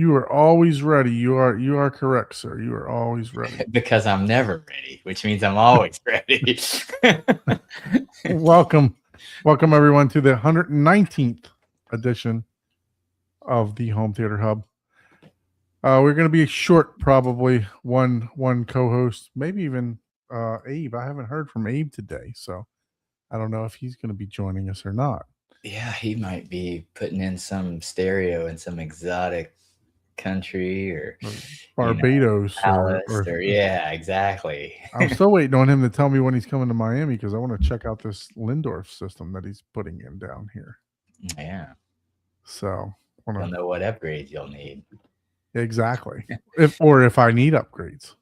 You are always ready. You are correct, sir. You are always ready. Because I'm never ready, which means I'm always ready. Welcome everyone to the 119th edition of the Home Theater Hub. We're going to be short, probably one co-host, maybe even Abe. I haven't heard from Abe today, so I don't know if he's going to be joining us or not. Yeah, he might be putting in some stereo in some exotic country or Barbados or yeah, exactly. I'm still waiting on him to tell me when he's coming to Miami because I want to check out this Lindorf system that he's putting in down here. Yeah. So you'll know what upgrades you'll need. Exactly. if I need upgrades.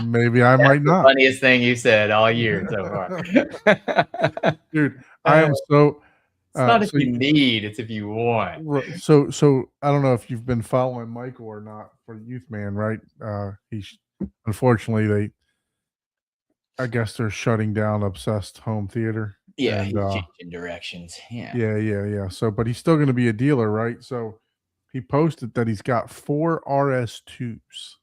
Maybe I might not. Funniest thing you said all year so far. Dude, I am so it's not if you need, it's if you want. So I don't know if you've been following Michael or not for Youth Man, right? He's unfortunately I guess they're shutting down Obsessed Home Theater. Yeah, he's changing directions. Yeah. Yeah. So, but he's still going to be a dealer, right? So he posted that he's got 4 RS2s.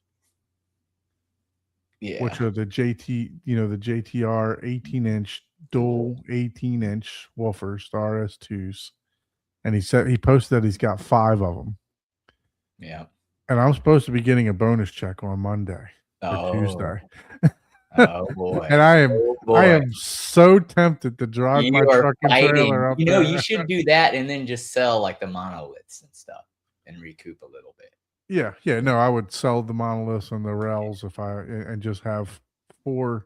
Yeah. Which are the JT, the JTR 18-inch dual 18-inch woofers, the RS2s. And he posted that he's got 5 of them. Yeah. And I'm supposed to be getting a bonus check on Monday or Tuesday. Oh boy. And I am so tempted to drive my truck and trailer up there. You should do that and then just sell like the monoliths and stuff and recoup a little bit. Yeah. No, I would sell the monoliths and the rails and just have 8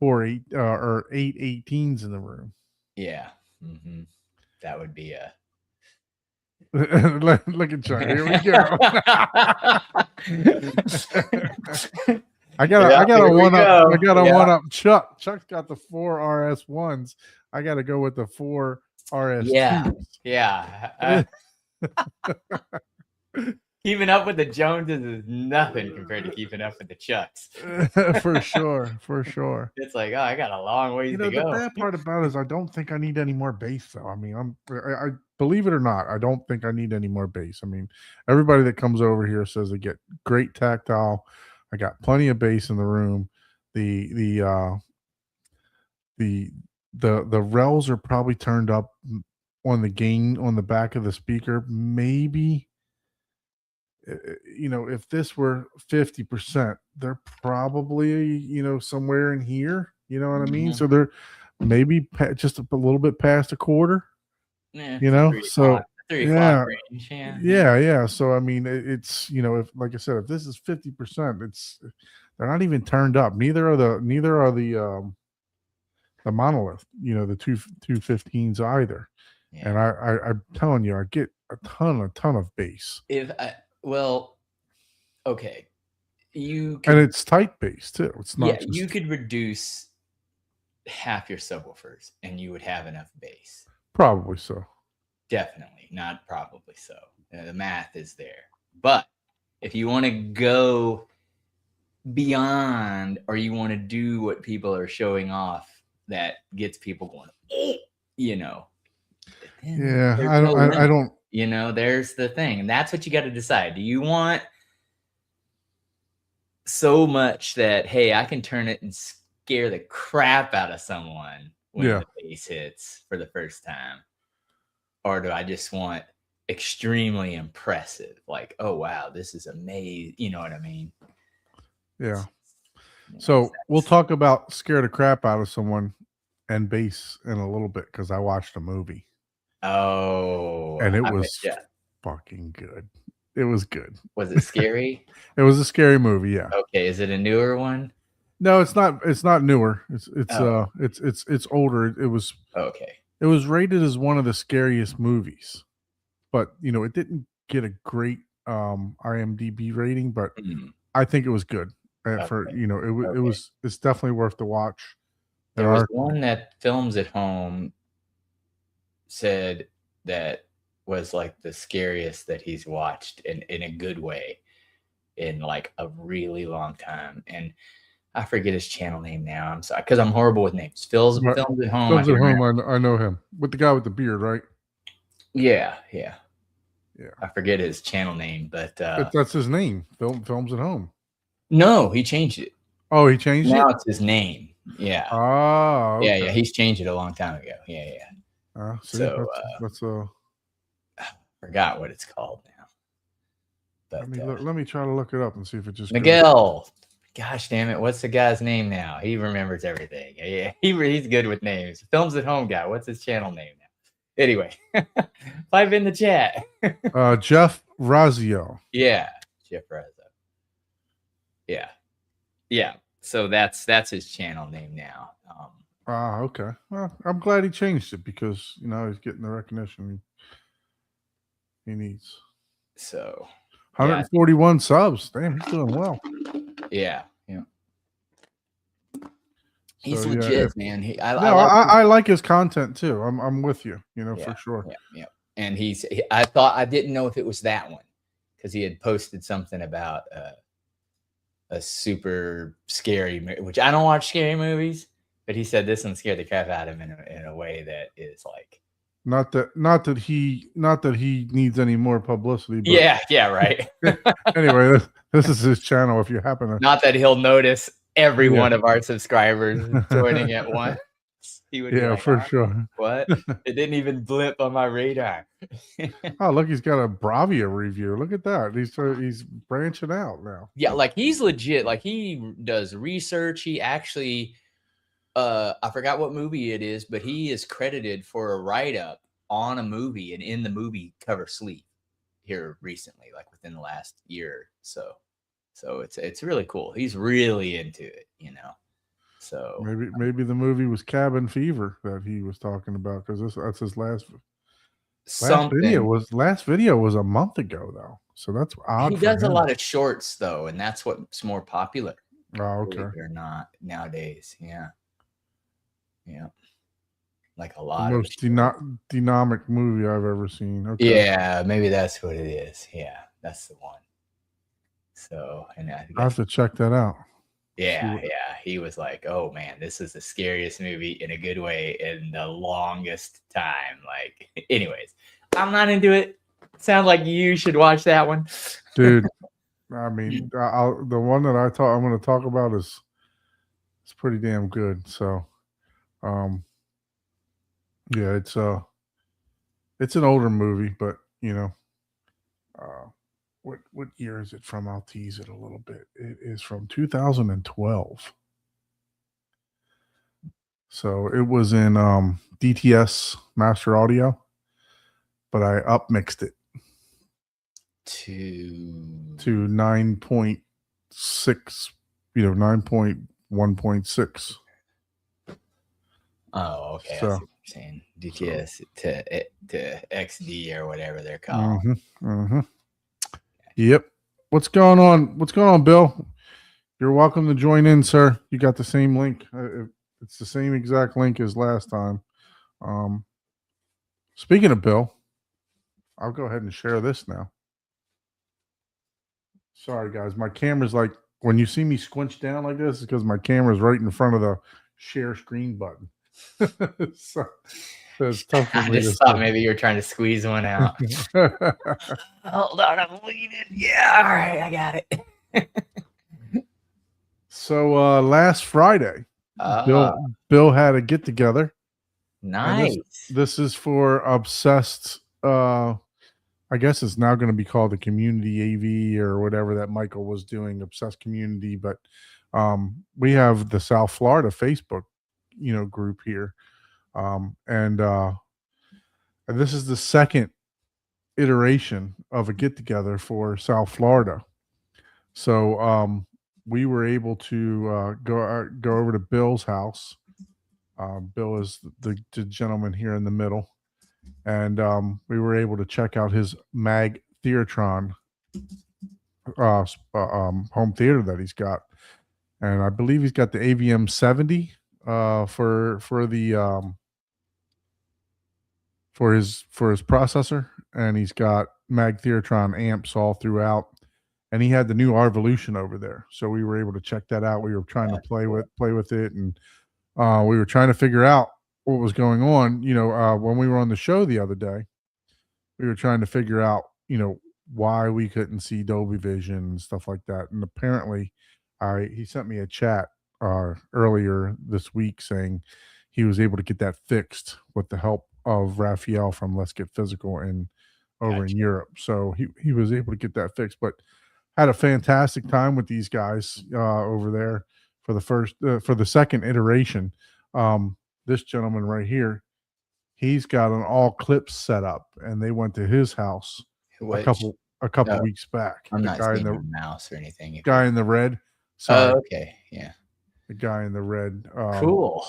18s in the room. Yeah. Mm-hmm. That would be a look at Chuck. Here we go. I got a one up Chuck. Chuck's got the 4 RS1s. I got to go with the 4 RS2s. Yeah. Keeping up with the Joneses is nothing compared to keeping up with the Chucks. For sure. It's like, I got a long ways to go. The bad part about it is I don't think I need any more bass, though. I mean, I believe it or not, I don't think I need any more bass. I mean, everybody that comes over here says they get great tactile. I got plenty of bass in the room. The rels are probably turned up on the gain on the back of the speaker. Maybe, if this were 50%, they're probably, somewhere in here. You know what I mean? So they're maybe just a little bit past a quarter. Yeah, so 3 o'clock range. Yeah. So I mean, it's if, like I said, if this is 50%, they're not even turned up. Neither are the monolith. The 215s either. Yeah. And I'm telling you, I get a ton of bass. Okay, and it's tight bass too. It's not. Yeah, you could reduce half your subwoofers, and you would have enough bass. Probably so. Definitely, not probably so. The math is there. But if you want to go beyond, or you want to do what people are showing off that gets people going, Yeah, I don't. There's the thing, and that's what you got to decide. Do you want so much that, hey, I can turn it and scare the crap out of someone when the bass hits for the first time? Or do I just want extremely impressive? Like, oh, wow, this is amazing. You know what I mean? Yeah. So we'll talk about scare the crap out of someone and bass in a little bit because I watched a movie. Oh. And it was fucking good. It was good. Was it scary? It was a scary movie, yeah. Okay, is it a newer one? No, it's not. It's not newer. It's older. It was okay. It was rated as one of the scariest movies, but it didn't get a great IMDb rating. But I think it was good. It's definitely worth the watch. There was one that Films at Home said that was like the scariest that he's watched in a good way in like a really long time. And I forget his channel name now. I'm sorry, because I'm horrible with names. Films at Home. Films at Home. I know him. With the guy with the beard, right? Yeah. Yeah. I forget his channel name, but That's his name. Films at Home. no, he changed it. Oh, he changed Now it. it's his name. Yeah. Ah, okay. Yeah. He's changed it a long time ago. Yeah. See, So that's forgot what it's called now. But let me try to look it up and see if it just Miguel. Gosh damn it! What's the guy's name now? He remembers everything. Yeah, he's good with names. Films at Home guy. What's his channel name now? Anyway, type in the chat. Jeff Razio. Yeah, Jeff Razio. Yeah. So that's his channel name now. Okay. Well, I'm glad he changed it because he's getting the recognition he needs. So 141 subs. Damn, he's doing well. Yeah. He's So, legit, man. I like his content too. I'm with you, for sure. Yeah. And I didn't know if it was that one because he had posted something about a super scary movie, which I don't watch scary movies, but he said this one scared the crap out of him in a way that is like not that he needs any more publicity. But yeah, right. Anyway, this is his channel. If you happen to, not that he'll notice every one of our subscribers joining at once. He would be like, for sure. What? It didn't even blip on my radar. Oh, look, he's got a Bravia review. Look at that. He's branching out now. Yeah, like he's legit. Like he does research. He actually, I forgot what movie it is, but he is credited for a write-up on a movie and in the movie cover sleeve here recently, like within the last year. So it's really cool. He's really into it, So maybe the movie was Cabin Fever that he was talking about because that's his last video was a month ago though, so that's odd. He does a lot of shorts though, and that's what's more popular. Oh, okay. Believe it or not, nowadays, yeah, like a lot. The most dynamic movie I've ever seen. Okay. Yeah, maybe that's what it is. Yeah, that's the one. So, and I have to check that out. Yeah. He was like, "Oh man, this is the scariest movie in a good way in the longest time." Like, anyways, I'm not into it. Sounds like you should watch that one, dude. I mean, the one that I'm going to talk about is pretty damn good. So, yeah, it's an older movie, but what year is it from? I'll tease it a little bit. It is from 2012. So it was in DTS Master Audio, but I upmixed it to 9.6, 9.1.6. Oh, okay. So, I see what you're saying. DTS to XD or whatever they're called. Yep. What's going on, Bill? You're welcome to join in, sir. You got the same link. It's the same exact link as last time. Speaking of Bill, I'll go ahead and share this now. Sorry, guys. My camera's like, when you see me squinch down like this, it's because my camera's right in front of the share screen button. So it's tough for me. I just thought maybe you were trying to squeeze one out. Hold on, I'm bleeding. Yeah, all right, I got it. So last Friday, Bill had a get together. Nice. This is for Obsessed. I guess it's now going to be called the Community AV or whatever that Michael was doing, Obsessed Community. But we have the South Florida Facebook, group here, and this is the second iteration of a get together for South Florida. So we were able to go over to Bill's house. Bill is the gentleman here in the middle, and we were able to check out his Mag Theatron home theater that he's got, and I believe he's got the AVM 70 for his processor, and he's got Mag Theatron amps all throughout. And he had the new Arvolution over there, so we were able to check that out. We were trying to play with it, and we were trying to figure out what was going on. When we were on the show the other day, we were trying to figure out why we couldn't see Dolby Vision and stuff like that. And apparently, he sent me a chat earlier this week saying he was able to get that fixed with the help of Raphael from Let's Get Physical and over in Gotcha. Europe. So he was able to get that fixed, but had a fantastic time with these guys over there for the second iteration. This gentleman right here, he's got an all clips set up, and they went to his house a Which couple no, weeks back. I'm The not guy in seeing a the mouse or anything. guy in the red. Sorry, Oh, okay. Yeah. the guy in the red. Cool.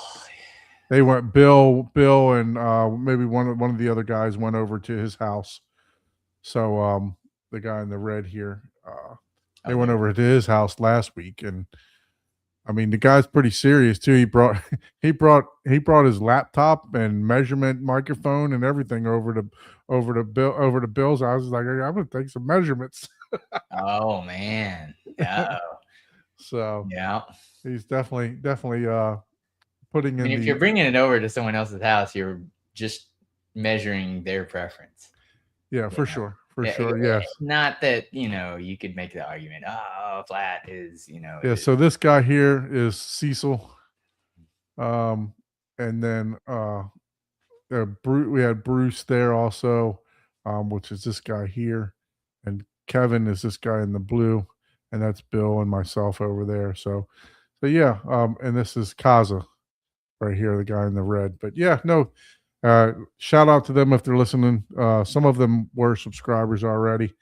They went. Bill, and maybe one of the other guys went over to his house. So the guy in the red here, they went over to his house last week, and I mean the guy's pretty serious too. He brought his laptop and measurement microphone and everything over to Bill's house. He's like, I'm gonna take some measurements. Oh man. Yeah. So Yeah. he's definitely putting I in mean, if you're bringing it over to someone else's house, you're just measuring their preference. Yeah, for sure. For sure. Yes. Not that, you could make the argument, flat is, Yeah. So this guy here is Cecil. And then we had Bruce there also, which is this guy here, and Kevin is this guy in the blue, and that's Bill and myself over there. So yeah, and this is Kaza right here, the guy in the red. But yeah, no, shout out to them if they're listening. Some of them were subscribers already.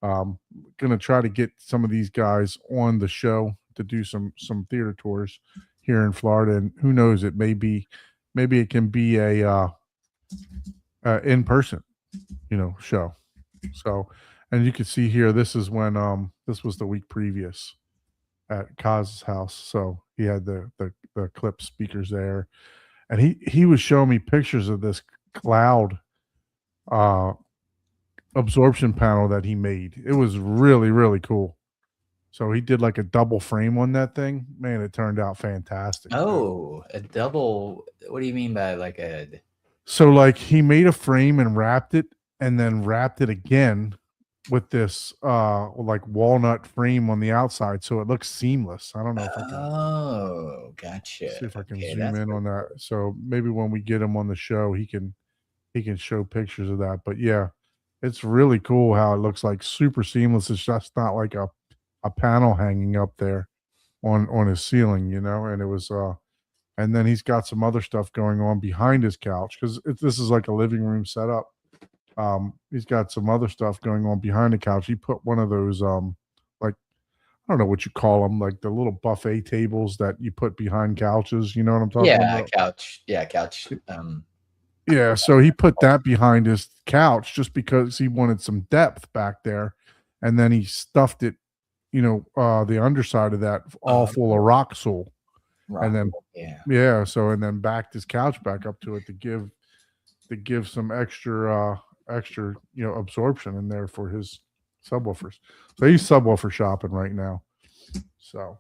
Gonna try to get some of these guys on the show to do some theater tours here in Florida, and who knows, maybe it can be a in person, show. So, and you can see here, this is when this was the week previous at Kaz's house. So he had the clip speakers there, and he was showing me pictures of this cloud absorption panel that he made. It was really, really cool. So he did like a double frame on that thing. Man, it turned out fantastic. Oh, a double. What do you mean by like a? So like he made a frame and wrapped it, and then wrapped it again with this like walnut frame on the outside, so it looks seamless. I don't know if I can. Oh, gotcha. See if I can zoom in on that. So maybe when we get him on the show, he can show pictures of that. But yeah, it's really cool how it looks like super seamless. It's just not like a panel hanging up there on his ceiling, and it was and then he's got some other stuff going on behind his couch, because this is like a living room setup. He's got some other stuff going on behind the couch. He put one of those like, I don't know what you call them, like the little buffet tables that you put behind couches, you know what I'm talking about? Couch. Yeah, couch. Yeah, so he put that behind his couch just because he wanted some depth back there, and then he stuffed it, the underside of that all full of rock soul, and then and then backed his couch back up to it to give some extra absorption in there for his subwoofers. So he's subwoofer shopping right now. So,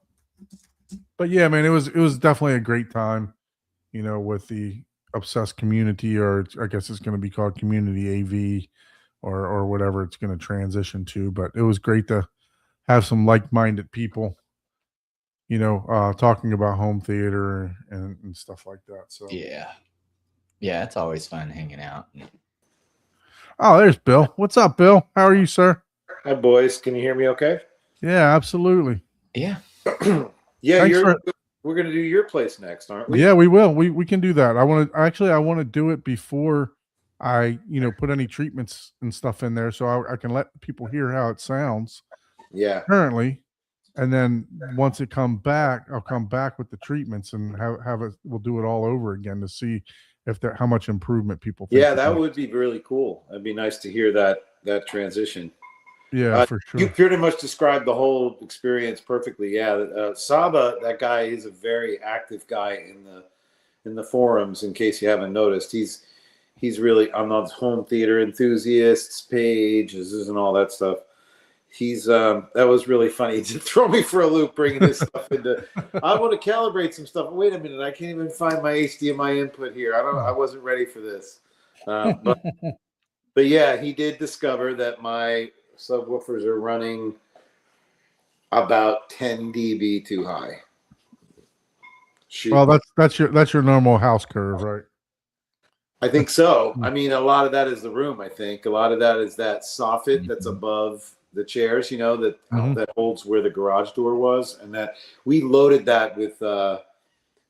but yeah, man, it was definitely a great time, with the obsessed community, or I guess it's going to be called Community AV, or whatever it's going to transition to. But it was great to have some like-minded people, talking about home theater and stuff like that. So yeah, it's always fun hanging out. Oh, there's Bill. What's up, Bill? How are you, sir? Hi, boys. Can you hear me okay? Yeah, absolutely. Yeah. Yeah, we're going to do your place next, aren't we? Yeah, we will. We can do that. I want to do it before I, put any treatments and stuff in there, so I can let people hear how it sounds. Yeah. Currently, and then once it come back, I'll come back with the treatments and have it. We'll do it all over again to see how much improvement people think. Yeah, that would be really cool. It'd be nice to hear that transition. Yeah, for sure. You pretty much described the whole experience perfectly. Yeah, Saba, that guy is a very active guy in the forums. In case you haven't noticed, he's really on the home theater enthusiasts pages and all that stuff. He's that was really funny to throw me for a loop, bringing this stuff into. I want to calibrate some stuff. Wait a minute, I can't even find my HDMI input here. I wasn't ready for this. But But yeah, he did discover that my subwoofers are running about 10 dB too high. Shoot. Well, that's your normal house curve, right? I think so. I mean, a lot of that is the room. I think a lot of that is that soffit that's above the chairs. That that holds where the garage door was, and that we loaded that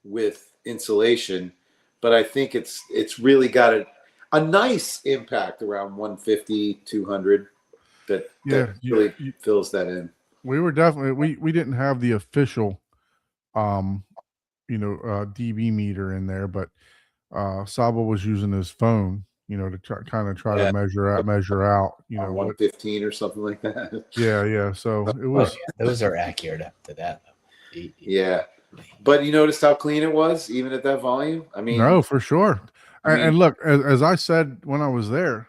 with insulation. But I think it's really got a nice impact around 150, 200 that really fills that in. We were definitely we didn't have the official dB meter in there, but Saba was using his phone, to try to measure out, 115 or something like that. Yeah. So it was. Those are accurate up to that level. Yeah, but you noticed how clean it was, even at that volume. I mean, no, for sure. And look, as I said when I was there,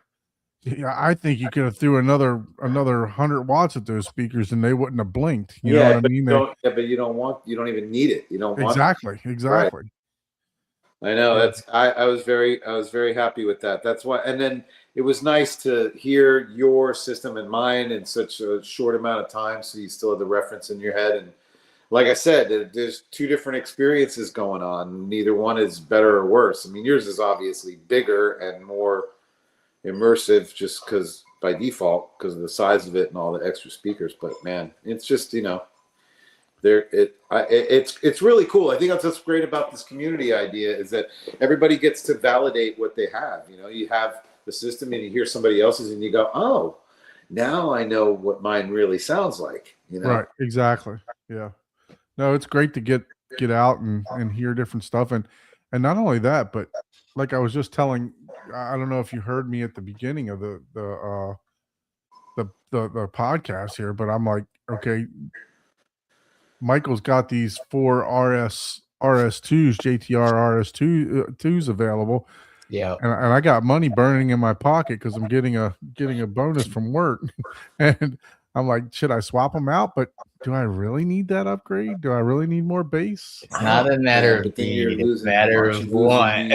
I think you could have threw another 100 watts at those speakers and they wouldn't have blinked. You know what I mean? But you don't even need it. You don't want exactly. Right. I know I was very happy with that. That's why. And then it was nice to hear your system and mine in such a short amount of time, so you still have the reference in your head. And like I said, there's two different experiences going on. Neither one is better or worse. I mean, yours is obviously bigger and more immersive, just because by default, because of the size of it and all the extra speakers. But man, it's just it's really cool. I think that's what's great about this community idea, is that everybody gets to validate what they have. You have the system and you hear somebody else's and you go, oh, now I know what mine really sounds like. Right. Exactly. Yeah. No, it's great to get out and hear different stuff. And not only that, but like I was just telling, I don't know if you heard me at the beginning of the podcast here, but I'm like, okay, Michael's got these 4 RS2s, JTR RS2s available. Yeah. And I got money burning in my pocket because I'm getting a bonus from work. And I'm like, should I swap them out? But do I really need that upgrade? Do I really need more bass? It's not a matter of need, it's a matter of want.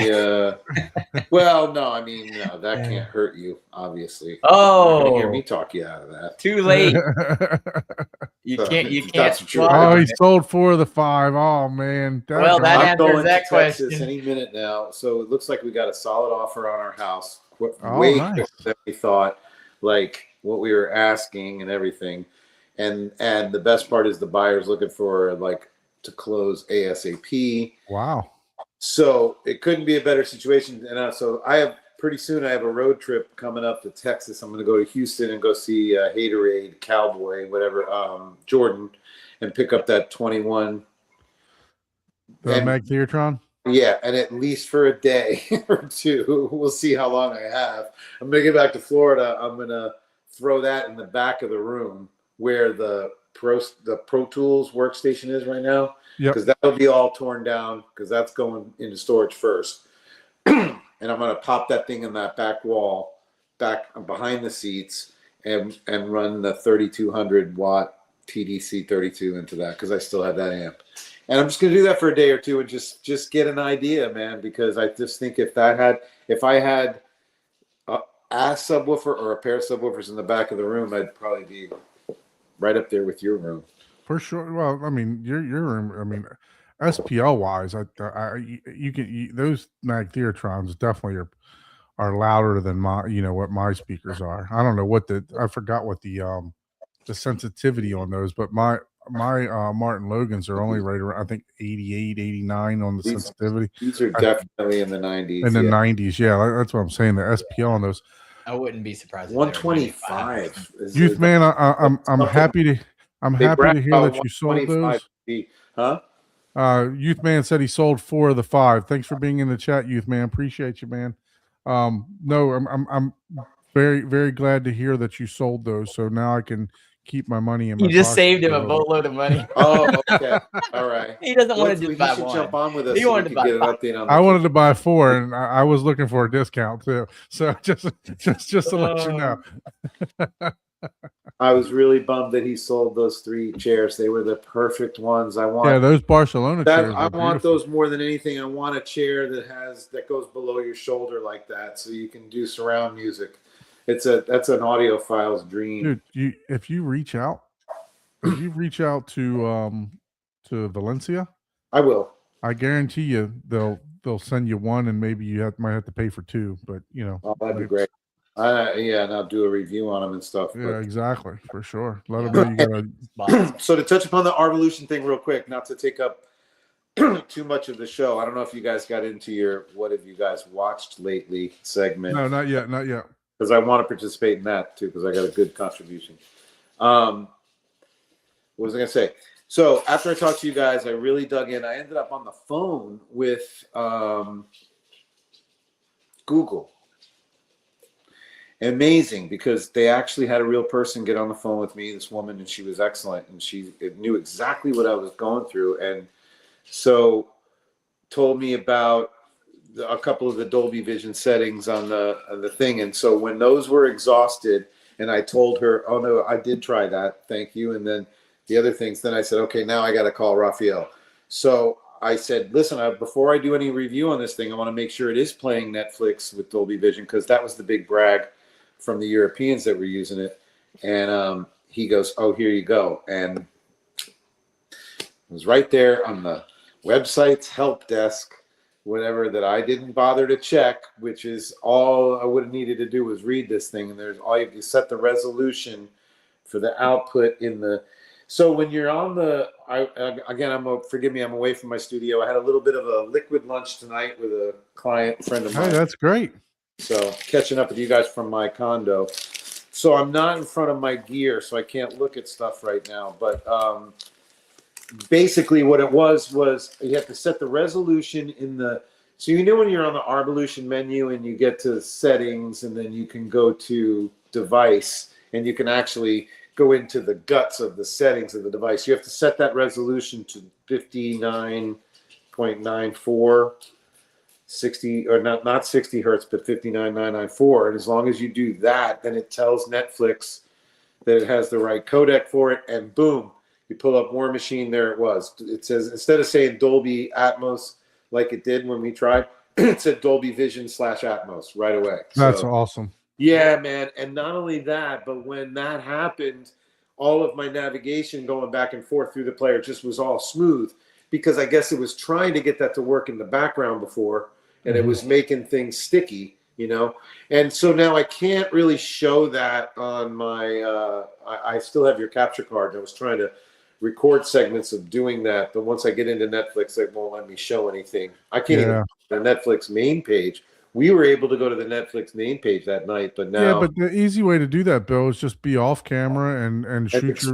Well, no, I mean, no, that can't hurt you, obviously. Oh, you're gonna hear me talk you out of that. Too late. You can't swap. Oh, he sold 4 of the 5. Oh man. Well, that answers that question. Any minute now. So it looks like we got a solid offer on our house. Way quicker than we thought, like what we were asking and everything. And the best part is the buyer's looking for to close ASAP. Wow. So it couldn't be a better situation. And so pretty soon I have a road trip coming up to Texas. I'm going to go to Houston and go see Haterade, Cowboy, whatever, Jordan, and pick up that 21. The Mag Theatron? Yeah, and at least for a day or two. We'll see how long I have. I'm going to get back to Florida. I'm going to throw that in the back of the room where the Pro Tools workstation is right now, because that'll be all torn down, because that's going into storage first. And I'm going to pop that thing in that back wall, back behind the seats, and run the 3200 watt TDC 32 into that, because I still have that amp. And I'm just going to do that for a day or two and just get an idea, man, because I just think if I had a subwoofer or a pair of subwoofers in the back of the room, I'd probably be right up there with your room. For sure. Well, I mean, your room, I mean, SPL wise, those Mag Theatrons definitely are louder than what my speakers are. I don't know I forgot what the sensitivity on those, but my Martin Logans are only right around, I think 88, 89 on the sensitivity. These are definitely in the 90s. In the 90s, yeah, that's what I'm saying. The SPL on those. I wouldn't be surprised. 125. Youth man, I'm happy to hear that you sold those. Huh? Youth man said he sold 4 of the 5. Thanks for being in the chat, Youth man. Appreciate you, man. No, I'm very, very glad to hear that you sold those. So now I can keep my money in my You just pocket saved him a boatload of money. Oh, okay. All right. He doesn't want to just buy one. He should jump on with us. He wanted to buy get an update on I wanted to buy 4, and I was looking for a discount too. So just to let you know. I was really bummed that he sold those 3 chairs. They were the perfect ones. I want. Yeah, those Barcelona chairs. I want those more than anything. I want a chair that goes below your shoulder like that, so you can do surround music. that's an audiophile's dream. Dude, if you reach out to Valencia, I will. I guarantee you they'll send you one, and maybe you might have to pay for two. But Oh, that'd be great. And I'll do a review on them and stuff. Yeah, exactly, for sure. Let them know you gotta. So to touch upon the Arvolution thing real quick, not to take up too much of the show. I don't know if you guys got into your "What have you guys watched lately" segment. No, not yet, not yet. Because I want to participate in that too, because I got a good contribution. What was I gonna say? So after I talked to you guys, I really dug in. I ended up on the phone with Google. Amazing, because they actually had a real person get on the phone with me, this woman, and she was excellent, and she knew exactly what I was going through, and so told me about a couple of the Dolby Vision settings on the thing. And so when those were exhausted, and I told her, oh no, I did try that, thank you, and then the other things, then I said, okay, now I got to call Raphael. So I said, listen, before I do any review on this thing, I want to make sure it is playing Netflix with Dolby Vision, because that was the big brag from the Europeans that were using it. And he goes, oh, here you go. And it was right there on the website's help desk, whatever, that I didn't bother to check, which is all I would have needed to do was read this thing. And there's all you set the resolution for the output in the. So when you're on the, forgive me, I'm away from my studio. I had a little bit of a liquid lunch tonight with a client friend of mine. Hey, that's great. So catching up with you guys from my condo. So I'm not in front of my gear, so I can't look at stuff right now. But basically what it was you have to set the resolution in the, so you know when you're on the Arvolution menu and you get to settings, and then you can go to device, and you can actually go into the guts of the settings of the device. You have to set that resolution to 59.94, 60, or not 60 hertz, but 59.994. And as long as you do that, then it tells Netflix that it has the right codec for it, and boom, you pull up War Machine, there it was. It says, instead of saying Dolby Atmos like it did when we tried, it said Dolby Vision / Atmos right away. That's awesome. Yeah, man. And not only that, but when that happened, all of my navigation going back and forth through the player just was all smooth, because I guess it was trying to get that to work in the background before, and it was making things sticky, you know? And so now I can't really show that on my, I still have your capture card. I was trying to record segments of doing that, but once I get into Netflix, it won't let me show anything. I can't even go to the Netflix main page. We were able to go to the Netflix main page that night, but now. Yeah, but the easy way to do that, Bill, is just be off camera and shoot your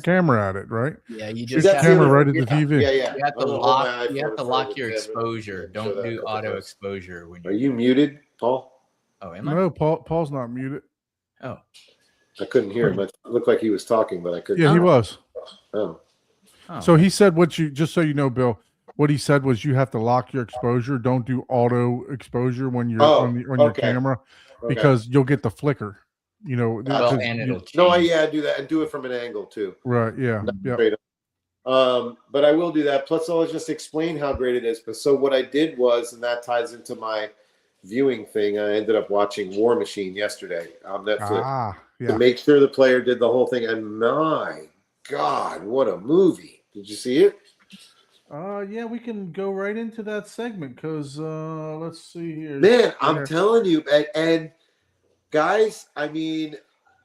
camera at it, right? Yeah, you shoot just your camera right at the TV. Yeah. You have to lock your exposure. Don't do auto exposure when Are you muted, Paul? Oh, am I? No, Paul's not muted. Oh. I couldn't hear him. It looked like he was talking, but I couldn't. Yeah, he was. Oh. So he said just so you know, Bill, what he said was you have to lock your exposure. Don't do auto exposure when you're on your camera, because you'll get the flicker. You know, and it'll change. No, I do that and do it from an angle too. Right. Yeah. But I will do that. Plus, I'll just explain how great it is. But so what I did was, and that ties into my viewing thing, I ended up watching War Machine yesterday on Netflix to make sure the player did the whole thing. And my God, what a movie! Did you see it? Yeah, we can go right into that segment, because let's see here. Man, I'm telling you, and guys, I mean,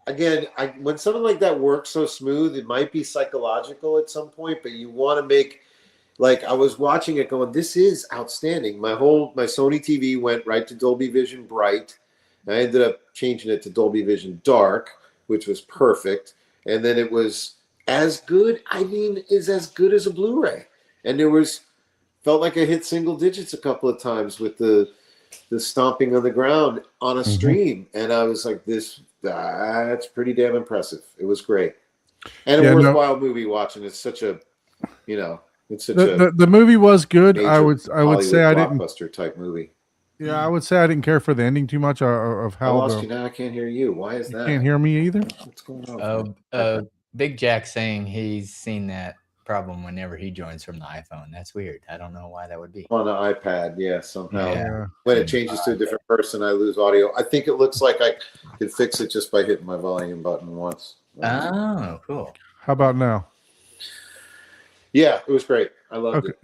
again, when something like that works so smooth, it might be psychological at some point, but you want to make, like, I was watching it going, this is outstanding. My Sony TV went right to Dolby Vision Bright. I ended up changing it to Dolby Vision Dark, which was perfect. And then it was as good, is as good as a Blu-ray. And felt like I hit single digits a couple of times with the stomping on the ground on a stream. And I was like, that's pretty damn impressive. It was great. And a worthwhile movie watching. It's such a, it's such the movie was good. I would say I didn't blockbuster type movie. Yeah, I would say I didn't care for the ending too much of how. I lost you now. I can't hear you. Why is that? You can't hear me either? What's going on? Big Jack saying he's seen that problem whenever he joins from the iPhone. That's weird. I don't know why that would be. On the iPad, yeah, somehow. Yeah. When it changes to a different person, I lose audio. I think it looks like I can fix it just by hitting my volume button once. Oh, cool. How about now? Yeah, it was great. I loved it.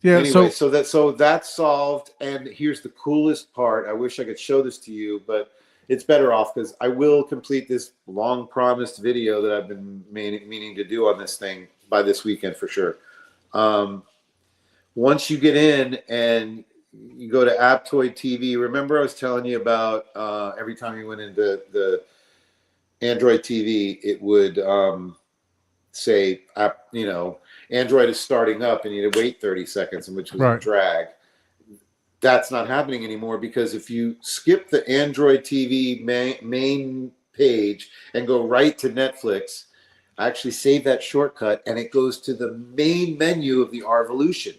Yeah. Anyway, so that's solved. And here's the coolest part. I wish I could show this to you, but it's better off because I will complete this long promised video that I've been meaning to do on this thing by this weekend for sure. Once you get in and you go to Aptoid TV, remember I was telling you about every time you went into the Android TV, it would say, Android is starting up and you had to wait 30 seconds, which was a drag. That's not happening anymore because if you skip the Android TV main page and go right to Netflix, I actually save that shortcut and it goes to the main menu of the Arvolution.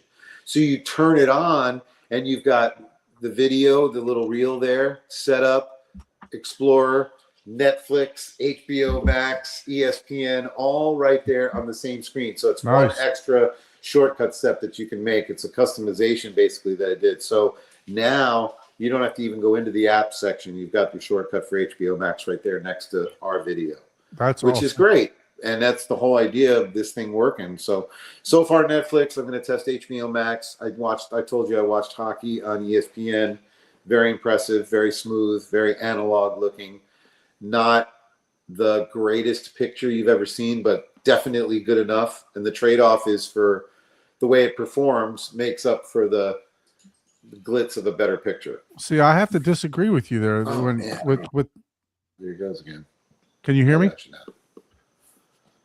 So you turn it on and you've got the video, the little reel there, Setup, Explorer, Netflix, HBO Max, ESPN, all right there on the same screen. So it's one extra shortcut step that you can make. It's a customization basically that I did. So now you don't have to even go into the app section. You've got the shortcut for HBO Max right there next to our video. Which is great. And that's the whole idea of this thing working. So far Netflix, I'm going to test HBO Max. I told you I watched hockey on ESPN. Very impressive, very smooth, very analog looking. Not the greatest picture you've ever seen, but definitely good enough. And the trade-off is for the way it performs makes up for the glitz of a better picture. See, I have to disagree with you there. With there he goes again. Can you hear me?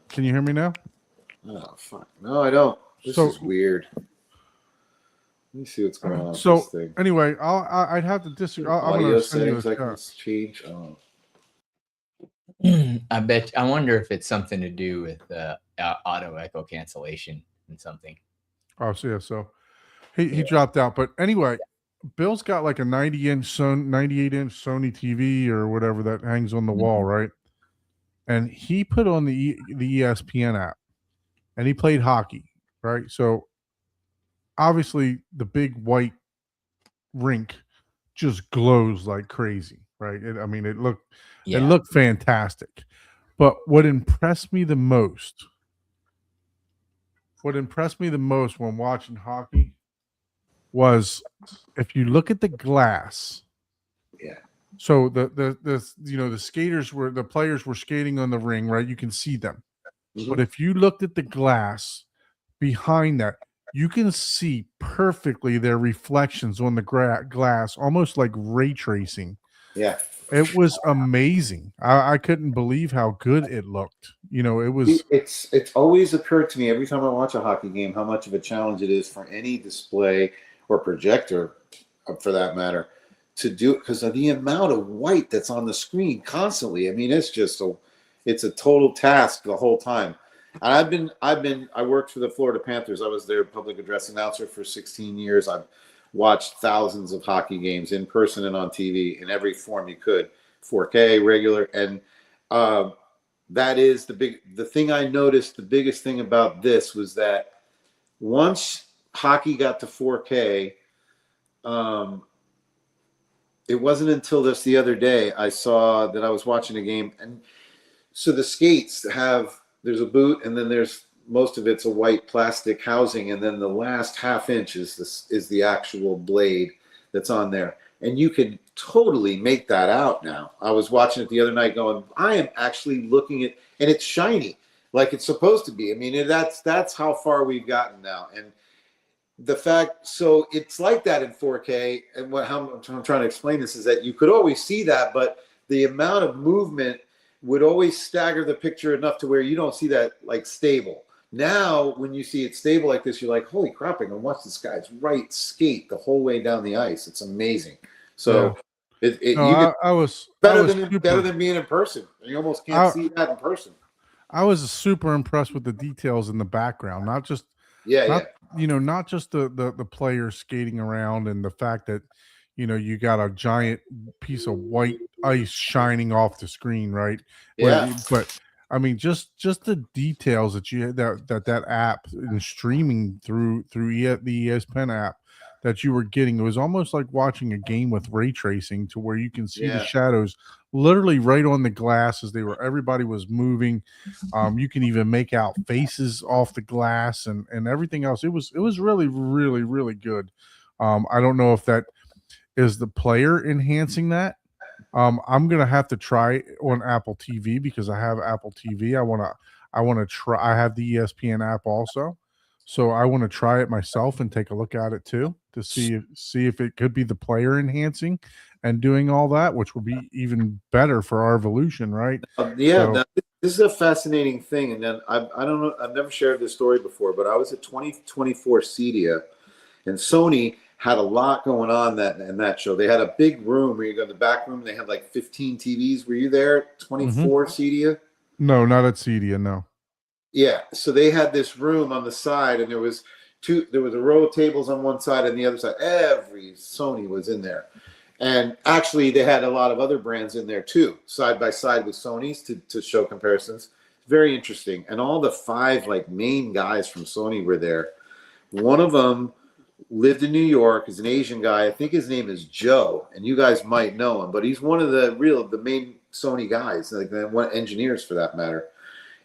Can you hear me now? Oh fuck! No, I don't. This is weird. Let me see what's going on. So with this thing. Anyway, I'd have to disagree. I'm Audio going to send settings you I can change. Oh. I wonder if it's something to do with auto echo cancellation and something. Oh, so yeah, so he dropped out. But anyway, Bill's got like a 98-inch Sony TV or whatever that hangs on the wall, right? And he put on the ESPN app, and he played hockey, right? So obviously the big white rink just glows like crazy, right? It looked fantastic. But what impressed me the most when watching hockey was if you look at the glass. Yeah. So the players were skating on the ring, right? You can see them. Mm-hmm. But if you looked at the glass behind that, you can see perfectly their reflections on the glass, almost like ray tracing. Yeah. It was amazing. I couldn't believe how good it looked. It was. It's always occurred to me every time I watch a hockey game how much of a challenge it is for any display or projector, for that matter, to do it because of the amount of white that's on the screen constantly. I mean, it's a total task the whole time. And I worked for the Florida Panthers. I was their public address announcer for 16 years. I've watched thousands of hockey games in person and on TV in every form you could, 4K, regular. And that is the thing I noticed. The biggest thing about this was that once hockey got to 4K, it wasn't until this the other day I saw that I was watching a game. And so the skates there's a boot and then there's most of it's a white plastic housing. And then the last half inch is the actual blade that's on there. And you can totally make that out now. I was watching it the other night going, I am actually looking at, and it's shiny like it's supposed to be. I mean, that's how far we've gotten now. And the fact, so it's like that in 4K. And how I'm trying to explain this is that you could always see that, but the amount of movement would always stagger the picture enough to where you don't see that like stable. Now, when you see it stable like this, you're like, holy crap, I can watch this guy's right skate the whole way down the ice. It's amazing. So I was better than being in person. You almost can't see that in person. I was super impressed with the details in the background, not just not just the players skating around and the fact that you got a giant piece of white ice shining off the screen, right? Yeah. But I mean, just the details that that app and streaming through the ESPN app that you were getting, it was almost like watching a game with ray tracing, to where you can see the Yeah. shadows literally right on the glass as everybody was moving. You can even make out faces off the glass and everything else. It was really, really, really good. I don't know if that is the player enhancing that. I'm gonna have to try it on Apple TV because I have Apple TV. I wanna try. I have the ESPN app also, so I want to try it myself and take a look at it too to see if it could be the player enhancing and doing all that, which would be even better for our evolution, right? Yeah, So- now, this is a fascinating thing. And then I don't know, I've never shared this story before, but I was at 2024 CEDIA, and Sony had a lot going on in that show. They had a big room where you go in the back room. They had like 15 TVs. Were you there at 24 CEDIA? No, not at Cedia. No. Yeah. So they had this room on the side, and there was a row of tables on one side and the other side. Every Sony was in there. And actually, they had a lot of other brands in there too, side by side with Sony's to show comparisons. Very interesting. And all the 5 like main guys from Sony were there. One of them lived in New York, is an Asian guy. I think his name is Joe, and you guys might know him, but he's one of the main Sony guys, like the engineers for that matter.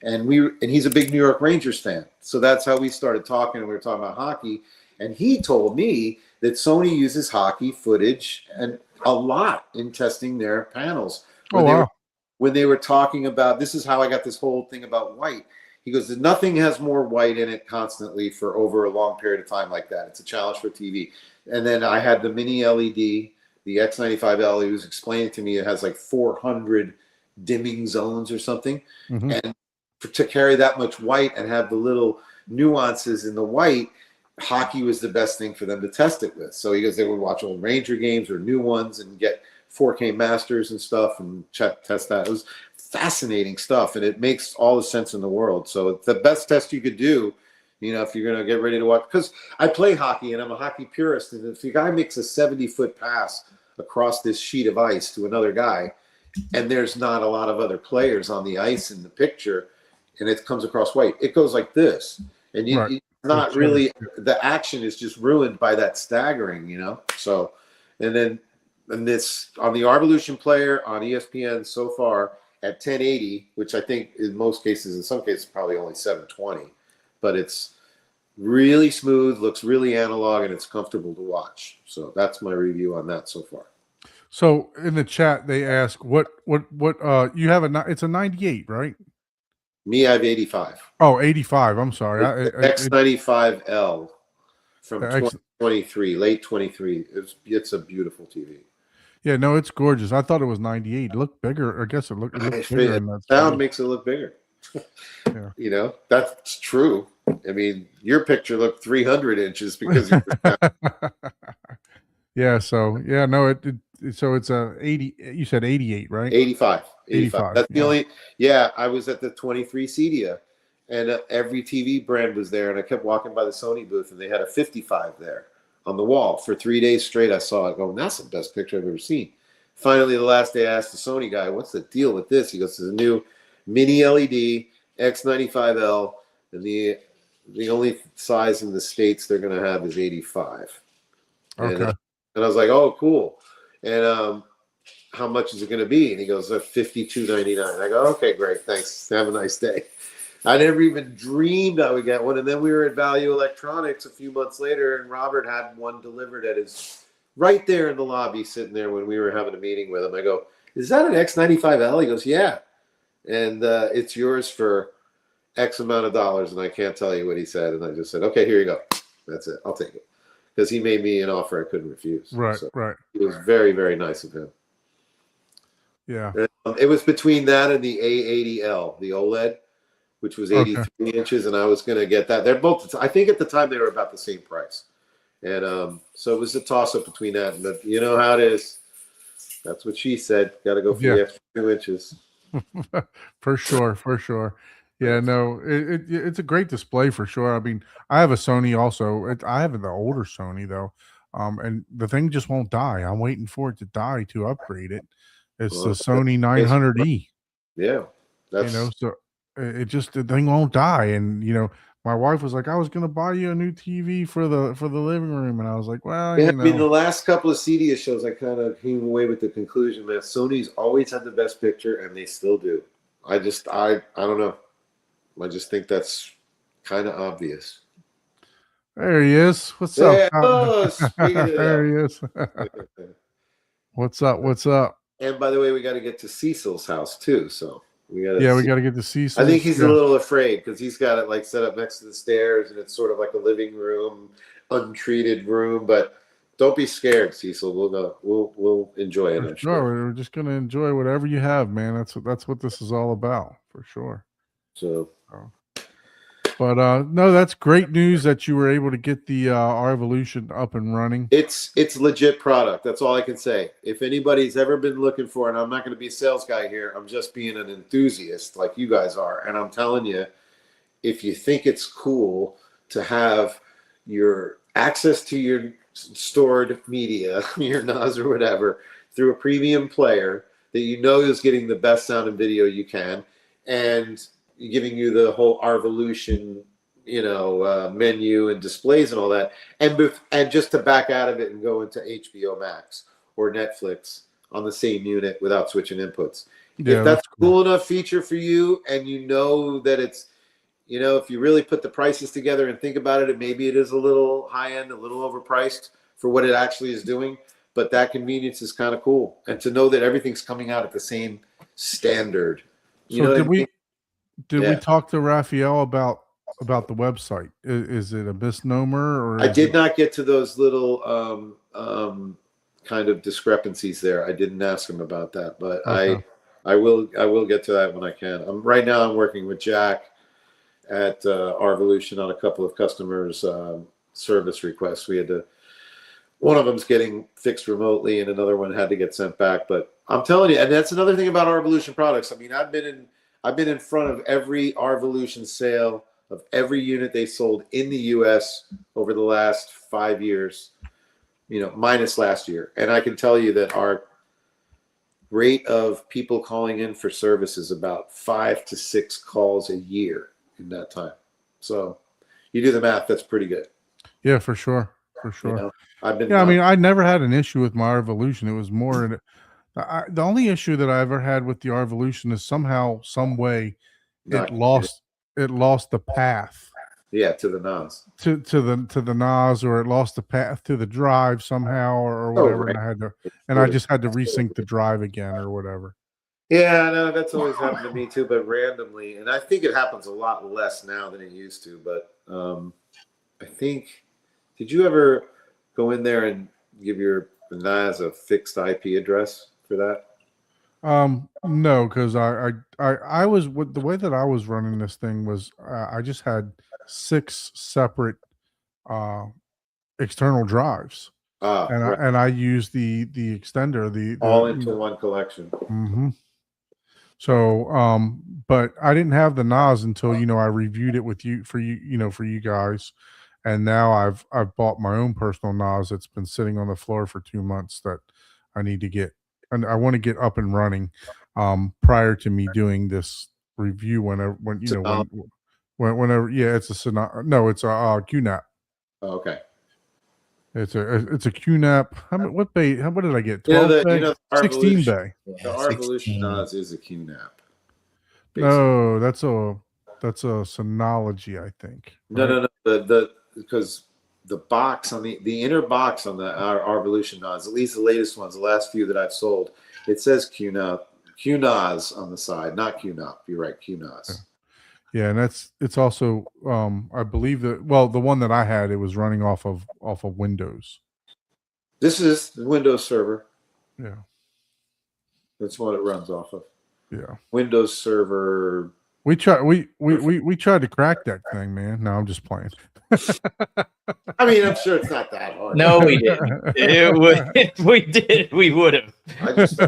And he's a big New York Rangers fan. So that's how we started talking, and we were talking about hockey. And he told me that Sony uses hockey footage and a lot in testing their panels. When they were talking about, this is how I got this whole thing about white. He goes, nothing has more white in it constantly for over a long period of time like that. It's a challenge for TV. And then I had the mini LED, the X95L. He was explaining to me it has like 400 dimming zones or something. Mm-hmm. And to carry that much white and have the little nuances in the white, hockey was the best thing for them to test it with. So he goes, they would watch old Ranger games or new ones and get 4K masters and stuff and test that. It was fascinating stuff, and it makes all the sense in the world. So it's the best test you could do, if you're going to get ready to watch. Because I play hockey, and I'm a hockey purist, and if a guy makes a 70-foot pass across this sheet of ice to another guy, and there's not a lot of other players on the ice in the picture, and it comes across white, it goes like this. And it's not really, the action is just ruined by that staggering, So, and this, on the Arvolution player on ESPN so far, at 1080, which I think in most cases, in some cases, probably only 720, but it's really smooth, looks really analog, and it's comfortable to watch. So that's my review on that so far. So in the chat, they ask what you have it's a 98, right? Me, I have 85. Oh, 85. I'm sorry. X95L from 2023, late 23. It's a beautiful TV. Yeah, no, it's gorgeous. I thought it was 98. It looked bigger. I guess it looked bigger. Sound makes it look bigger. Yeah. That's true. I mean, your picture looked 300 inches because you yeah. So yeah, no, so it's a 80. You said 88, right? 85. That's the only. Yeah, I was at the 23 CEDIA, and every TV brand was there, and I kept walking by the Sony booth, and they had a 55 there on the wall for 3 days straight. I saw it going, that's the best picture I've ever seen. Finally, the last day I asked the Sony guy, what's the deal with this? He goes, there's a new mini LED X95L, and the only size in the States they're going to have is 85. Okay. And I was like, oh, cool. And how much is it going to be? And he goes, $52.99. I go, okay, great. Thanks. Have a nice day. I never even dreamed I would get one. And then we were at Value Electronics a few months later, and Robert had one delivered at his right there in the lobby, sitting there when we were having a meeting with him. I go, is that an X95L? He goes, yeah. And it's yours for X amount of dollars. And I can't tell you what he said. And I just said, okay, here you go. That's it. I'll take it. Because he made me an offer I couldn't refuse. Right, so right. It was very, very nice of him. Yeah. It was between that and the A80L, the OLED, which was 83 inches, and I was going to get that. They're both, I think at the time they were about the same price. And so it was a toss-up between that. But you know how it is. That's what she said. Got to go for the extra 2 inches. For sure. Yeah, no, it's a great display for sure. I mean, I have a Sony also. I have the older Sony though, and the thing just won't die. I'm waiting for it to die to upgrade it. It's the Sony 900E. Yeah, that's so the thing won't die. And my wife was like, I was gonna buy you a new TV for the living room, and I was like, well, Yeah, I mean, the last couple of CDS shows, I kind of came away with the conclusion that Sony's always had the best picture, and they still do. I don't know. I just think that's kind of obvious. There he is. What's Yeah, up? speaking of There he is. that. What's up? What's up? And by the way, we got to get to Cecil's house too. So we got to. Yeah, we got to get to Cecil. I think he's a little afraid because he's got it like set up next to the stairs, and it's sort of like a living room, untreated room. But don't be scared, Cecil. We'll go. We'll enjoy it. I'm sure. We're just gonna enjoy whatever you have, man. That's what this is all about, for sure. So. But no, that's great news that you were able to get the R-Evolution up and running. It's legit product. That's all I can say. If anybody's ever been looking for, and I'm not going to be a sales guy here, I'm just being an enthusiast like you guys are. And I'm telling you, if you think it's cool to have your access to your stored media, your NAS or whatever, through a premium player that you know is getting the best sound and video you can, and giving you the whole R-Evolution, menu and displays and all that, and just to back out of it and go into HBO Max or Netflix on the same unit without switching inputs. Yeah, if that's cool enough feature for you, and that it's, if you really put the prices together and think about it, maybe it is a little high end, a little overpriced for what it actually is doing, but that convenience is kind of cool. And to know that everything's coming out at the same standard. Did we talk to Raphael about the website? Is it a misnomer, or I did not get to those little kind of discrepancies there. I didn't ask him about that, but okay. I will get to that when I can. Right now I'm working with Jack at R-Evolution on a couple of customers' service requests. One of them's getting fixed remotely, and another one had to get sent back. But I'm telling you, and that's another thing about R-Evolution products. I mean, I've been in front of every R-Evolution sale of every unit they sold in the U.S. over the last 5 years, minus last year. And I can tell you that our rate of people calling in for service is about 5 to 6 calls a year in that time. So you do the math, that's pretty good. Yeah, for sure. I never had an issue with my R-Evolution. It was more the only issue that I ever had with the R-Evolution is somehow, some way, it lost the path. Yeah, to the NAS. To the NAS, or it lost the path to the drive somehow, or whatever. Right. And I just had to resync the drive again or whatever. Yeah, no, that's always happened to me too, but randomly. And I think it happens a lot less now than it used to. But I think, did you ever go in there and give your NAS a fixed IP address for that? No, because I was, the way that I was running this thing was I just had 6 separate external drives, and I used the extender, all into one collection. Mm-hmm. So, but I didn't have the NAS until I reviewed it with you for you guys, and now I've bought my own personal NAS that's been sitting on the floor for 2 months that I need to get. And I want to get up and running prior to me doing this review. Whenever it's a QNAP. Oh, okay. It's a QNAP. What did I get? 12 bay? 16 bay. The R-Evolution NAS is a QNAP. No, that's a Synology, I think. Right? No. Because the box on the inner box on the R-Evolution NAS, at least the latest ones, the last few that I've sold, it says QNAS on the side, not QNAP. You're right, QNAS. Yeah, and it's also I believe the one that I had, it was running off of Windows. This is the Windows Server. Yeah, that's what it runs off of. Yeah, Windows Server. We tried to crack that thing, man. No, I'm just playing. I mean, I'm sure it's not that hard. No, we didn't. We did. We would have. Windows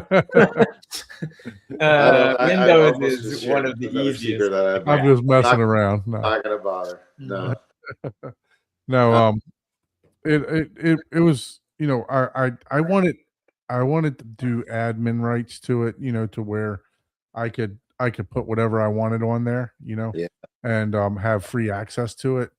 is one of the easiest. I'm just messing around. No. Not gonna bother. No. No. It was, I wanted to do admin rights to it, to where I could put whatever I wanted on there, Yeah. and have free access to it,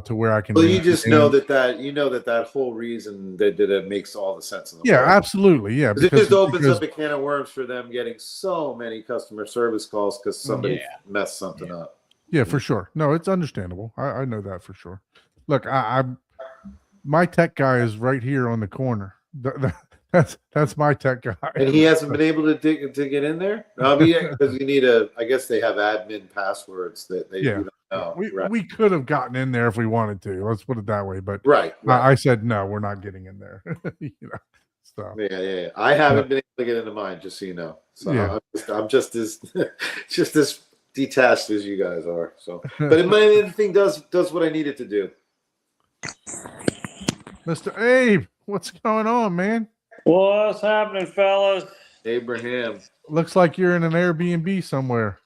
to where I can. Well, you just know that whole reason they did it makes all the sense in the Yeah, world. absolutely, yeah. Because it just opens up a can of worms for them getting so many customer service calls because somebody messed something up. Yeah, for sure. No, it's understandable. I know that for sure. Look, my tech guy is right here on the corner. That's my tech guy. And he hasn't been able to get in there. Because you need I guess they have admin passwords that they don't know. We could have gotten in there if we wanted to. Let's put it that way. But right. I said no, we're not getting in there. So yeah. I haven't been able to get into mine, just so you know. So I'm just as just as detached as you guys are. So, but the thing does what I need it to do. Mr. Abe, what's going on, man? What's happening, fellas? Abraham. Looks like you're in an Airbnb somewhere.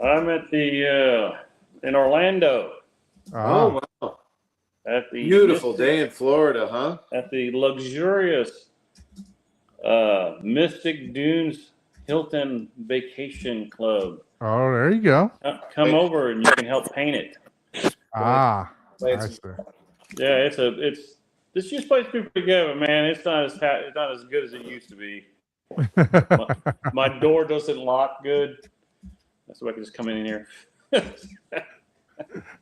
I'm at the in Orlando. Oh wow! At the beautiful day in Florida, huh? At the luxurious Mystic Dunes Hilton Vacation Club. Oh, there you go. Come over and you can help paint it. I see. Yeah, this used to be pretty good, but man, it's not as good as it used to be. my door doesn't lock good. That's why I can just come in here.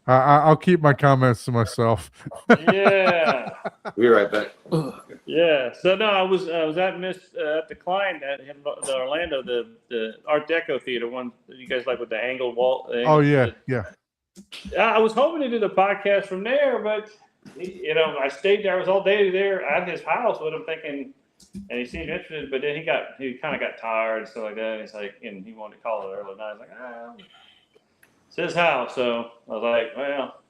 I'll keep my comments to myself. Yeah. Be right back. Yeah. So no, I was at the client at the Orlando, the Art Deco theater one. You guys like with the angled wall? Oh yeah. I was hoping to do the podcast from there, but I stayed there. I was all day there at his house with him, thinking, and he seemed interested. But then he kind of got tired and stuff like that. And he's like, and he wanted to call it early night. I was like, it's his house. So I was like, well,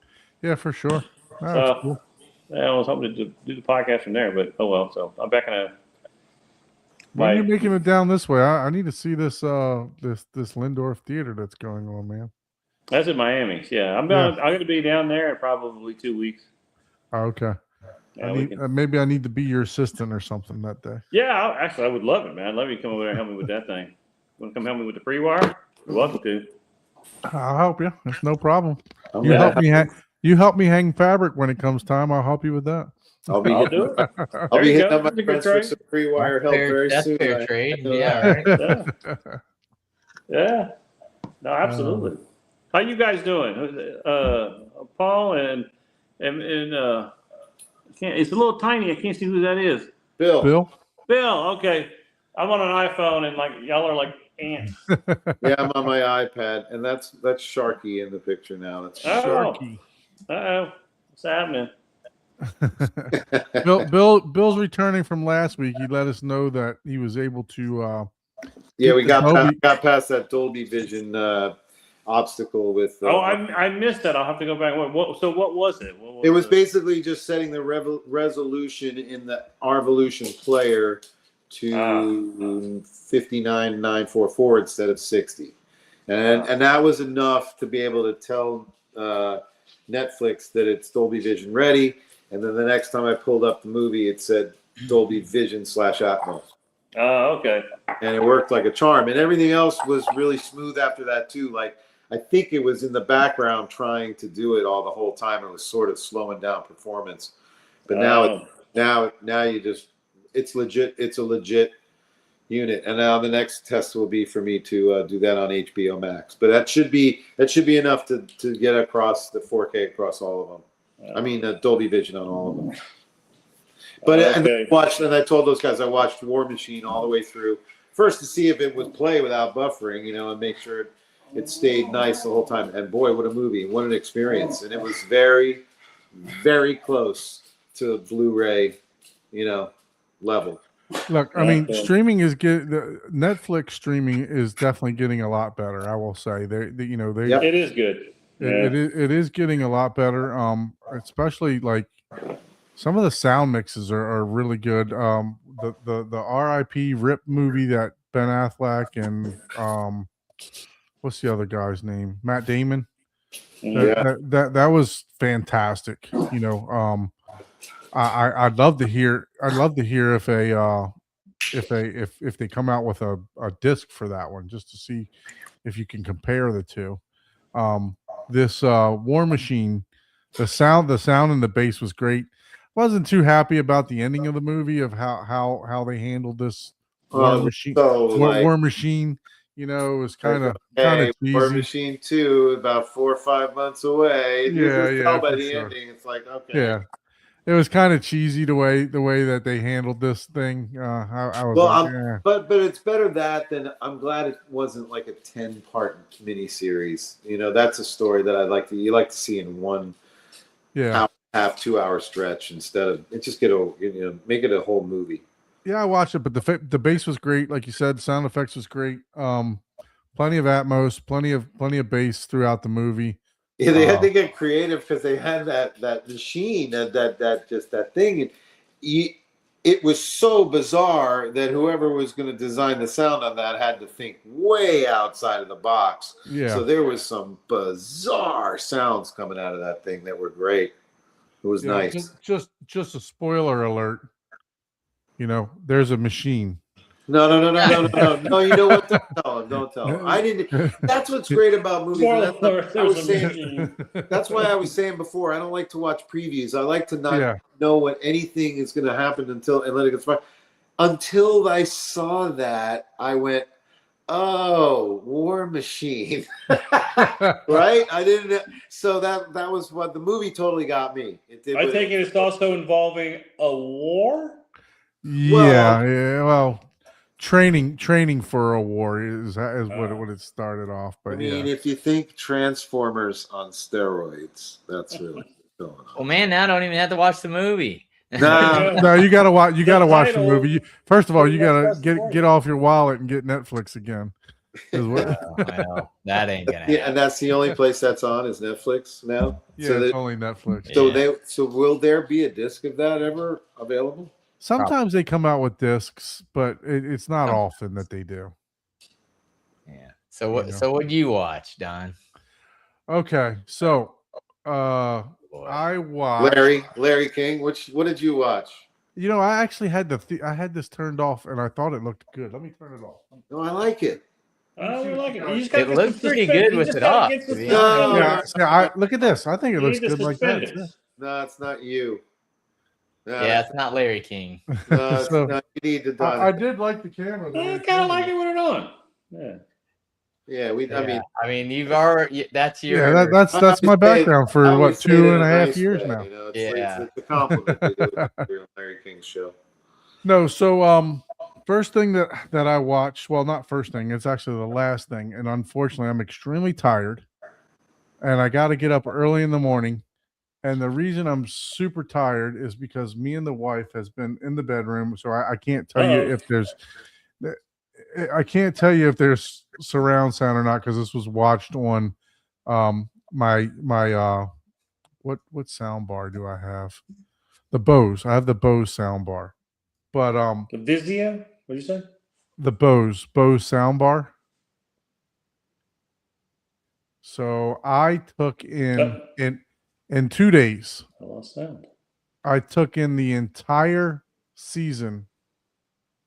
yeah, for sure. So, cool. Yeah, I was hoping to do the podcast from there, but oh well. So I'm back in when are you making it down this way? I need to see this Lindorf theater that's going on, man. That's in Miami. Yeah, I'm going to be down there in probably 2 weeks. Oh, okay. Yeah, maybe I need to be your assistant or something that day. Yeah, I would love it, man. Let me come over there and help me with that thing. Want to come help me with the pre-wire? You're welcome to. I'll help you. It's no problem. You help me hang fabric when it comes time. I'll help you with that. I'll be hitting up my friends for some pre-wire help very soon. Fair trade. Yeah. Right. Yeah. No, absolutely. How you guys doing? Paul and it's a little tiny. I can't see who that is. Bill. Okay. I'm on an iPhone and like y'all are like ants. Yeah, I'm on my iPad, and that's Sharky in the picture now. That's Sharky. What's happening? Bill's returning from last week. He let us know that he was able to. We got past that Dolby Vision obstacle with. I missed that. I'll have to go back. So what was it? It was basically just setting the resolution in the Arvolution player to 59,944 instead of 60, and that was enough to be able to tell Netflix that it's Dolby Vision ready. And then the next time I pulled up the movie, it said Dolby Vision /Atmos. Oh, okay. And it worked like a charm. And everything else was really smooth after that too. Like I think it was in the background trying to do it all the whole time. It was sort of slowing down performance. But now you just it's legit. It's a legit unit. And now the next test will be for me to do that on HBO Max. But that should be enough to get across the 4K across all of them. I mean, Dolby Vision on all of them. But and I told those guys I watched War Machine all the way through, first to see if it would play without buffering, and make sure it stayed nice the whole time. And boy, what a movie! What an experience! And it was very, very close to Blu-ray, level. Look, I mean, streaming is Netflix streaming is definitely getting a lot better. I will say it is good. It is getting a lot better. Especially like some of the sound mixes are really good. The R.I.P. Rip movie that Ben Affleck and what's the other guy's name? Matt Damon. That was fantastic. I'd love to hear if a if they come out with a disc for that one, just to see if you can compare the two. This War Machine, the sound and the bass was great. Wasn't too happy about the ending of the movie of how they handled this War Machine. War Machine, you know, it was kind of War cheesy. Machine 2 about 4 or 5 months away. You can tell by for the sure. ending. It's like, okay. Yeah. It was kind of cheesy the way that they handled this thing. I was like, but it's better that than I'm glad it wasn't like a 10-part miniseries. You know, that's a story that you like to see in one half 2 hour stretch instead of it just make it a whole movie. Yeah, I watched it, but the bass was great, like you said. Sound effects was great. Plenty of Atmos, plenty of bass throughout the movie. Yeah, they had to get creative because they had that machine, that thing, and it was so bizarre that whoever was going to design the sound on that had to think way outside of the box. Yeah. So there was some bizarre sounds coming out of that thing that were great. It was nice. Just a spoiler alert. You know, there's a machine. No. You know what? Don't tell him. I didn't. That's what's great about movies. That's why I was saying before. I don't like to watch previews. I like to not know what anything is going to happen and let it get started. Until I saw that, I went, "Oh, War Machine," right? I didn't. So that was what the movie totally got me. It did. I think it's also involving a war. Well. Training for a war is what it started off. But I mean, if you think Transformers on steroids, that's really what's going on. Well, man, now I don't even have to watch the movie. No, you gotta watch. You gotta watch the movie. First of all, you gotta get off your wallet and get Netflix again. Well, that ain't gonna happen. Yeah, and that's the only place that's on is Netflix now. Yeah, so it's only Netflix. So will there be a disc of that ever available? Sometimes they come out with discs, but it's not often that they do. Yeah. So what do you watch, Don? Okay, so I watched Larry King. What did you watch? You know, I actually had I had this turned off, and I thought it looked good. Let me turn it off. No, I like it. I like it. It looks pretty good with it off. Look at this. I think it looks good like that. No, it's not you. Yeah, it's not Larry King. No, so, not, you need to. I did like the camera. I kind of like it when it's on. Yeah. Yeah, I mean, you've already. That's your. Yeah, that's my background for what 2.5 years way, now. You know, it's a compliment to do Larry King's show. No, so first thing that I watched. Well, not first thing. It's actually the last thing, and unfortunately, I'm extremely tired, and I got to get up early in the morning. And the reason I'm super tired is because me and the wife has been in the bedroom, so I can't tell you if there's. I can't tell you if there's surround sound or not because this was watched on my what sound bar do I have? The Bose. I have the Bose sound bar. But the Vizio? What did you say? The Bose sound bar. So I took in 2 days. I lost sound. I took in the entire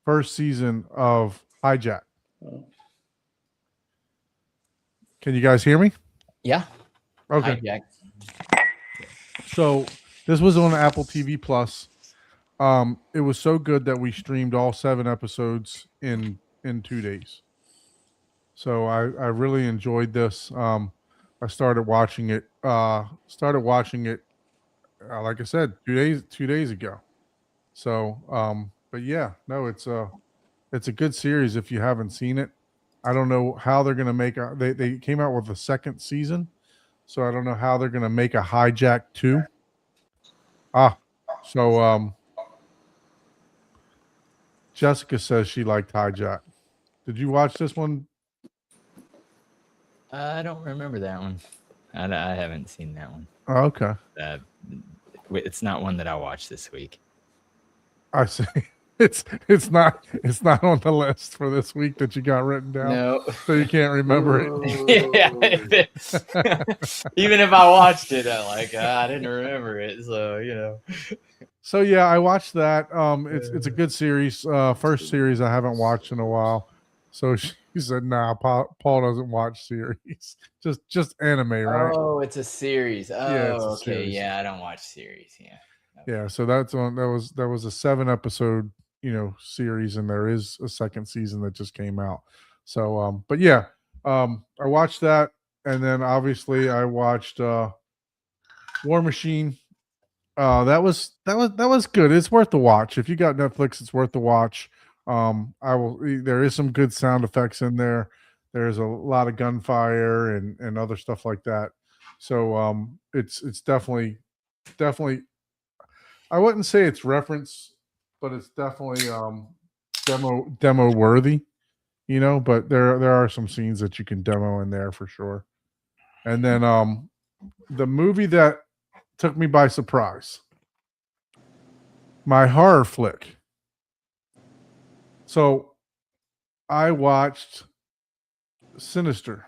first season of Hijack. Oh. Can you guys hear me? Yeah. Okay. Hijack. So this was on Apple TV Plus. It was so good that we streamed all 7 episodes in 2 days. So I really enjoyed this. I started watching it. Like I said, 2 days ago. So, but yeah, no, it's a good series if you haven't seen it. I don't know how they're gonna make they came out with a second season, so I don't know how they're gonna make a Hijack 2. So Jessica says she liked Hijack. Did you watch this one? I don't remember that one. I haven't seen that one. Oh, okay. It's not one that I watched this week. I see. It's not on the list for this week that you got written down. No. So you can't remember it. Yeah. Even if I watched it, I didn't remember it. So, So yeah, I watched that. It's a good series. First series I haven't watched in a while. So she said, "Nah, Paul doesn't watch series. just anime, right?" Oh, it's a series. Oh, Yeah, it's a okay. series. Yeah, I don't watch series. Yeah. Okay. Yeah, so that's on. That was a 7 episode series, and there is a second season that just came out. So but yeah, I watched that, and then obviously I watched War Machine. That was good. It's worth the watch. If you got Netflix, it's worth the watch. I will. There is some good sound effects in there. There's a lot of gunfire and other stuff like that. So it's definitely. I wouldn't say it's reference, but it's definitely demo worthy. But there are some scenes that you can demo in there for sure. And then the movie that took me by surprise. My horror flick. So I watched Sinister.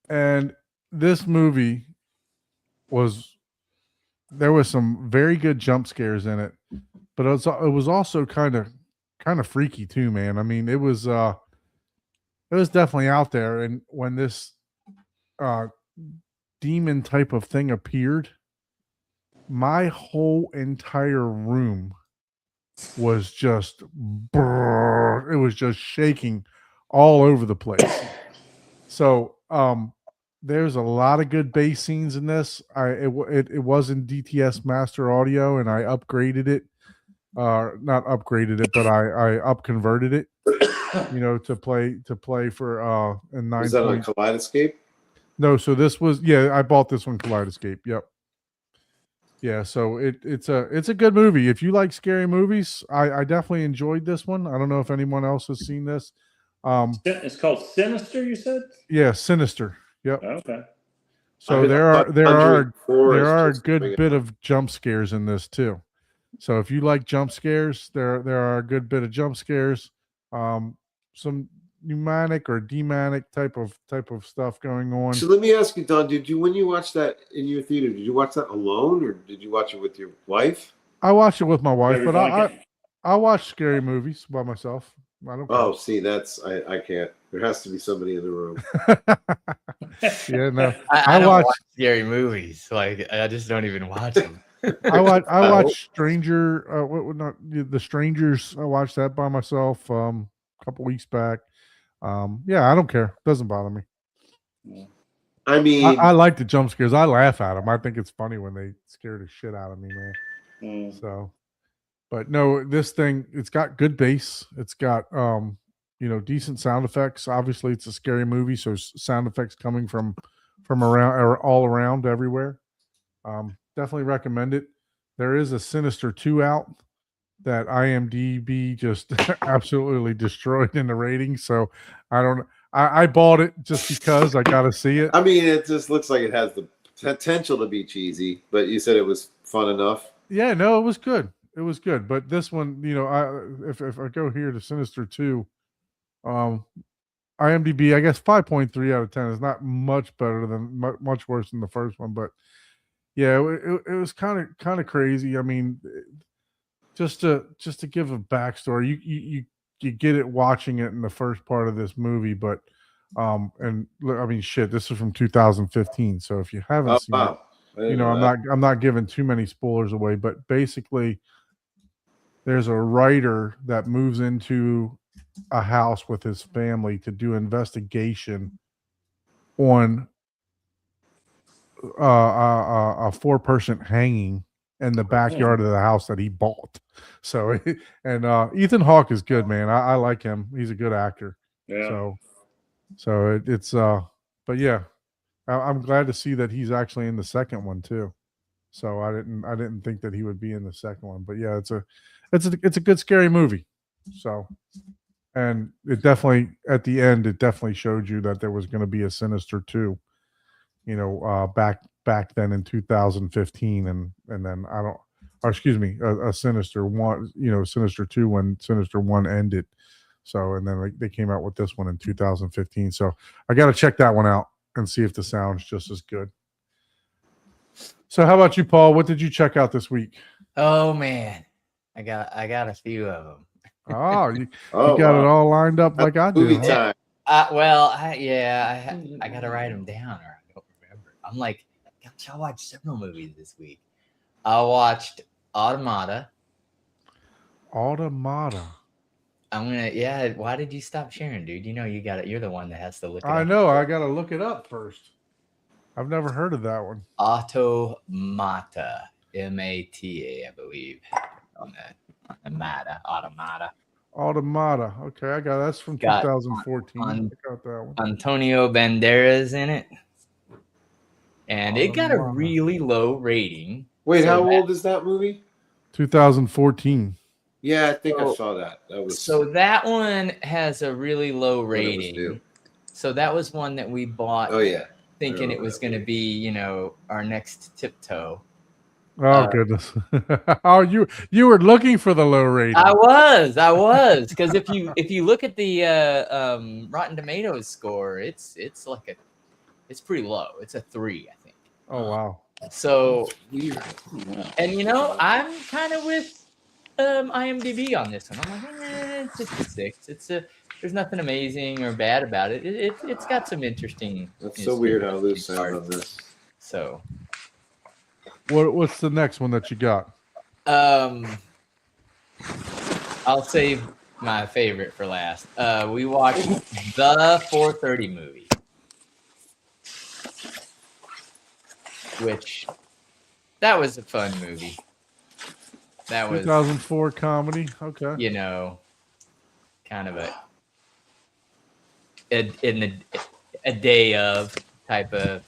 And this movie there was some very good jump scares in it, but it was also kind of freaky too, man. I mean, it was definitely out there, and when this demon type of thing appeared, my whole entire room was just it was just shaking all over the place. So there's a lot of good bass scenes in this. It was in DTS Master Audio, and I upgraded it. Not upgraded it, but I up converted it. To play for in 9. Was that on Kaleidoscape? No, so this was I bought this one Kaleidoscape. Yep. Yeah, so it's a good movie. If you like scary movies, I definitely enjoyed this one. I don't know if anyone else has seen this. It's called Sinister, you said? Yeah, Sinister. Yep. Okay. So there are a good bit of jump scares in this too. So if you like jump scares, there are a good bit of jump scares. Some pneumonic or demonic type of stuff going on. So let me ask you, Don, when you watch that in your theater, did you watch that alone or did you watch it with your wife? I watched it with my wife, but Everybody I watch scary movies by myself. I don't care. Oh, see, I can't. There has to be somebody in the room. Yeah, no. I don't watch scary movies. Like I just don't even watch them. I watch Stranger. The Strangers. I watched that by myself a couple weeks back. Yeah, I don't care. Doesn't bother me. I mean, I like the jump scares. I laugh at them. I think it's funny when they scare the shit out of me, man. So, but no, this thing, it's got good bass. It's got decent sound effects. Obviously, it's a scary movie, so sound effects coming from around or all around everywhere. Definitely recommend it. There is a Sinister 2 out that IMDb just absolutely destroyed in the ratings. So I bought it just because I got to see it. I mean, it just looks like it has the potential to be cheesy, but you said it was fun enough. Yeah, no, it was good. It was good. But this one, if I go here to Sinister 2, IMDb, I guess 5.3 out of 10 is not much better than much worse than the first one, but yeah, it was kind of crazy. I mean, just to give a backstory, you get it watching it in the first part of this movie, but and I mean, shit, this is from 2015. So if you haven't seen it, I'm not giving too many spoilers away, but basically, there's a writer that moves into a house with his family to do investigation on a 4-person hanging in the backyard of the house that he bought. So, and Ethan Hawke is good, man. I like him. He's a good actor. Yeah. So it's but yeah, I'm glad to see that he's actually in the second one too. So I didn't think that he would be in the second one, but yeah, it's a good scary movie. So, and it definitely at the end it definitely showed you that there was going to be a Sinister 2. Back then in 2015, and then a Sinister 1, Sinister 2 when Sinister 1 ended. So, and then they came out with this one in 2015. So I got to check that one out and see if the sound's just as good. So how about you, Paul? What did you check out this week? Oh man, I got a few of them. Oh, you Oh, got it wow. all lined up like I do. Movie Huh? time. I got to write them down, or I don't remember. I'm like, gosh, I watched several movies this week. I watched Automata. Automata. Yeah. Why did you stop sharing, dude? You know you got it. You're the one that has to look it up. I know. I got to look it up first. I've never heard of that one. Automata, M-A-T-A, I believe. On the Automata. Automata. Okay, I got that's from Got 2014. on- Check out that one. Antonio Banderas in it. And it got a Automata. really low rating. Wait, So how that- old is that movie? 2014. Yeah, I think I So- saw that. That was So that one has a really low when it was rating. new. So that was one that we bought Oh yeah. thinking I it was remember going to that be, our next tiptoe. Oh goodness. Oh, you were looking for the low rating. I was, because if you look at the Rotten Tomatoes score, it's pretty low. It's a 3, I think. Oh wow. So and I'm kind of with IMDb on this one. I'm like, it's just a 6. There's nothing amazing or bad about it. It's got some interesting. That's so weird how loose sound on parts. this. So What's the next one that you got? I'll save my favorite for last. We watched the 4:30 movie, which that was a fun movie. That was 2004 comedy. Okay. kind of a day of type of.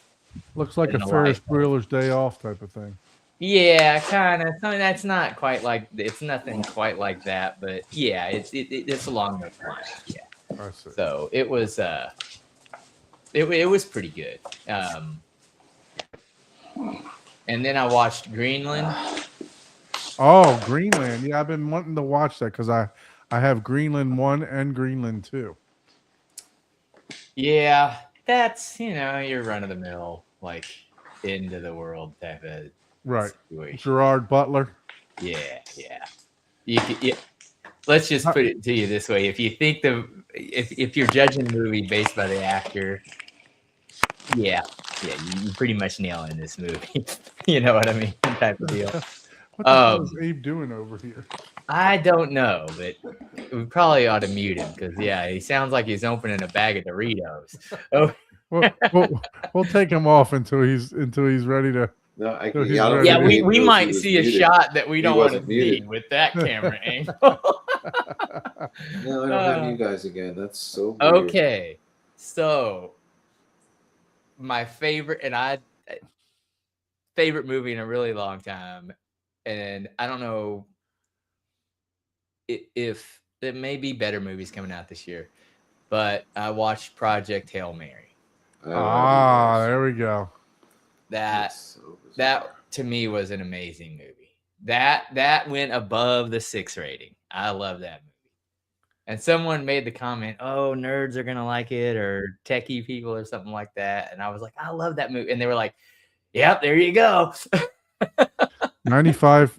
Looks like a in the Ferris life. Bueller's Day Off type of thing. Yeah, kind of. I mean, that's not quite like. It's nothing quite like that, but yeah, it's along those lines. Yeah. I see. So it was it was pretty good. And then I watched Greenland. Oh, Greenland. Yeah, I've been wanting to watch that because I have Greenland 1 and Greenland 2. Yeah, that's your run of the mill, like end of the world type of Right. situation. Gerard Butler. Yeah. Let's just put it to you this way: if you think if you're judging the movie based by the actor, you pretty much nailing this movie. You know what I mean? Type of deal. What the hell is Abe doing over here? I don't know, but we probably ought to mute him because he sounds like he's opening a bag of Doritos. Oh, We'll take him off until he's ready to. No, I So he's don't ready. yeah, think we he knows he might was see a muted. shot that we don't want to wasn't see muted. with that camera angle. No, I don't have you guys again. That's so weird. Okay, so my favorite favorite movie in a really long time, and I don't know if there may be better movies coming out this year, but I watched Project Hail Mary. There we go. That's so bizarre. That to me was an amazing movie. That went above the 6 rating. I love that movie. And someone made the comment, "Oh, nerds are gonna like it, or techie people, or something like that." And I was like, "I love that movie," and they were like, "Yep, there you go." 95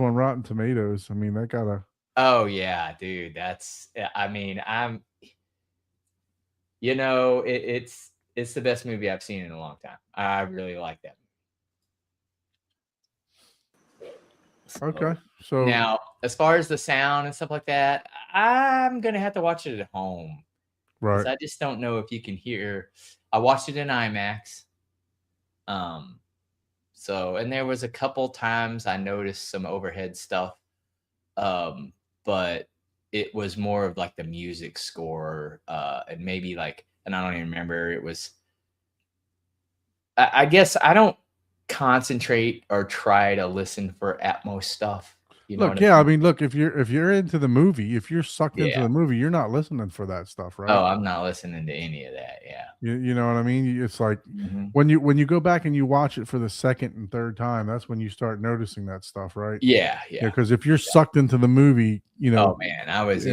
on Rotten Tomatoes. I mean, that gotta. Oh yeah, dude. I mean, it's the best movie I've seen in a long time. I really like that movie. Okay. So Now, as far as the sound and stuff like that, I'm gonna have to watch it at home. 'Cause right. I just don't know if you can hear. I watched it in IMAX. So, and there was a couple times I noticed some overhead stuff. But it was more of like the music score, and maybe and I don't even remember. It was. I guess I don't concentrate or try to listen for Atmos stuff. You know Look, what yeah. I mean? mean, look, if you're into the movie, if you're sucked into Yeah. the movie, you're not listening for that stuff, right? Oh, I'm not listening to any of that. Yeah. You know what I mean? It's like Mhm. when you go back and you watch it for the second and third time, that's when you start noticing that stuff, right? Yeah. Because if you're sucked into the movie, Oh man, I was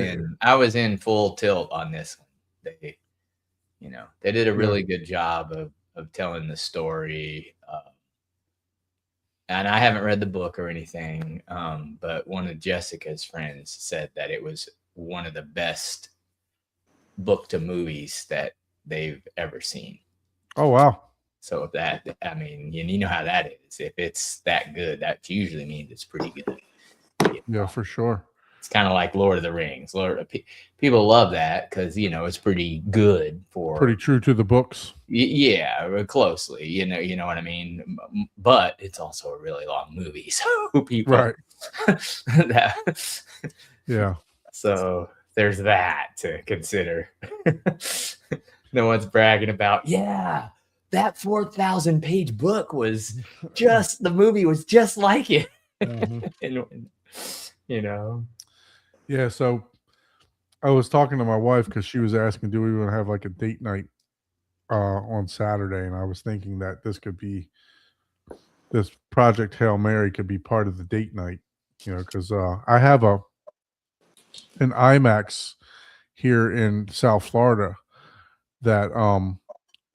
in full tilt on this one. They did a really good job of telling the story. and I haven't read the book or anything, but one of Jessica's friends said that it was one of the best book to movies that they've ever seen. Oh wow. So if that, I mean, you know how that is. If it's that good, that usually means it's pretty good. Yeah, for sure. It's kind of like Lord of the Rings. People love that because it's pretty good for Pretty true to the books. yeah, closely. You know what I mean. But it's also a really long movie, so people Right. that. Yeah. So there's that to consider. No one's bragging about, yeah, that 4,000 page book was just, the movie was just like it. Mhm. And, Yeah. So I was talking to my wife because she was asking, do we want to have like a date night on Saturday? And I was thinking that this Project Hail Mary could be part of the date night, because I have an IMAX here in South Florida that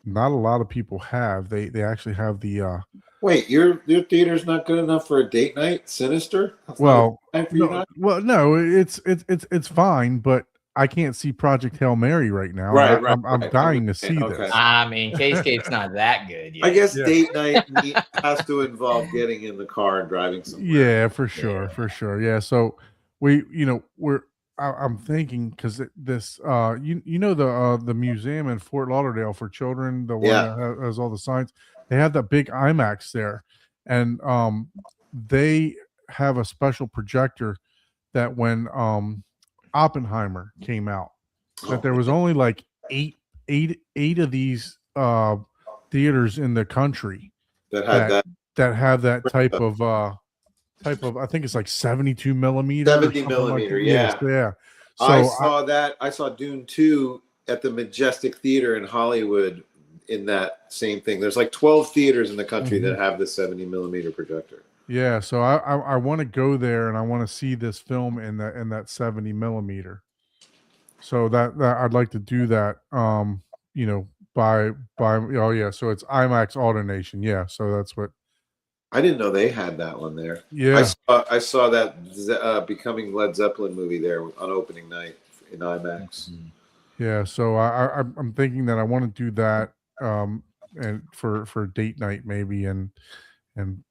not a lot of people have. They actually have the Wait, your theater's not good enough for a date night? Sinister? That's not well a time for you no, guys? no, it's fine, but I can't see Project Hail Mary right now. Right, I'm right. dying to see Okay. this. I mean, K-Scape's not that good yet. I guess Yeah. date night has to involve getting in the car and driving somewhere. Yeah, for sure. Yeah. So I'm thinking because this the museum in Fort Lauderdale for children, the one Yeah. that has all the signs, they have that big IMAX there, and they have a special projector that when Oppenheimer came out, that there was only like eight of these theaters in the country that had that have that type of I think it's like 72 millimeter. 70 millimeter, Yes, yeah. yeah. I So saw that. I saw Dune 2 at the Majestic Theater in Hollywood in that same thing. There's like 12 theaters in the country that have the 70 millimeter projector. yeah, so I want to go there and I want to see this film in that 70 millimeter. So that I'd like to do that. By oh yeah, so it's IMAX AutoNation. Yeah, so that's what. I didn't know they had that one there. Yeah, I saw that Becoming Led Zeppelin movie there on opening night in IMAX. yeah. So I'm thinking that I want to do that and for date night maybe and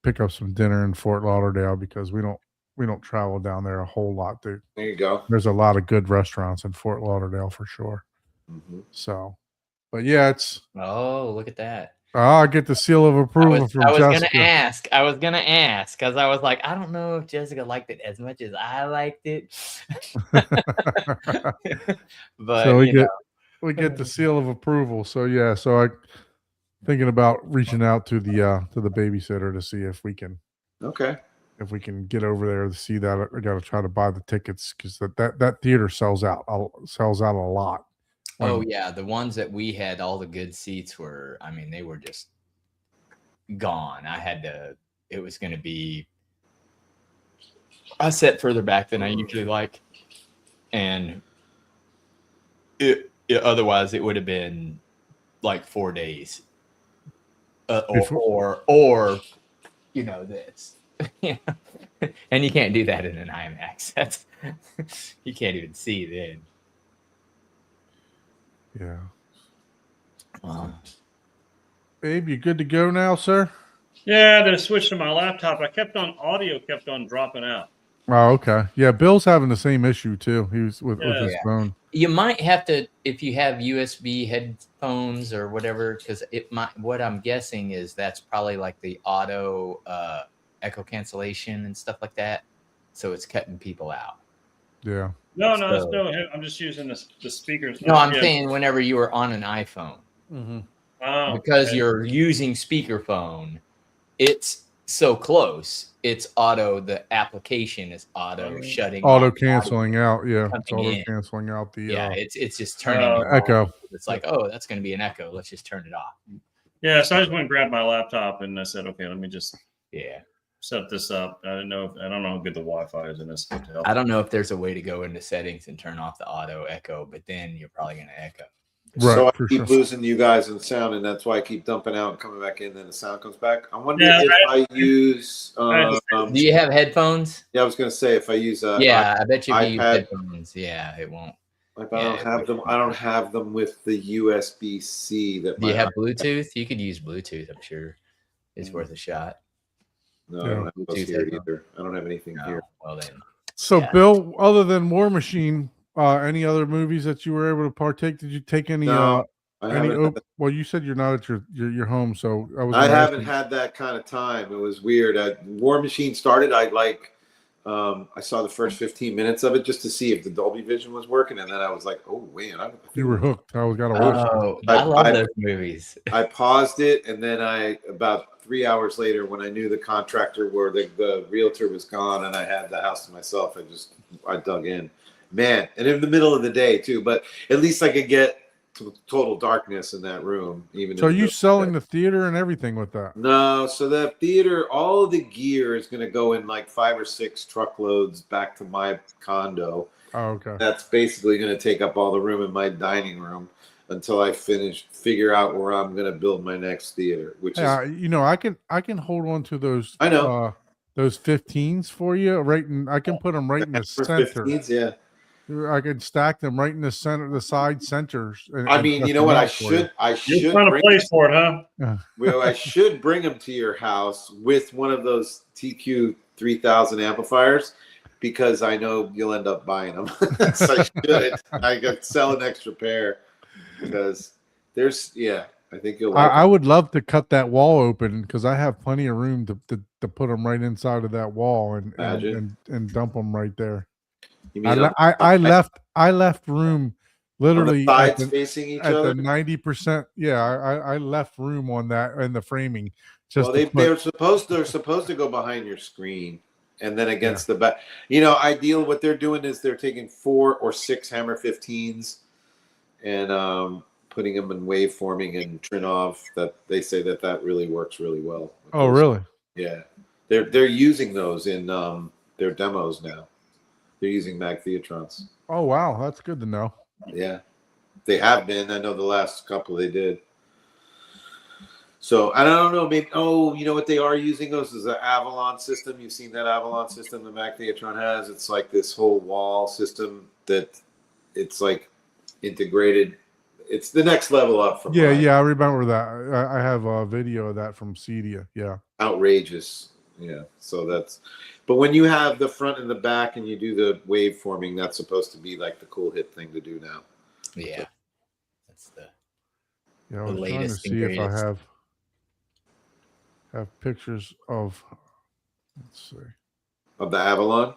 pick up some dinner in Fort Lauderdale because we don't travel down there a whole lot. There you go. There's a lot of good restaurants in Fort Lauderdale for sure. Mm-hmm. So, but yeah, it's Look at that. I get the seal of approval from I was Jessica. gonna ask because I was like, I don't know if Jessica liked it as much as I liked it. But So we get the seal of approval. So yeah, so I thinking about reaching out to the babysitter to see if we can get over there to see that. I got to try to buy the tickets because that theater sells out a lot. oh yeah, the ones that we had, all the good seats were, I mean, they were just gone. It was going to be, I sat further back than I usually like. And otherwise it would have been like 4 days or this. And you can't do that in an IMAX. You can't even see then. Yeah. Abe, you good to go now, sir? Yeah, then I switched to my laptop. Audio kept on dropping out. Oh, okay. Yeah, Bill's having the same issue too. He was with his phone. You might have to, if you have USB headphones or whatever, because what I'm guessing is that's probably like the auto echo cancellation and stuff like that. So it's cutting people out. Yeah. No, I'm just using the speakers. No, I'm saying whenever you were on an iPhone, because you're using speakerphone, it's so close. It's the application is auto canceling out. Yeah. It's in. canceling out the it's just turning echo. It's like, oh, that's going to be an echo. Let's just turn it off. Yeah, so I just went and grabbed my laptop and I said, okay, let me just set this up. I don't know how good the Wi-Fi is in this hotel. I don't know if there's a way to go into settings and turn off the auto echo, but then you're probably going to echo. Right, So I for keep sure. losing you guys in sound, and that's why I keep dumping out and coming back in. Then the sound comes back. I wonder Yeah, if I use. I Do you have headphones? Yeah, I was gonna say if I use Yeah, I bet you if you use iPad. headphones, yeah, it won't. If Yeah, I don't have them. I don't have them with the USB-C. That Do you my have Bluetooth? You could use Bluetooth. I'm sure it's worth a shot. No, Yeah. I don't have those Bluetooth here headphones. either. I don't have anything No, here. well then, So, yeah. Bill, other than War Machine, any other movies that you were able to partake? Did you take any? No, I Any? haven't. Well, you said you're not at your home, so I was. I gonna ask haven't you- had that kind of time. It was weird. War Machine started. I saw the first 15 minutes of it just to see if the Dolby Vision was working, and then I was like, "Oh man, I think You were hooked. I was got to watch. Oh, I love those movies. I paused it, and then about 3 hours later, when I knew the contractor where the realtor was gone, and I had the house to myself, I dug in, man, and in the middle of the day too. But at least I could get to total darkness in that room. Even So, are in the you middle of the selling day. the theater and everything with that? No, so the theater, all of the gear is going to go in like 5 or 6 truckloads back to my condo. Oh, okay. That's basically going to take up all the room in my dining room until I figure out where I'm going to build my next theater, which is I can hold on to those. I know. Those 15s for you. I can put them right in the for center. 15s, yeah. I can stack them right in the center, the side centers. I mean, you know what? I should You'll find a place for it, huh? Well, I should bring them to your house with one of those TQ 3000 amplifiers because I know you'll end up buying them. So I could sell an extra pair because I think you'll like I would love to cut that wall open because I have plenty of room to put them right inside of that wall and dump them right there. You mean I left room literally sides facing each at other? the 90%. Yeah, I left room on that in the framing. Just They're supposed to go behind your screen and then against the back. Ideal what they're doing is they're taking 4 or 6 Hammer 15s and putting them in waveforming and Trinov. That they say that really works really well. Oh, really? Yeah, they're using those in their demos now. They're using Mag Theatrons. Oh, wow, that's good to know. Yeah, they have been. I know the last couple they did. So I don't know. Maybe you know what they are using those is an Avalon system. You've seen that Avalon system the Mag Theatron has. It's like this whole wall system that it's like integrated. It's the next level up from Yeah, I remember that. I have a video of that from Cedia. Yeah, outrageous. Yeah, so but when you have the front and the back and you do the waveforming, that's supposed to be like the cool hip thing to do now. Yeah, that's the I was trying to latest and see if I greatest. have pictures of. Let's see. Of the Avalon.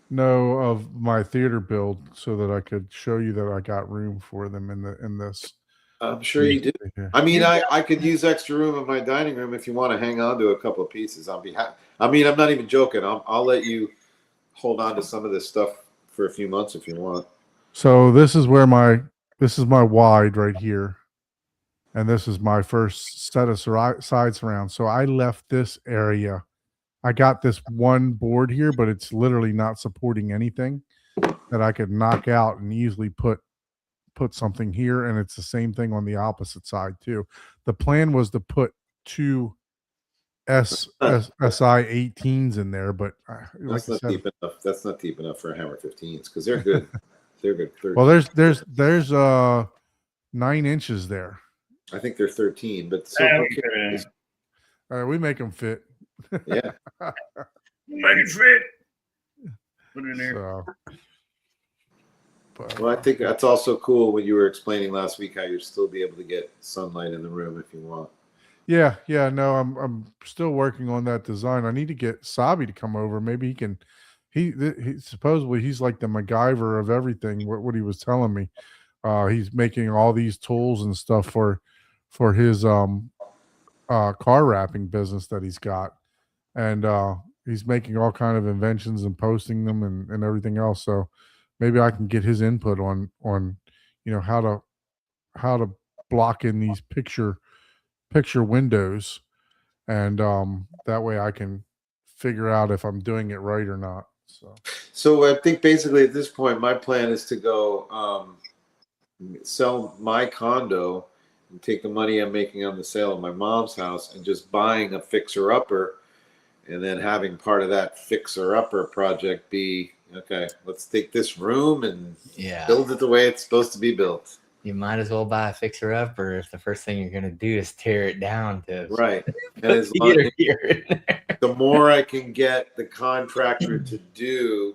No, of my theater build, so that I could show you that I got room for them in this. I'm sure you do. Here. I mean, I could use extra room in my dining room if you want to hang on to a couple of pieces. I'll be happy. I mean, I'm not even joking. I'll let you hold on to some of this stuff for a few months if you want. So this is my wide right here, and this is my first set of side surrounds. So I left this area. I got this one board here, but it's literally not supporting anything that I could knock out and easily put something here, and it's the same thing on the opposite side too. The plan was to put 2 SI 18s in there, but That's not deep enough. That's not deep enough for a Hammer 15s because they're good. They're good. Well, there's 9 inches there. I think they're 13, but We make them fit. Yeah. Make it fit. Put it in there. So, but, Well, I think that's also cool when you were explaining last week how you'll still be able to get sunlight in the room if you want. yeah. No, I'm still working on that design. I need to get Sabi to come over. Maybe he can. He supposedly he's like the MacGyver of everything. What he was telling me. He's making all these tools and stuff for his car wrapping business that he's got, and he's making all kind of inventions and posting them and everything else. So maybe I can get his input on how to block in these picture windows, and that way I can figure out if I'm doing it right or not. So I think basically at this point my plan is to go sell my condo and take the money I'm making on the sale of my mom's house and just buying a fixer-upper, and then having part of that fixer-upper project be, okay, let's take this room and Yeah. build it the way it's supposed to be built. You might as well buy a fixer upper if the first thing you're gonna do is tear it down to Right. And as long theater as here and there. the more I can get the contractor to do,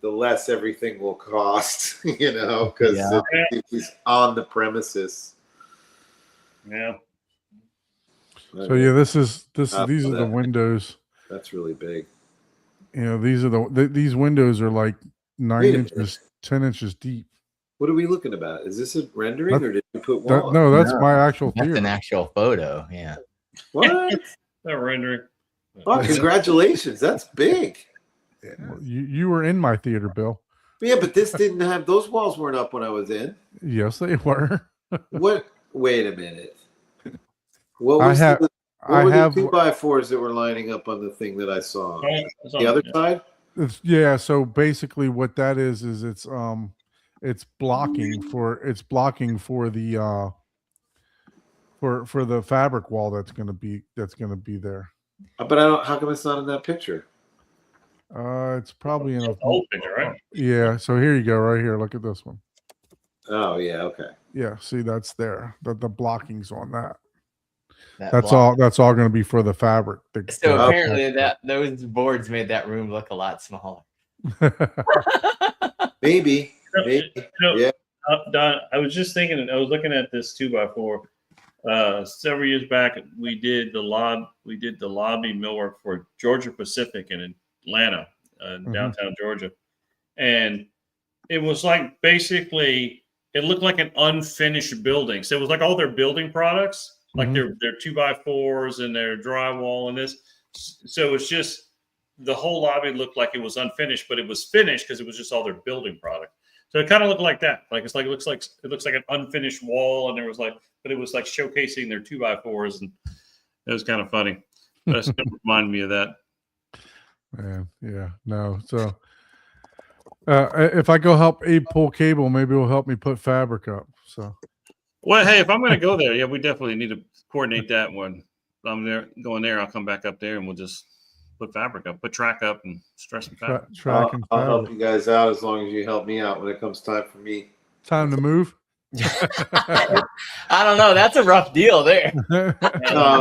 the less everything will cost, because Yeah. he's on the premises. Yeah. So yeah, these are the that. windows. That's really big. These are these windows are like 9 Wait a inches, 10 inches deep. What are we looking about? Is this a rendering or did you put That, wall? no, that's No, my actual That's theater. an actual photo. Yeah. What? That rendering. Oh, congratulations. That's big. You were in my theater, Bill. Yeah, but this didn't have, those walls weren't up when I was in. Yes, they were. What? Wait a minute. What I was have- what I were have. the 2x4s that were lining up on the thing that I saw? It's on- The other side? Yeah. So basically, what that is it's blocking for the for the fabric wall that's gonna be there. But I don't. How come it's not in that picture? It's probably in a Old picture, right? yeah. So here you go, right here. Look at this one. Oh yeah. Okay. Yeah. See, that's there. The blocking's on that. That That's block. all. That's all going to be for the fabric. So Oh. apparently those boards made that room look a lot smaller. Maybe. No, Maybe. no, Yeah. Don, I was just thinking. I was looking at this 2x4. Several years back, we did the lobby millwork for Georgia Pacific in Atlanta, downtown Georgia, and it was like basically it looked like an unfinished building. So it was like all their building products, like their 2x4s and their drywall and this. So it's just the whole lobby looked like it was unfinished, but it was finished because it was just all their building product. So it kind of looked like that. Like it looks like an unfinished wall, and there was but it was like showcasing their 2x4s, and it was kind of funny. That's going to remind me of that. Yeah. No. So if I go help Abe pull cable, maybe it'll help me put fabric up. So Well, hey, if I'm going to go there, yeah, we definitely need to coordinate that one. I'm going there. I'll come back up there, and we'll just put fabric up, put track up, and stress some fabric. track and I'll help fabric. you guys out as long as you help me out when it comes time for me. Time to move. I don't know. That's a rough deal there. No,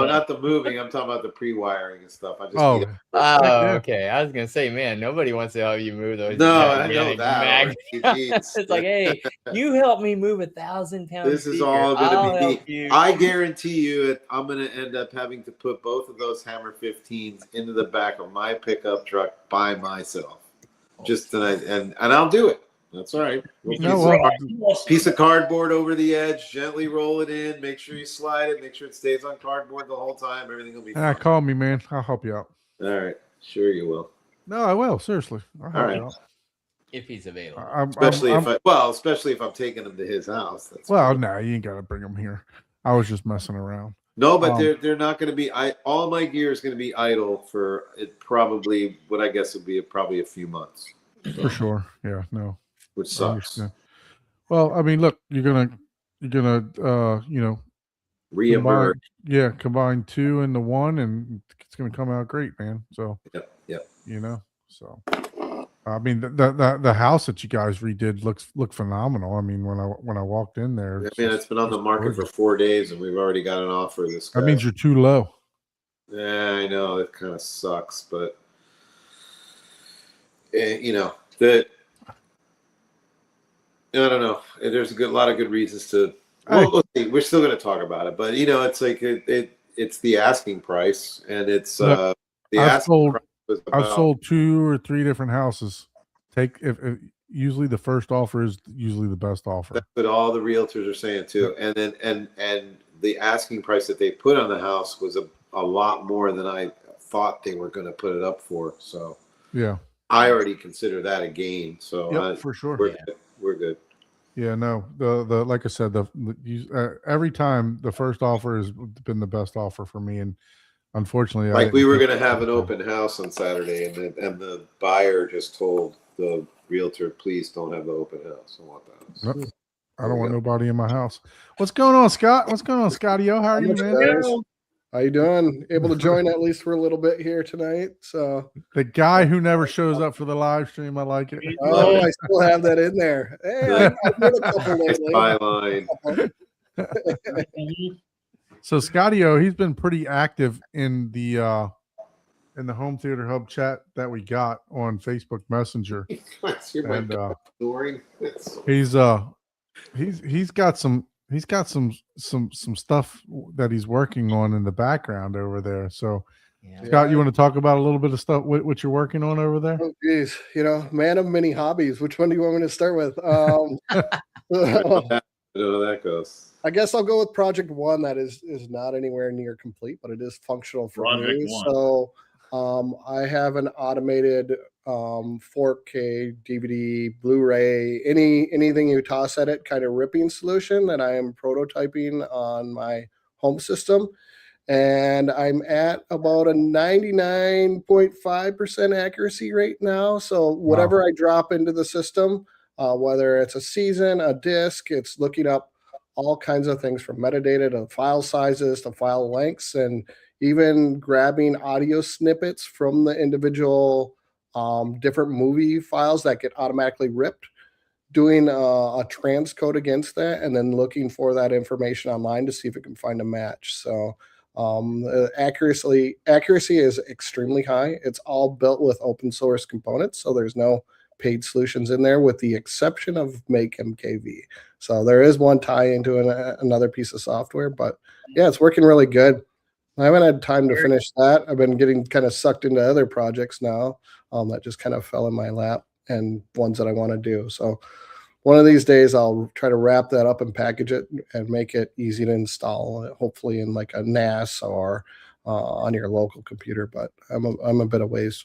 not the moving. I'm talking about the pre-wiring and stuff. I just Oh, need Oh, Yeah. okay. I was gonna say, man, nobody wants to help you move those. No, I know gigantic that. magnets. already. It's like, hey, you help me move 1,000-pound. This is speaker. all I'll going to help be. you. I guarantee you, I'm going to end up having to put both of those Hammer 15s into the back of my pickup truck by myself. Just tonight, and I'll do it. That's all right. Piece of cardboard over the edge, gently roll it in. Make sure you slide it. Make sure it stays on cardboard the whole time. Everything will be fine. call me, man. I'll help you out. All right, sure you will. No, I will. Seriously, I'll help right. you out. If he's available. Especially if I'm taking him to his house. That's Well, fine. no, you ain't got to bring them here. I was just messing around. No, but Um, they're not going to be. All my gear is going to be idle for it. Probably what I guess would be probably a few months, For sure. Yeah. No. which I sucks. understand. Well, I mean, look, you're gonna Reemerge. combine two into one, and it's gonna come out great, man. So Yep. So I mean, the house that you guys redid looked phenomenal. I mean, when I walked in there, I mean, it's been on the market for 4 days, and we've already got an offer. This guy. that means you're too low. Yeah, I know it kind of sucks, but that. I don't know. There's a lot of good reasons to. Well, let's see. We're still going to talk about it, but it's like it's the asking price, and it's the asking price was I've about, sold 2 or 3 different houses. If usually the first offer is usually the best offer. That's what all the realtors are saying too, and then and the asking price that they put on the house was a lot more than I thought they were going to put it up for. So Yeah. I already consider that a gain. So For sure. we're good. Yeah, no. The like I said, every time the first offer has been the best offer for me, and unfortunately, Like we were going to have an open house on Saturday, and the buyer just told the realtor, "Please don't have the open house. I want the house." I don't want nobody in my house. What's going on, Scott? What's going on, Scotty? O, how are you, much, man? guys? How you doing? Able to join at least for a little bit here tonight. So, The guy who never shows up for the live stream. I like it. oh, I still have that in there. Hey, I did a couple Nice lately. byline. So Scotty O, he's been pretty active in the Home Theater Hub chat that we got on Facebook Messenger. And story. he's got some stuff that he's working on in the background over there. So Yeah. Scott, you want to talk about a little bit of stuff what you're working on over there? Oh, geez. Man of many hobbies. Which one do you want me to start with? That goes. I guess I'll go with project one that is not anywhere near complete, but it is functional for Project me. one. So I have an automated 4K DVD, Blu-ray, anything you toss at it kind of ripping solution that I am prototyping on my home system. And I'm at about a 99.5% accuracy rate now. So whatever I drop into the system, whether it's a season, a disc, it's looking up all kinds of things from metadata to file sizes to file lengths, and even grabbing audio snippets from the individual different movie files that get automatically ripped, doing a transcode against that, and then looking for that information online to see if it can find a match. So accuracy is extremely high. It's all built with open source components, so there's no paid solutions in there, with the exception of Make MKV. So there is one tie into another piece of software, but yeah, it's working really good. I haven't had time to finish that. I've been getting kind of sucked into other projects now that just kind of fell in my lap, and ones that I want to do. So one of these days I'll try to wrap that up and package it and make it easy to install, hopefully in like a NAS or on your local computer. But I'm a bit of ways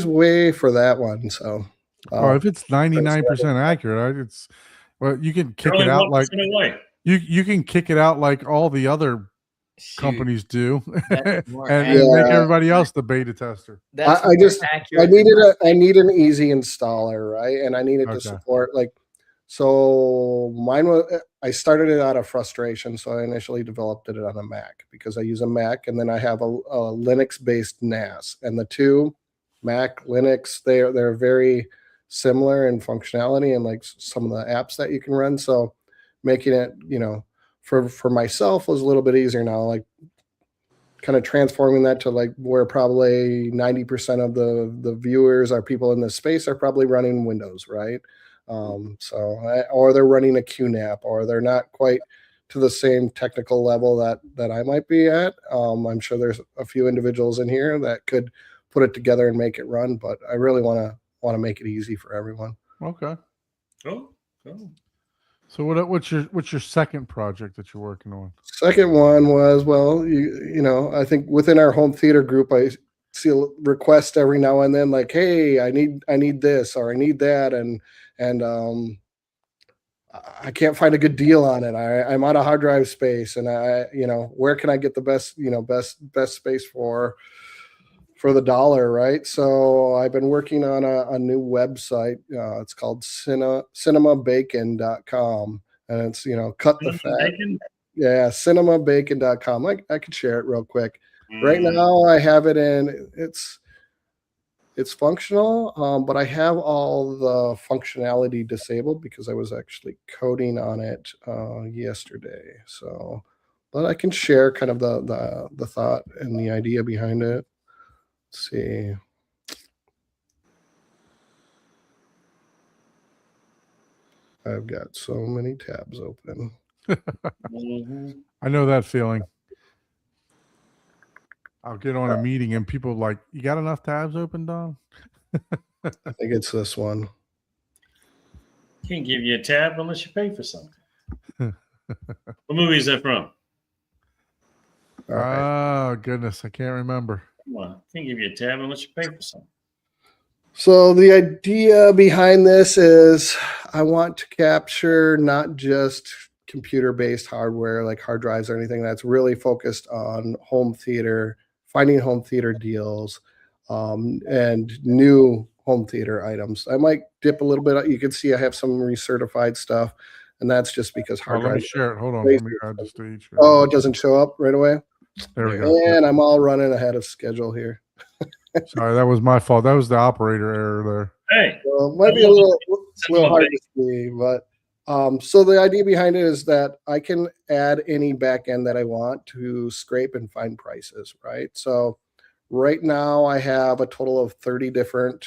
away for that one. So If it's 99% accurate, you can kick You're it only out like 1% away. you can kick it out like all the other Shoot, companies do, that's more and accurate. make Yeah. everybody else the beta tester. That's I more just- accurate than I need an easy installer, right? And I need it to Okay. support so mine was, I started it out of frustration. So I initially developed it on a Mac because I use a Mac, and then I have a Linux based NAS, and the two, Mac, Linux, they're very similar in functionality and like some of the apps that you can run. So making it, for myself was a little bit easier now, like kind of transforming that to like where probably 90% of the viewers are people in this space are probably running Windows, right? Or they're running a QNAP, or they're not quite to the same technical level that I might be at. I'm sure there's a few individuals in here that could put it together and make it run, but I really want to make it easy for everyone. Okay. Oh. So what's your second project that you're working on? Second one was, I think within our home theater group, I see a request every now and then, like, hey, I need this or I need that, and I can't find a good deal on it. I'm out of hard drive space, and where can I get the best space for the dollar, right? So I've been working on a new website. It's called cinemabacon.com, and it's cut the fat. Bacon? Yeah, cinemabacon.com. I could share it real quick. Right now I have it in, it's functional, but I have all the functionality disabled because I was actually coding on it yesterday. So, but I can share kind of the thought and the idea behind it. Let's see. I've got so many tabs open. I know that feeling. I'll get on a meeting and people are like, you got enough tabs open, Don? I think it's this one. Can't give you a tab unless you pay for something. What movie is that from? All right. Oh, goodness. I can't remember. Come on. Can't give you a tab unless you pay for something. So the idea behind this is I want to capture not just computer-based hardware like hard drives or anything that's really focused on home theater, finding home theater deals, and new home theater items. I might dip a little bit. You can see I have some recertified stuff, and that's just because Oh, hard let me drive. share it. Hold on. Let me add the stage. Oh, it doesn't show up right away. There we go. And I'm all running ahead of schedule here. Sorry, that was my fault. That was the operator error Hey, So it might be a little hard to see, but so the idea behind it is that I can add any backend that I want to scrape and find prices, right? So right now I have a total of 30 different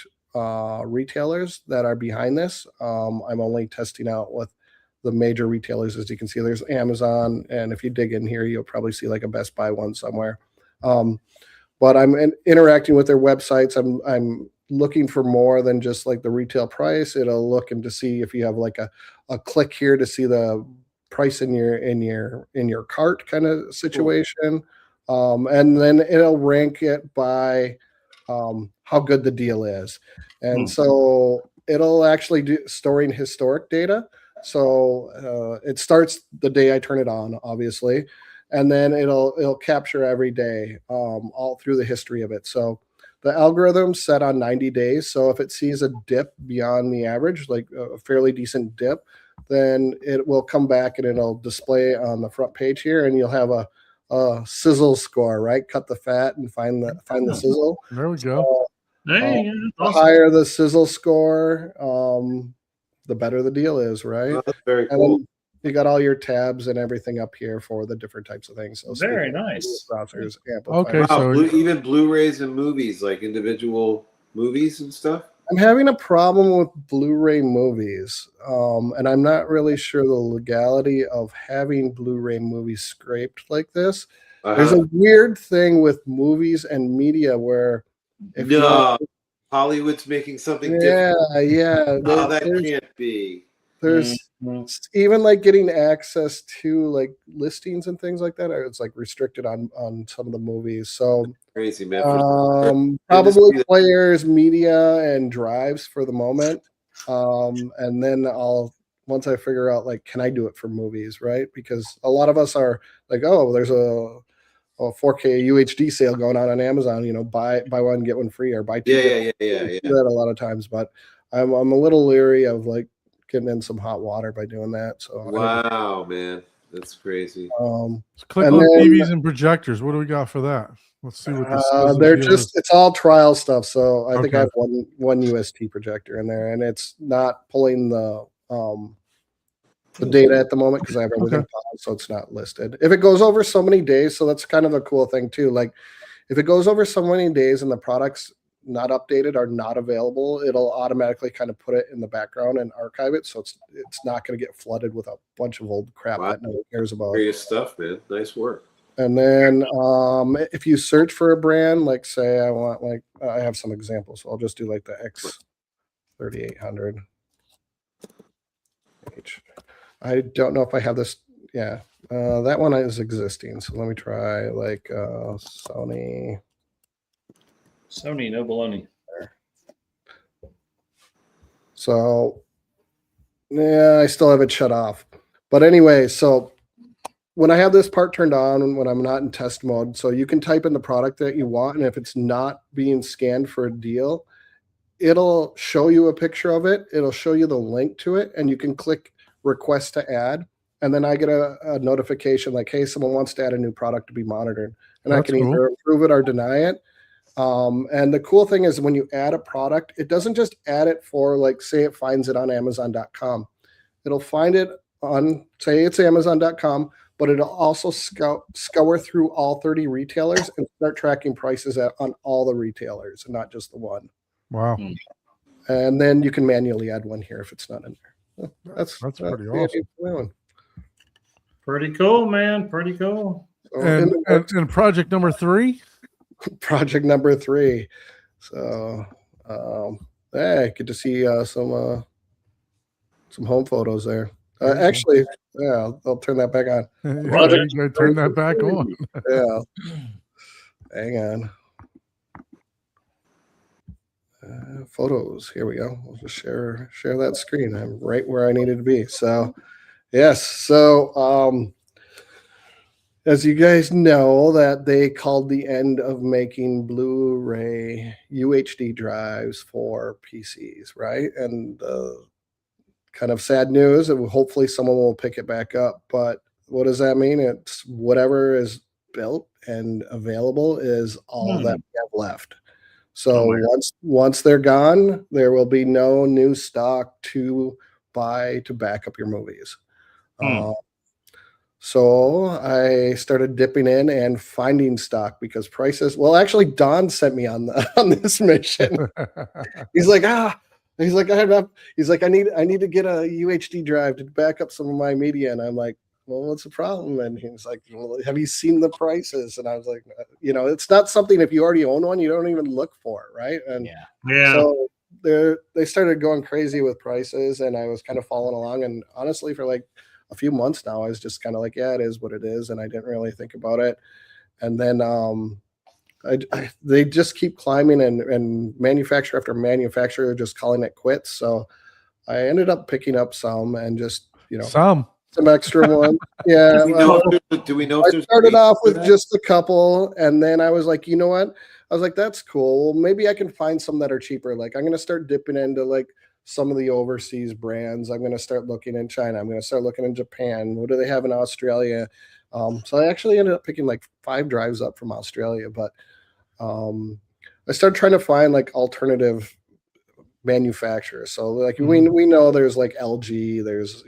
retailers that are behind this. I'm only testing out with the major retailers. As you can see, there's Amazon, and if you dig in here, you'll probably see like a Best Buy one somewhere. But I'm interacting with their websites. I'm looking for more than just like the retail price. It'll look and to see if you have like a click here to see the price in your cart kind of situation. And then it'll rank it by how good the deal is. And so it'll actually do storing historic data. So it starts the day I turn it on, obviously, and then it'll capture every day all through the history of it. So the algorithm's set on 90 days. So if it sees a dip beyond the average, like a fairly decent dip, then it will come back and it'll display on the front page here, and you'll have a sizzle score, right? Cut the fat and find the sizzle. there. There we go. hey, The awesome. higher the sizzle score, the better the deal is, right? Oh, that's very And cool. then you got all your tabs and everything up here for the different types of things. So Very speakers, nice. browsers, amplifiers. Okay, Wow, so even Blu-rays and movies, like individual movies and stuff. I'm having a problem with Blu-ray movies, and I'm not really sure the legality of having Blu-ray movies scraped like this. There's a weird thing with movies and media where if you No, Hollywood's making something different. yeah, Oh, that can't be. there's even like getting access to like listings and things like that. It's like restricted on some of the movies. So Crazy, man. probably Industry- players, media, and drives for the moment. And then once I figure out like, can I do it for movies, right? Because a lot of us are like, oh, there's a 4K UHD sale going on Amazon. You know, buy one get one free, or buy two. Yeah. Do that a lot of times, but I'm a little leery of like getting in some hot water by doing that. So Wow, man, that's crazy. let's click and on then- TVs and projectors. What do we got for that? Let's see what this they're it's all trial stuff. So I think I Okay. have one UST projector in there, and it's not pulling the data at the moment because I have everything paused, so it's not listed. If it goes over so many days, so that's kind of a cool thing too. Like if it goes over so many days and the product's not updated or not available, it'll automatically kind of put it in the background and archive it, so it's not going to get flooded with a bunch of old crap that no one cares about. Serious stuff, man. Nice work. And then if you search for a brand, like say I want like I have some examples, so I'll just do like the X3800. I don't know if I have this. Yeah, that one is existing. So let me try like Sony. Sony, no baloney. So yeah, I still have it shut off. But anyway, so when I have this part turned on and when I'm not in test mode, so you can type in the product that you want, and if it's not being scanned for a deal, it'll show you a picture of it. It'll show you the link to it, and you can click request to add. And then I get a notification like, hey, someone wants to add a new product to be monitored. And I That's can either approve it or deny it. And the cool thing is when you add a product, it doesn't just add it for like, say it finds it on Amazon.com. It'll find it on, say it's Amazon.com, but it'll also scour through all 30 retailers and start tracking prices on all the retailers and not just the one. Wow. And then you can manually add one here if it's not in there. That's pretty the awesome. idea for that one. Pretty cool, man. Pretty cool. So in the works, And project number 3. project number 3. So hey, good to see some home photos there. Actually, yeah, I'll turn that back on. Yeah, you gotta turn that back on. Yeah. Hang on. Photos. Here we go. We'll just share that screen. I'm right where I needed to be. So yes. So as you guys know, that they called the end of making Blu-ray UHD drives for PCs, right? And kind of sad news. And hopefully someone will pick it back up. But what does that mean? It's whatever is built and available is all that we have left. So once they're gone, there will be no new stock to buy to back up your movies. So I started dipping in and finding stock because prices. Well, actually, Don sent me on this mission. He's like, I need to get a UHD drive to back up some of my media, and I'm like, well, what's the problem? And he's like, well, have you seen the prices? And I was like, it's not something, if you already own one, you don't even look for it, right? And so they started going crazy with prices, and I was kind of following along. And honestly, for like a few months now, I was just kind of like, yeah, it is what it is, and I didn't really think about it. And then they just keep climbing, and manufacturer after manufacturer just calling it quits. So I ended up picking up some and just some extra ones. Yeah. Do we know? I started off with just a couple, and then I was like, you know what? I was like, that's cool. Well, maybe I can find some that are cheaper. Like, I'm going to start dipping into like some of the overseas brands. I'm going to start looking in China. I'm going to start looking in Japan. What do they have in Australia? So I actually ended up picking like 5 drives up from Australia, but I started trying to find like alternative manufacturers. So like we know there's like LG, there's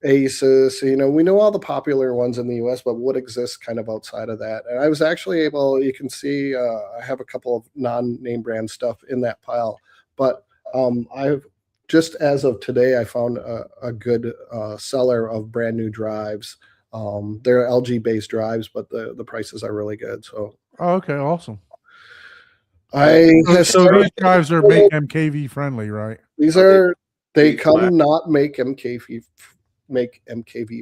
Asus, we know all the popular ones in the US, but what exists kind of outside of that. And I was actually able, you can see I have a couple of non-name brand stuff in that pile, but I've just as of today, I found a good seller of brand new drives. They're LG based drives, but the prices are really good. So okay, awesome. So these drives are make MKV friendly, right? They come not make MKV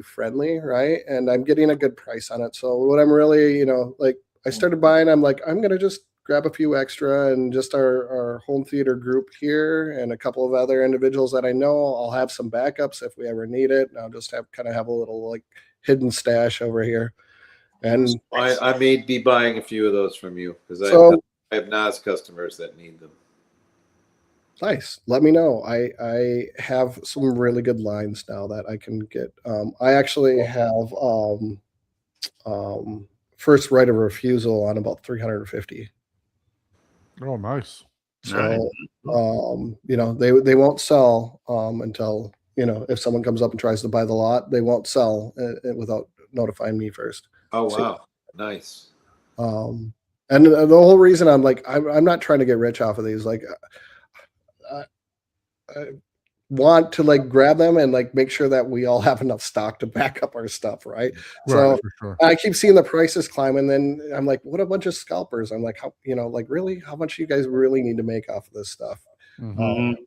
friendly, right? And I'm getting a good price on it. So what I'm really, I started buying, I'm like, I'm gonna just grab a few extra, and just our home theater group here and a couple of other individuals that I know. I'll have some backups if we ever need it. And I'll just have a little like hidden stash over here. And I may be buying a few of those from you because I have NAS customers that need them. Nice. Let me know. I have some really good lines now that I can get. I actually have first right of refusal on about 350. Oh, nice. So they won't sell until if someone comes up and tries to buy the lot, they won't sell without notifying me first. Oh wow, nice. And the whole reason I'm like, I'm not trying to get rich off of these. Like, I want to like grab them and like make sure that we all have enough stock to back up our stuff, right? So for sure. I keep seeing the prices climb, and then I'm like, what a bunch of scalpers. I'm like, really, how much do you guys really need to make off of this stuff? And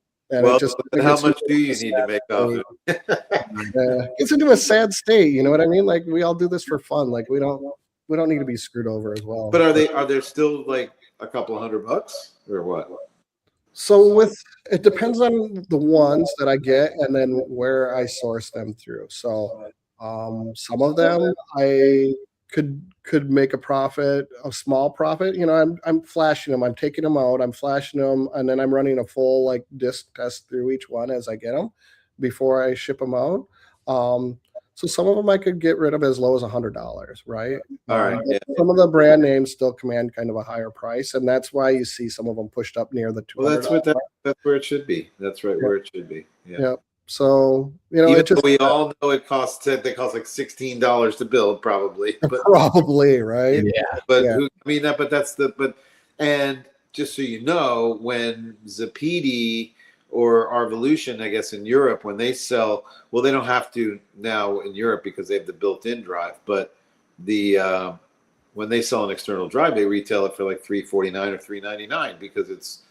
well, how much do you need to make off of it? Gets into a sad state, you know what I mean? Like, we all do this for fun. Like, we don't need to be screwed over as well. But are there still like a couple $100 or what? So it depends on the ones that I get and then where I source them through. So some of them I could make a small profit. I'm flashing them, I'm taking them out, I'm flashing them, and then I'm running a full like disc test through each one as I get them before I ship them out. So some of them I could get rid of as low as $100, right? All right. Some of the brand names still command kind of a higher price, and that's why you see some of them pushed up near the $200. Well, that's where it should be. That's right where it should be. Yeah. So even though we all know they cost like $16 to build, probably. But, probably right. Yeah. But and just so you know, when Zapedi or Arvolution, I guess in Europe, when they sell, well, they don't have to now in Europe because they have the built-in drive. But when they sell an external drive, they retail it for like $349 or $399 because it's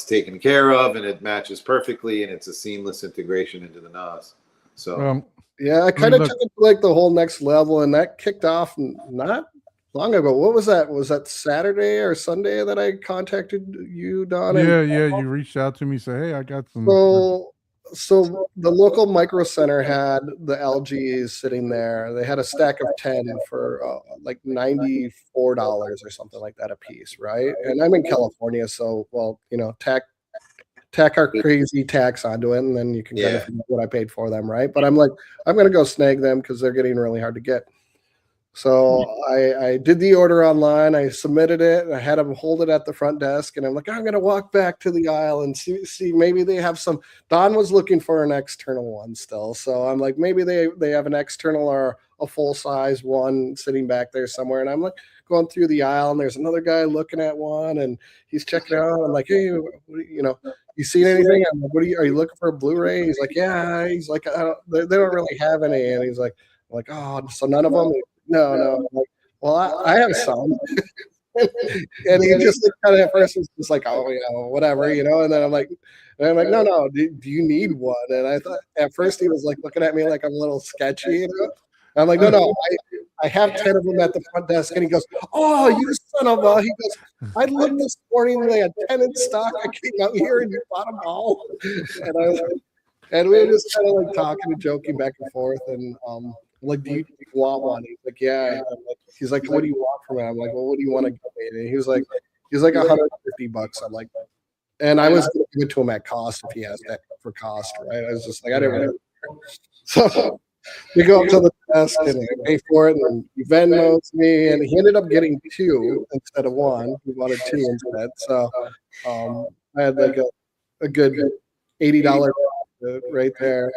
taken care of and it matches perfectly and it's a seamless integration into the NAS. So I kind of took it to like the whole next level, and that kicked off not long ago. What was that? Was that Saturday or Sunday that I contacted you, Don? Yeah. You reached out to me, say, hey, I got some. So So the local micro center had the LGs sitting there. They had a stack of 10 for like $94 or something like that a piece, right? And I'm in California, so well, tack our crazy tax onto it, and then you can kind of figure out what I paid for them, right? But I'm like, I'm gonna go snag them because they're getting really hard to get. So I did the order online. I submitted it. I had them hold it at the front desk, and I'm like, I'm gonna walk back to the aisle and see maybe they have some. Don was looking for an external one still, so I'm like, maybe they have an external or a full size one sitting back there somewhere. And I'm like going through the aisle, and there's another guy looking at one, and he's checking it out. I'm like, hey, you seen anything? I'm like, are you looking for a Blu-ray? He's like, yeah. He's like, they don't really have any, and he's like, oh, so none of them. No. I'm like, well, I have some. And he just kind of at first was just like, oh, whatever, And then I'm like, no, do you need one? And I thought at first he was like looking at me like I'm a little sketchy, I'm like, no, I have 10 of them at the front desk. And he goes, oh, you son of a, he goes, I looked this morning and they had 10 in stock. I came out here and you bought them all. And we were just kind of like talking and joking back and forth. And like, do you want one? He's like, yeah. He's like, what do you want from it? I'm like, well, what do you want to give me? And he was like $150. I'm like, and I was going to give it to him at cost if he has that for cost, right? I was just like, I didn't really care. So we go up to the desk and I pay for it, and he Venmos me, and he ended up getting 2 instead of 1. He wanted 2 instead. So I had like a good $80 right there.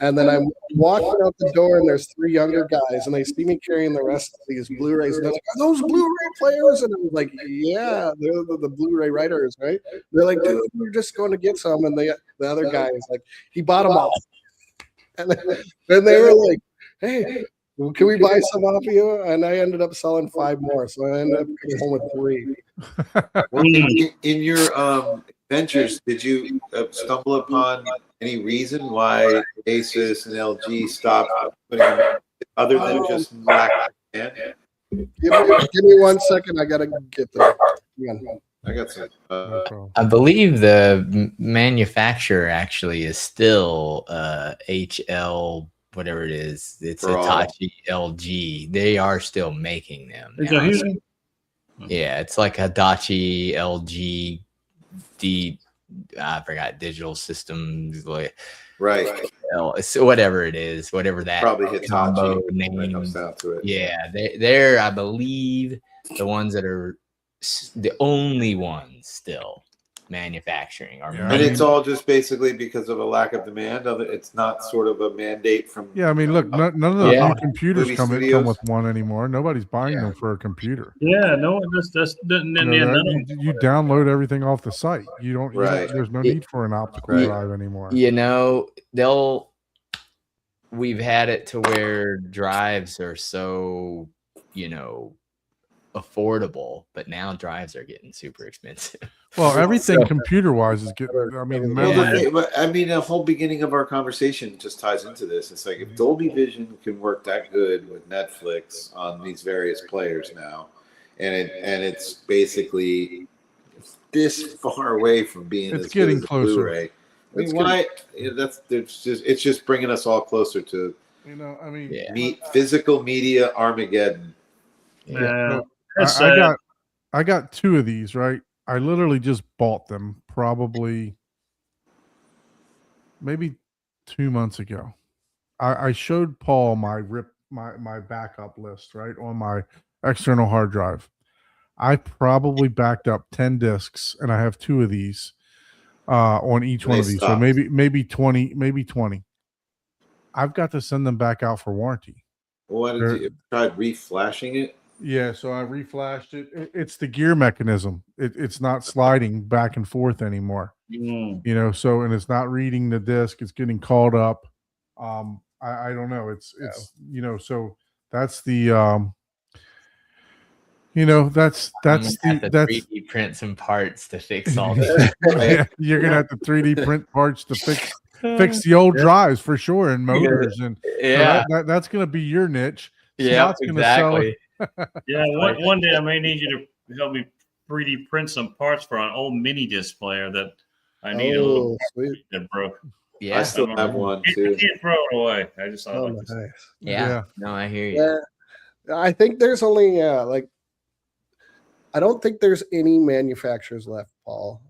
And then I'm walking out the door, and there's 3 younger guys, and they see me carrying the rest of these Blu-rays. And they're like, are those Blu-ray players? And I was like, yeah, they're the Blu-ray writers, right? They're like, dude, we're just going to get some. And the other guy is like, he bought them all. And then they were like, hey, can we buy some off of you? And I ended up selling 5 more. So I ended up coming home with 3. Well, in your ventures, did you stumble upon any reason why Asus and LG stopped putting them, other than just lack of demand? Give me 1 second. I got to get there. I got some. I believe the manufacturer actually is still HL, whatever it is. It's Hitachi LG. They are still making them. Yeah, it's like Hitachi LG. I forgot digital systems, like right. So whatever it is, whatever that probably Hitachi name comes down to it. Yeah, they're I believe the ones that are the only ones still manufacturing and it's all just basically because of a lack of demand. It's not sort of a mandate from look, none of the new computers come with one anymore. Nobody's buying them for a computer. No one just you download everything off the site. You don't there's no need for an optical drive anymore. We've had it to where drives are so affordable, but now drives are getting super expensive. Well, everything computer-wise is getting. I mean, the whole beginning of our conversation just ties into this. It's like if Dolby Vision can work that good with Netflix on these various players now, and it's basically this far away from being. It's getting closer. Blu-ray. I mean, why? It's just bringing us all closer to. Physical media Armageddon. Yeah. I got 2 of these, right? I literally just bought them probably maybe 2 months ago. I showed Paul my backup list, right, on my external hard drive. I probably backed up 10 discs, and I have 2 of these on each one of these. So maybe 20. I've got to send them back out for warranty. Why did you try reflashing it? Yeah, so I reflashed it. It's the gear mechanism. It's not sliding back and forth anymore. So and it's not reading the disc. It's getting called up. I don't know. It's so that's the that's the 3D print some parts to fix all this. You're gonna have to 3D print parts to fix the old drives for sure, and motors, and so that's gonna be your niche. Yeah, exactly. One day I may need you to help me 3D print some parts for an old mini disc player that I need a little that broke. Yeah. I still have one I too. can't throw it away. I just thought Oh, I'd like to nice. Yeah. No, I hear you. Yeah, I think there's only like I don't think there's any manufacturers left, Paul.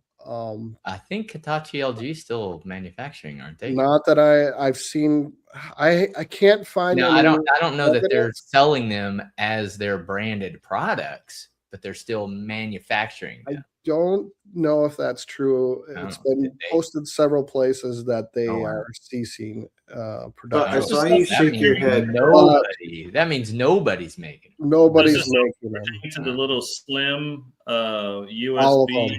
I think Hitachi LG is still manufacturing, aren't they? Not that I've seen. I can't find. No, any I don't know that they're evidence. selling them as their branded products, but they're still manufacturing them. Don't know if that's true. I don't It's know. been Did they? posted several places that they Oh, wow. are ceasing I production. saw you That shake your means head. That means nobody's making them. Nobody's This is making them. into the little slim All of USB. them.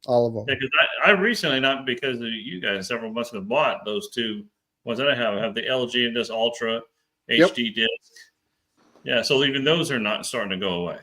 All of them. Because I recently, not because of you guys, several months ago bought those two ones that I have. I have the LG and this Ultra Yep. HD disc. Yeah, so even those are not starting to go away.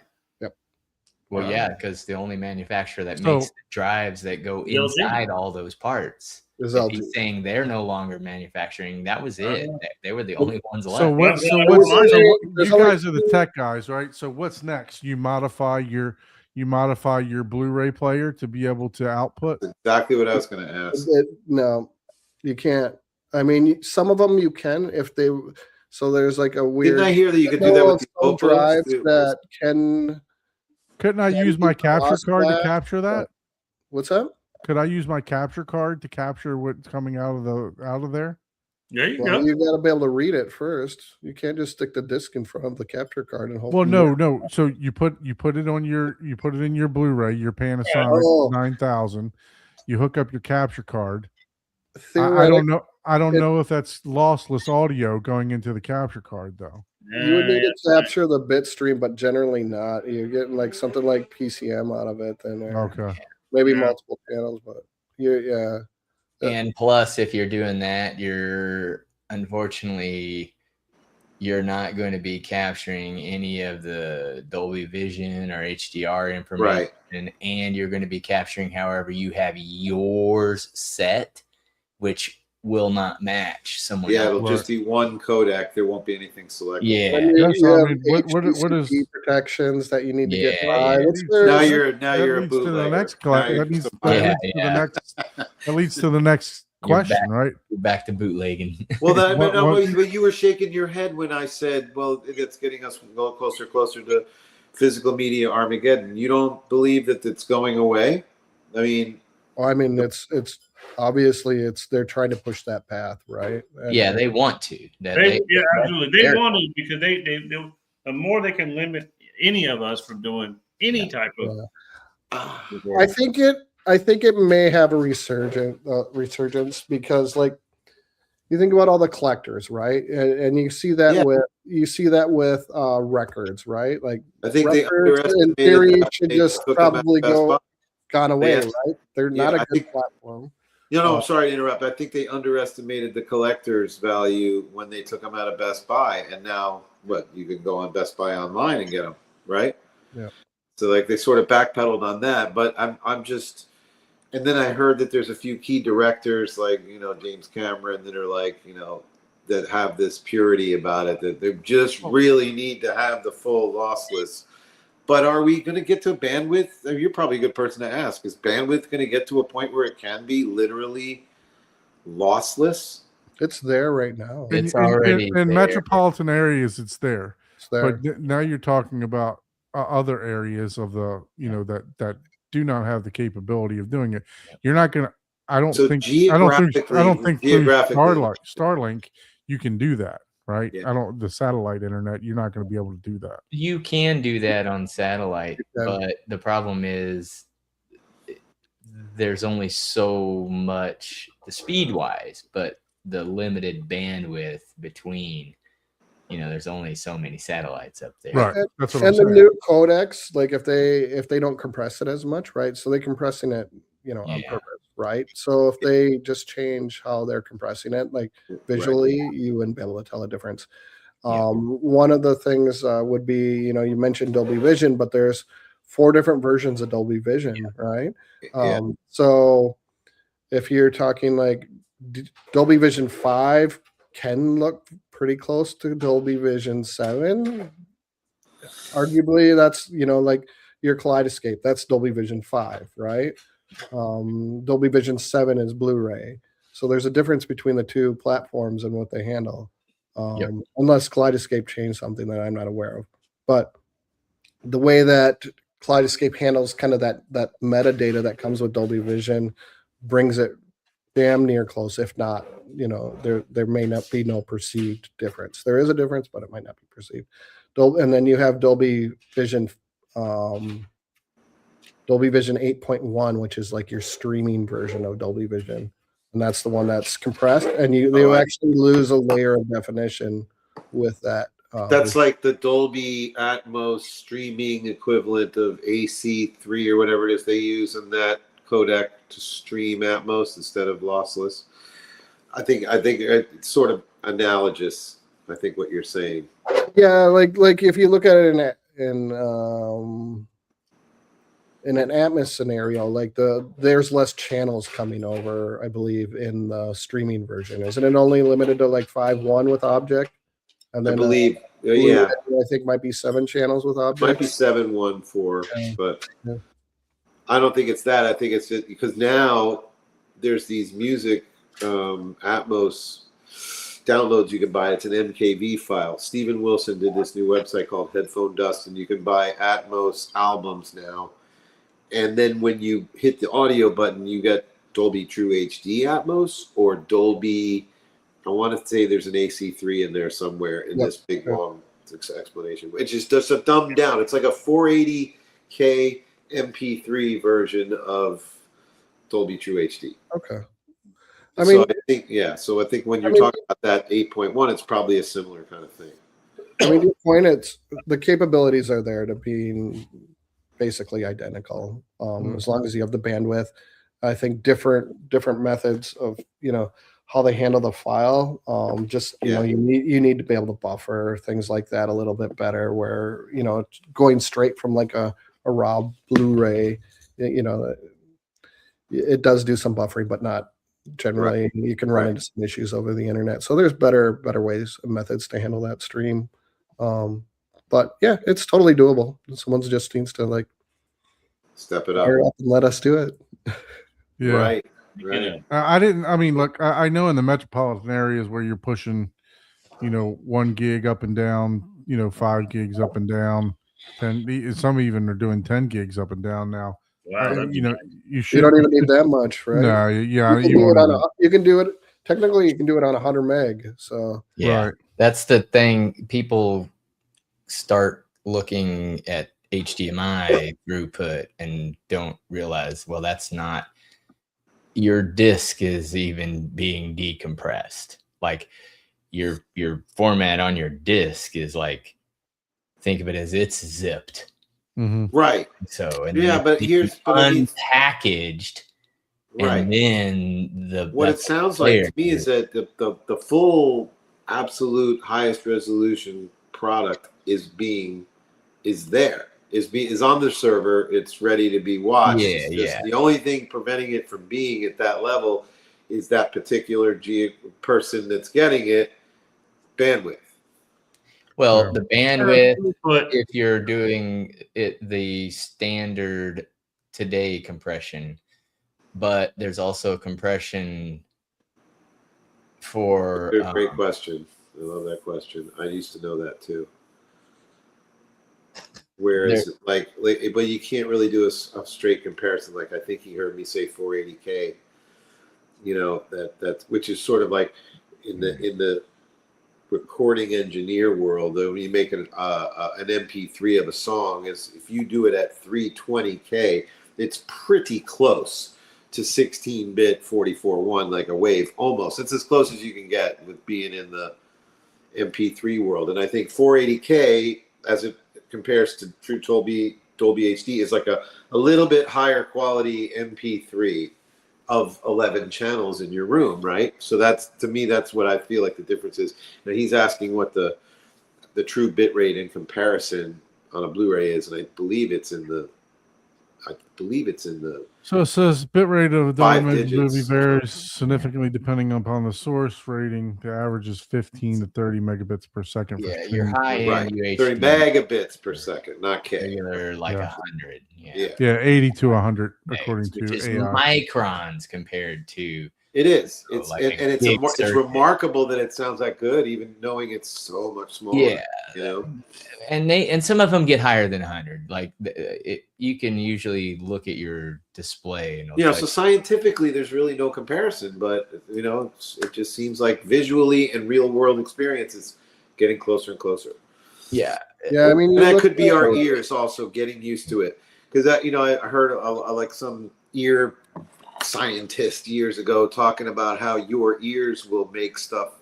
Well, yeah, because the only manufacturer that So- makes the drives that go LG. inside all those parts. Is If LG. he's saying they're no longer manufacturing, that was it. They were the only ones left. So what? So Yeah, what's there's so only- what- there's you only guys are the tech guys, right? So what's next? You modify your Blu-ray player to be able to output. Exactly what I was going to ask. No, you can't. I mean, some of them you can if they. So there's like a weird. Didn't I hear that you could do know that of with the some Opos? drives too? that can. Couldn't I Yeah, use my you capture lost card to that. capture that? What's that? Could I use my capture card to capture what's coming out of there? There you Well, go. you got to be able to read it first. You can't just stick the disc in front of the capture card and hope. Well, you no. So you put it on you put it in your Blu-ray, your Panasonic Oh. 9000. You hook up your capture card. I Theoretic- don't know. I don't know if that's lossless audio going into the capture card though. You would need Yeah, to capture the bit stream, but generally not. You're getting like something like PCM out of it, then Okay. maybe Yeah. multiple channels, but yeah. And plus, if you're doing that, unfortunately you're not going to be capturing any of the Dolby Vision or HDR information, and you're going to be capturing however you have yours set, which will not match someone Yeah, else. it'll just be one codec. There won't be anything selected. Yeah. And Yeah, so, you I have mean, what is HDCP protections that you need to get Yeah, by. yeah. It's Now there- Now you're a leads to the bootlegger. next Now that you're leads, just a that Yeah, leads to the yeah. next that leads to the next You're question, right? We're back to bootlegging. Well, that, What- but, no, what- but you were shaking your head when I said, "Well, it's getting us go closer to physical media Armageddon." You don't believe that it's going away? I mean, I mean, it's obviously they're trying to push that path, right? And- Yeah, they want to. absolutely. They they're- want to because they the more they can limit any of us from doing any type of. I think it may have a resurgence because like you think about all the collectors, right? And you see that Yeah. with records, right? Like I think they records in underestimated theory that should they just took them at probably Best Buy. gone away, Yes. right? They're not Yeah, a I good think- platform. I'm sorry to interrupt. I think they underestimated the collector's value when they took them out of Best Buy, and now you can go on Best Buy online and get them, right? Yeah. So like they sort of backpedaled on that, but I'm just, and then I heard that there's a few key directors like James Cameron that are like that have this purity about it that they just really need to have the full lossless. But are we going to get to a bandwidth? You're probably a good person to ask. Is bandwidth going to get to a point where it can be literally lossless? It's there right now. It's already in there. metropolitan areas. It's there, It's there. but now you're talking about other areas of the that do not have the capability of doing it. You're not going to. I don't So think geographically- through Starlink you can do that, right? Yeah. The satellite internet. You're not going to be able to do that. You can do that on satellite, Yeah. but the problem is there's only so much the speed wise, but the limited bandwidth between, there's only so many satellites up there. Right. That's what I'm And the saying. new codecs, like if they don't compress it as much, right? So they're compressing it, on Yeah. purpose, right? So if they just change how they're compressing it, like visually, you wouldn't be able to tell a difference. Yeah. One of the things would be, you mentioned Dolby Vision, but there's 4 different versions of Dolby Vision, right? Yeah. So if you're talking like Dolby Vision 5 can look pretty close to Dolby Vision 7. Arguably, that's like your Kaleidoscape. That's Dolby Vision 5, right? Dolby Vision 7 is Blu-ray. So there's a difference between the two platforms and what they handle. Yep. Unless Kaleidoscape changed something that I'm not aware of. But the way that Kaleidoscape handles kind of that metadata that comes with Dolby Vision brings it damn near close. If not, there may not be no perceived difference. There is a difference, but it might not be perceived. And then you have Dolby Vision 8.1, which is like your streaming version of Dolby Vision, and that's the one that's compressed, and they actually lose a layer of definition with that. That's like the Dolby Atmos streaming equivalent of AC3 or whatever it is they use in that codec to stream Atmos instead of lossless. I think it's sort of analogous. I think what you're saying. Yeah, like if you look at it in an Atmos scenario, like there's less channels coming over, I believe, in the streaming version. Isn't it only limited to like 5.1 with Object? And then I believe, I think might be 7 channels with Object. Might be 7.1.4, but I don't think it's that. I think it's just because now there's these music Atmos downloads you can buy. It's an MKV file. Steven Wilson did this new website called Headphone Dust, and you can buy Atmos albums now. And then when you hit the audio button, you get Dolby True HD Atmos or Dolby. I want to say there's an AC3 in there somewhere in this big long explanation. It's just a dumbed down. It's like a 480K MP3 version of Dolby True HD. Okay. I think when you're talking about that 8.1, it's probably a similar kind of thing. I mean, your point, it's the capabilities are there to being basically identical, as long as you have the bandwidth. I think different methods of how they handle the file. You need to be able to buffer things like that a little bit better. Where going straight from like a raw Blu-ray, it does do some buffering, but not generally. Right. You can run into some issues over the internet. So there's better ways and methods to handle that stream. But yeah, it's totally doable. Someone just needs to like step it up and let us do it. Yeah. Right. Look, I know in the metropolitan areas where you're pushing, 1 gig up and down, 5 gigs up and down, 10. Some even are doing 10 gigs up and down now. Wow. You don't even need that much, right? No, yeah. You can do it. Technically, you can do it on 100 meg. So yeah, right. That's the thing. People start looking at HDMI throughput and don't realize, well, that's not. Your disk is even being decompressed. Like your format on your disk is like, think of it as it's zipped. Mm-hmm. Right. So but here's unpackaged. Right. And then what it sounds like to me is that the full absolute highest resolution product is on the server. It's ready to be watched. The only thing preventing it from being at that level is that particular person that's getting it bandwidth. Well, the bandwidth, if you're doing it the standard today compression, but there's also compression for. Great question. I love that question. I used to know that too. Whereas, like, but you can't really do a straight comparison. Like, I think he heard me say 480K. That which is sort of like in the recording engineer world. When you make an MP3 of a song, is if you do it at 320K, it's pretty close to 16-bit 44.1, like a wave almost. It's as close as you can get with being in the MP3 world. And I think 480K, as it compares to true Dolby HD, is like a little bit higher quality MP3 of 11 channels in your room, right? So that's, to me, that's what I feel like the difference is. Now he's asking what the true bit rate in comparison on a Blu-ray is, and I believe it's in the. So it says bitrate of the 5 movie digits. varies significantly depending upon the source rating. The average is 15 to 30 megabits per second. Yeah, your high end UHD. 30 megabits per second, not K. Regular like 100. Yeah, 80 to 100 according which is to AI. microns compared to. It is. So, It's like and, a and big it's circuit. remarkable that it sounds that good, even knowing it's so much smaller. Yeah. You know. And some of them get higher than 100. Like you can usually look at your display and it'll You know, tell so scientifically, there's really no comparison, but you know, it just seems like visually and real world experience is getting closer and closer. yeah. Yeah, I mean, And you that look could be at- our ears also getting used to it, because that, you know, I heard like some ear scientist years ago talking about how your ears will make stuff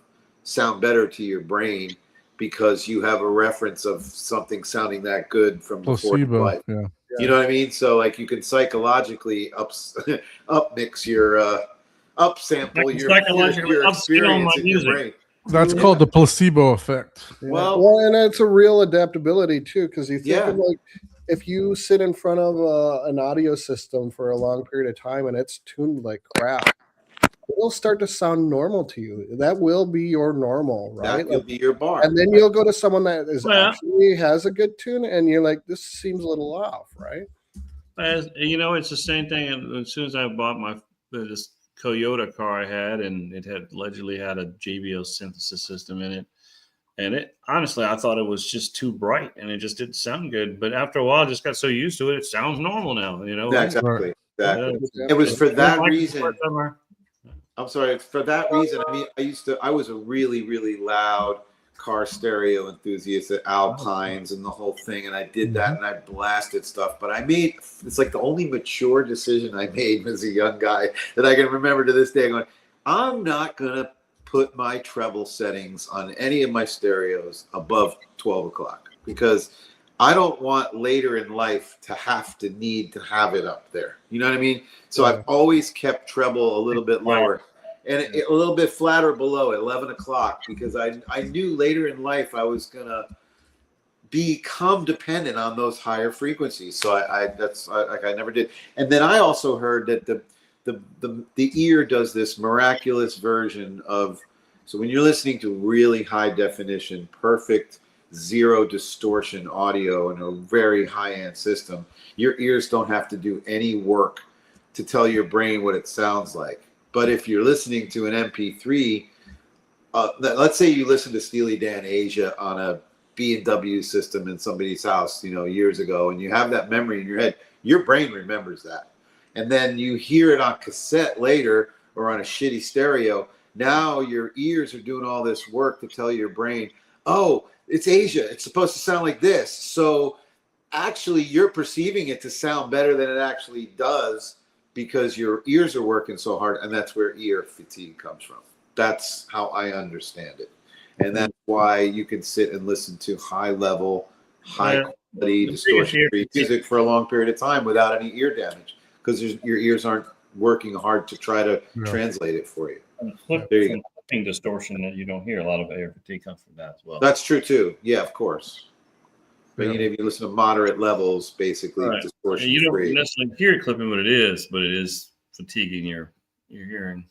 sound better to your brain because you have a reference of something sounding that good from before your Placebo. life. Yeah. You know what I mean? So like you can psychologically up mix your up sample I can your psychologically upscale experience my in your music. brain. That's Yeah. called the placebo effect. Yeah. Well- Well, and it's a real adaptability too, because you think Yeah. of like if you sit in front of an audio system for a long period of time and it's tuned like crap, it'll start to sound normal to you. That will be your normal, right? That will Like, be your bar. and then you'll go to someone that is Well- actually has a good tune, and you're like, this seems a little off, right? As you know, it's the same thing. And as soon as I bought this Toyota car I had, and it had allegedly had a JBL synthesis system in it, and it honestly, I thought it was just too bright, and it just didn't sound good. But after a while, I just got so used to it, it sounds normal now. You know, Yeah, exactly. Exactly. Yeah. It was for that Like the reason. first time I- I'm sorry. For that reason, I mean, I was a really, really loud car stereo enthusiast at Alpines and the whole thing, and I did that and I blasted stuff. But it's like the only mature decision I made as a young guy that I can remember to this day. Going, I'm not gonna put my treble settings on any of my stereos above 12 o'clock because I don't want later in life to need to have it up there. You know what I mean? So I've always kept treble a little bit lower and a little bit flatter below at 11 o'clock because I knew later in life I was going to become dependent on those higher frequencies. So I never did. And then I also heard that the ear does this miraculous version of, so when you're listening to really high definition, perfect, zero distortion audio in a very high-end system, your ears don't have to do any work to tell your brain what it sounds like. But if you're listening to an MP3, let's say you listen to Steely Dan Asia on a B&W system in somebody's house, you know, years ago, and you have that memory in your head, your brain remembers that. And then you hear it on cassette later or on a shitty stereo. Now your ears are doing all this work to tell your brain, oh, it's Asia. It's supposed to sound like this. So actually you're perceiving it to sound better than it actually does because your ears are working so hard. And that's where ear fatigue comes from. That's how I understand it. And that's why you can sit and listen to high level, high quality distortion-free music for a long period of time without any ear damage because your ears aren't working hard to try to translate it for you. There you go. Distortion that you don't hear. A lot of air fatigue comes from that as well. That's true too. Yeah, of course. But you know, if you listen to moderate levels, basically distortion You don't free. necessarily hear it clipping what it is, but it is fatiguing your hearing.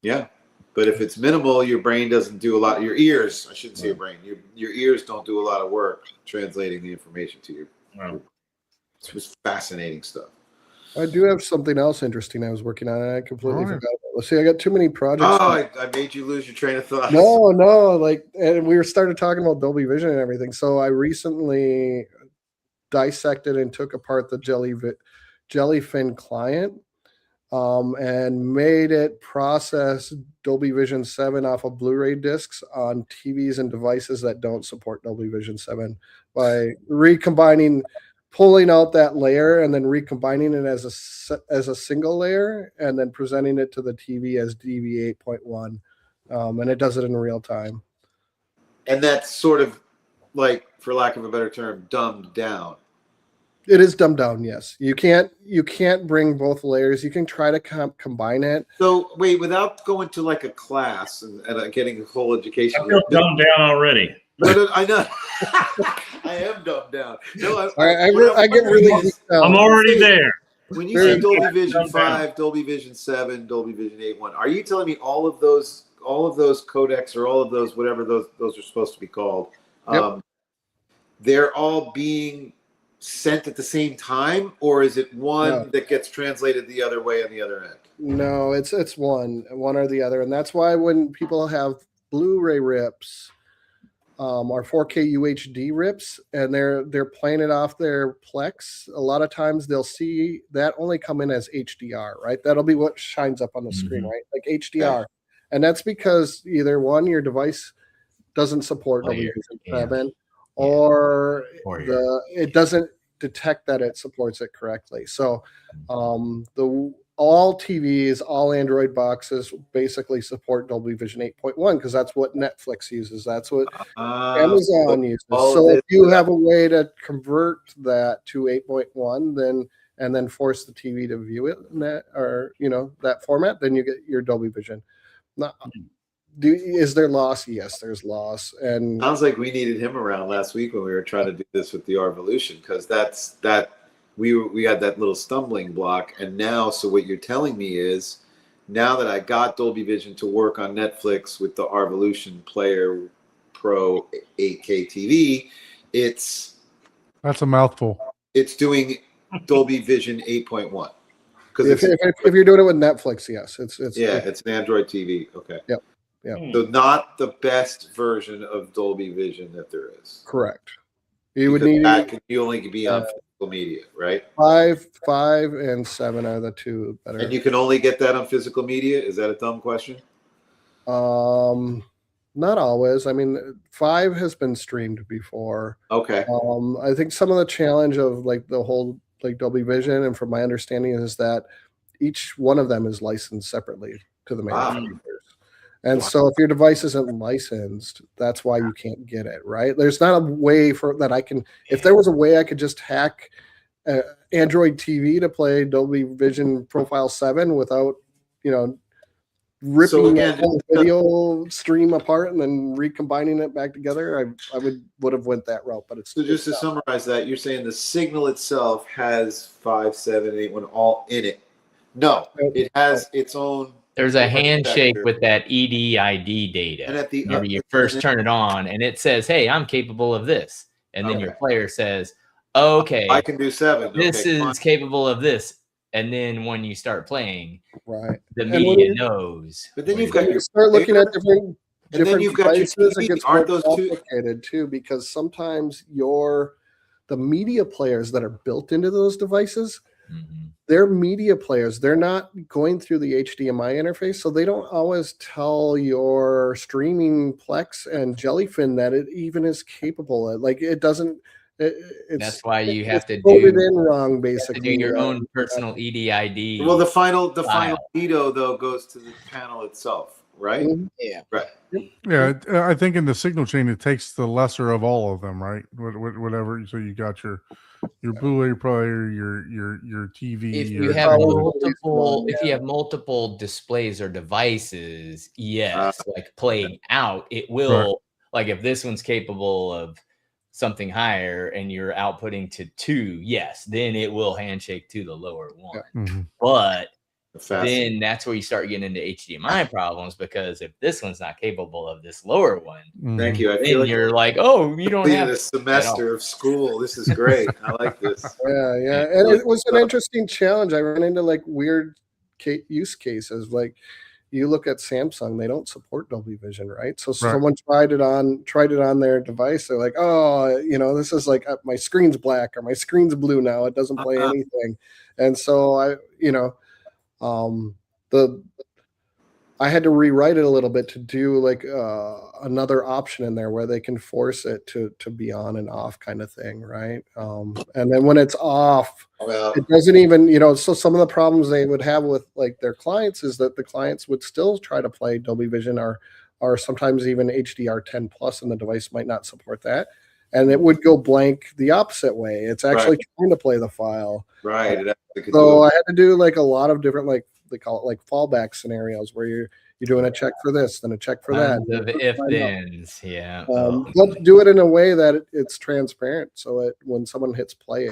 Yeah. But if it's minimal, your brain doesn't do a lot. Your ears, I shouldn't say your brain. Your ears don't do a lot of work translating the information to you. Wow. It's just fascinating stuff. I do have something else interesting I was working on, and I completely forgot about. Let's see, I got too many projects. Oh, I made you lose your train of thought. No, like, and we started talking about Dolby Vision and everything. So I recently dissected and took apart the Jellyfin client and made it process Dolby Vision 7 off of Blu-ray discs on TVs and devices that don't support Dolby Vision 7 by pulling out that layer and then recombining it as a single layer and then presenting it to the TV as DV 8.1. And it does it in real time. And that's sort of like, for lack of a better term, dumbed down. It is dumbed down, yes. You can't bring both layers. You can try to combine it. So wait, without going to like a class and getting a whole education. I feel dumbed down already. No, I know. I am dumbed down. No, I get really. I'm already there. When you say Dolby Vision 5, Dolby Vision 7, Dolby Vision 8.1, are you telling me all of those codecs or all of those whatever those are supposed to be called? Yep. They're all being sent at the same time, or is it one that gets translated the other way on the other end? No, it's one or the other, and that's why when people have Blu-ray rips, or 4K UHD rips, and they're playing it off their Plex, a lot of times they'll see that only come in as HDR, right? That'll be what shines up on the screen, Mhm. right? Like HDR, and that's because either one, your device doesn't support Oh, Dolby yeah. Vision Yeah. 7, Yeah. or Or your- it doesn't detect that it supports it correctly. So the all TVs, all Android boxes basically support Dolby Vision 8.1 because that's what Netflix uses. That's what Amazon uses. all So of if you this- have a way to convert that to 8.1, then force the TV to view it in that, or that format, then you get your Dolby Vision. Now, is there loss? Yes, there's loss. And Sounds like we needed him around last week when we were trying to do this with the Arvolution, because we had that little stumbling block, and now, so what you're telling me is, now that I got Dolby Vision to work on Netflix with the Arvolution Player Pro 8K TV, That's a mouthful. it's doing Dolby Vision 8.1. if you're doing it with Netflix, yes, it's It's an Android TV. Okay. Yep. So not the best version of Dolby Vision that there is. correct. You would Because need that can only be on physical media, right? 5, and 7 are the two better. And you can only get that on physical media. Is that a dumb question? Not always. I mean, 5 has been streamed before. Okay. I think some of the challenge of like the whole like Dolby Vision, and from my understanding, is that each one of them is licensed separately to the Wow. manufacturers. And so if your device isn't licensed, that's why you can't get it, right? There's not a way for that I can, if there was a way I could just hack Android TV to play Dolby Vision Profile 7 without, ripping So again, the whole video stream apart and then recombining it back together, I would have went that route, but it's So just to it's not. summarize that, you're saying the signal itself has 5, 7, 8, 1 all in it. No, it has its own. There's a handshake architecture. with that EDID data. And at the Whenever you and first then- turn it on, and it says, "Hey, I'm capable of this," and then your Okay. player says, "Okay, I can do 7. this Okay, is fine. capable of this," and then when you start playing, Right. the And when media you- knows. But then what you've it got When is. you start looking at different And then different you've got your devices, TV. it gets Aren't more those two? complicated too, because sometimes the media players that are built into those devices, Mhm. they're media players. They're not going through the HDMI interface, so they don't always tell your streaming Plex and Jellyfin that it even is capable of. Like it doesn't. It's That's why you have it's to coded do, in wrong, you have to basically. do your own personal EDID. Well, the final File. veto though goes to the panel itself, right? Mhm. Right. Yeah, I think in the signal chain it takes the lesser of all of them, right? Whatever. So you got your Blu-ray player, your TV. If your, you have Probably multiple displays or devices, yes, like playing out, it will Right. like if this one's capable of something higher and you're outputting to 2, yes, then it will handshake to the lower one. Mhm. But Fast. then that's where you start getting into HDMI problems, because if this one's not capable of this lower one, Mhm. Thank you. I feel then like you're like, oh, you don't completed have a semester of school. This is great. I like this. Yeah, and it was an interesting challenge. I ran into like weird use cases. Like you look at Samsung, they don't support Dolby Vision, right? So Right. someone tried it on their device. They're like, oh, this is like my screen's black or my screen's blue now. It doesn't play Uh-huh. anything. And so I had to rewrite it a little bit to do like another option in there where they can force it to be on and off kind of thing, right? And then when it's off, Well, it doesn't even, so some of the problems they would have with like their clients is that the clients would still try to play Dolby Vision or sometimes even HDR10 plus, and the device might not support that. And it would go blank the opposite way. It's actually trying to play the file. right. It actually could So do I it. had to do like a lot of different, like they call it like fallback scenarios where you're doing a check for this, then a check for that. tons of if thens. Yeah. But do it in a way that it's transparent, so when someone hits play,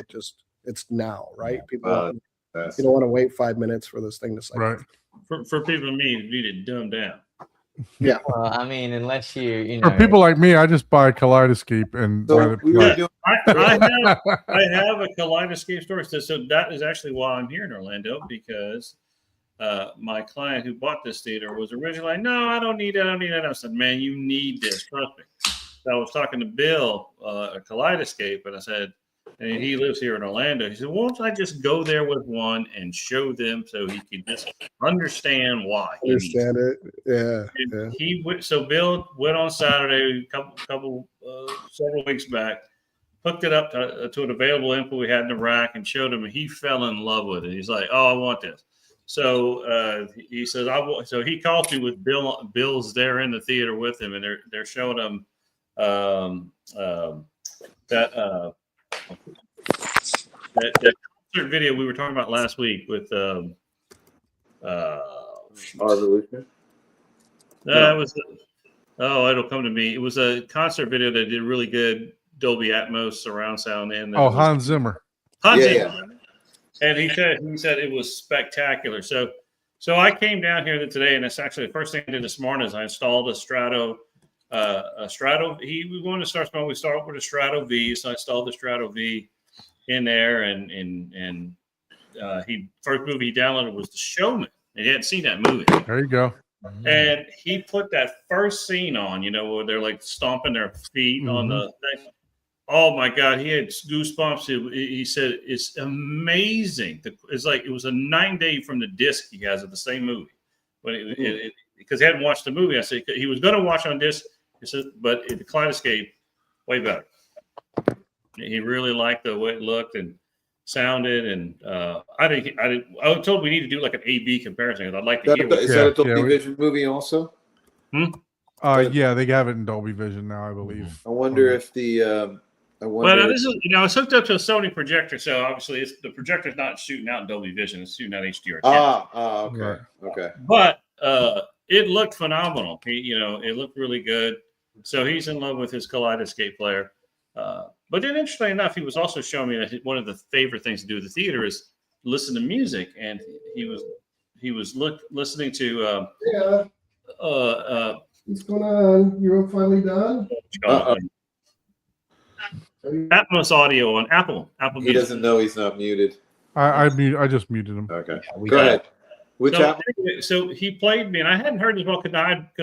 it's now, right? People That's- you don't want to wait 5 minutes for this thing to cycle. Right. For people like me, need it dumbed down. Well, I mean, unless you For know, people like me, I just buy Kaleidoscape and So let it we play. were doing. I have a Kaleidoscape story. So that is actually why I'm here in Orlando, because my client who bought this theater was originally like, no, I don't need it. I don't need it. I said, man, you need this. Trust me. So I was talking to Bill at Kaleidoscape, and I said, and he lives here in Orlando. He said, won't I just go there with one and show them so he can just understand why? Understand it. Yeah. And he went, so Bill went on Saturday, several weeks back, hooked it up to an available info we had in the rack and showed him, and he fell in love with it. He's like, oh, I want this. So he says, so he calls me with Bill. Bill's there in the theater with him, and they're showing him that concert video we were talking about last week with Revolution. That was it'll come to me. It was a concert video that did really good Dolby Atmos surround sound. And Hans Zimmer. Zimmer. And he said it was spectacular. So I came down here today, and it's actually the first thing I did this morning is I installed a Strato. We wanted to start small. We started with a Strato V, so I installed the Strato V in there, and first movie he downloaded was The Showman. And he hadn't seen that movie. There you go. And he put that first scene on, where they're like stomping their feet on the thing. Oh my God, he had goosebumps. He said it's amazing. It's like it was a 9-day from the disc he has of the same movie. But because he hadn't watched the movie, I said he was going to watch on disc. He said, but the Kaleidoscape, way better. He really liked the way it looked and sounded, and I was told we need to do like an A/B comparison. I'd like to hear. Is that a Dolby Vision movie also? Yeah, they have it in Dolby Vision now, I believe. I wonder if the. Well, this is it's hooked up to a Sony projector, so obviously the projector's not shooting out in Dolby Vision; it's shooting out HDR10. Okay. But it looked phenomenal. It looked really good. So he's in love with his Kaleidoscape player. But then, interestingly enough, he was also showing me that one of the favorite things to do at the theater is listen to music, and he was listening to. What's going on? You're finally done? Atmos audio on Apple He Music. doesn't know he's not muted. I just muted him. Okay. Go ahead. So he played me, and I hadn't heard this well because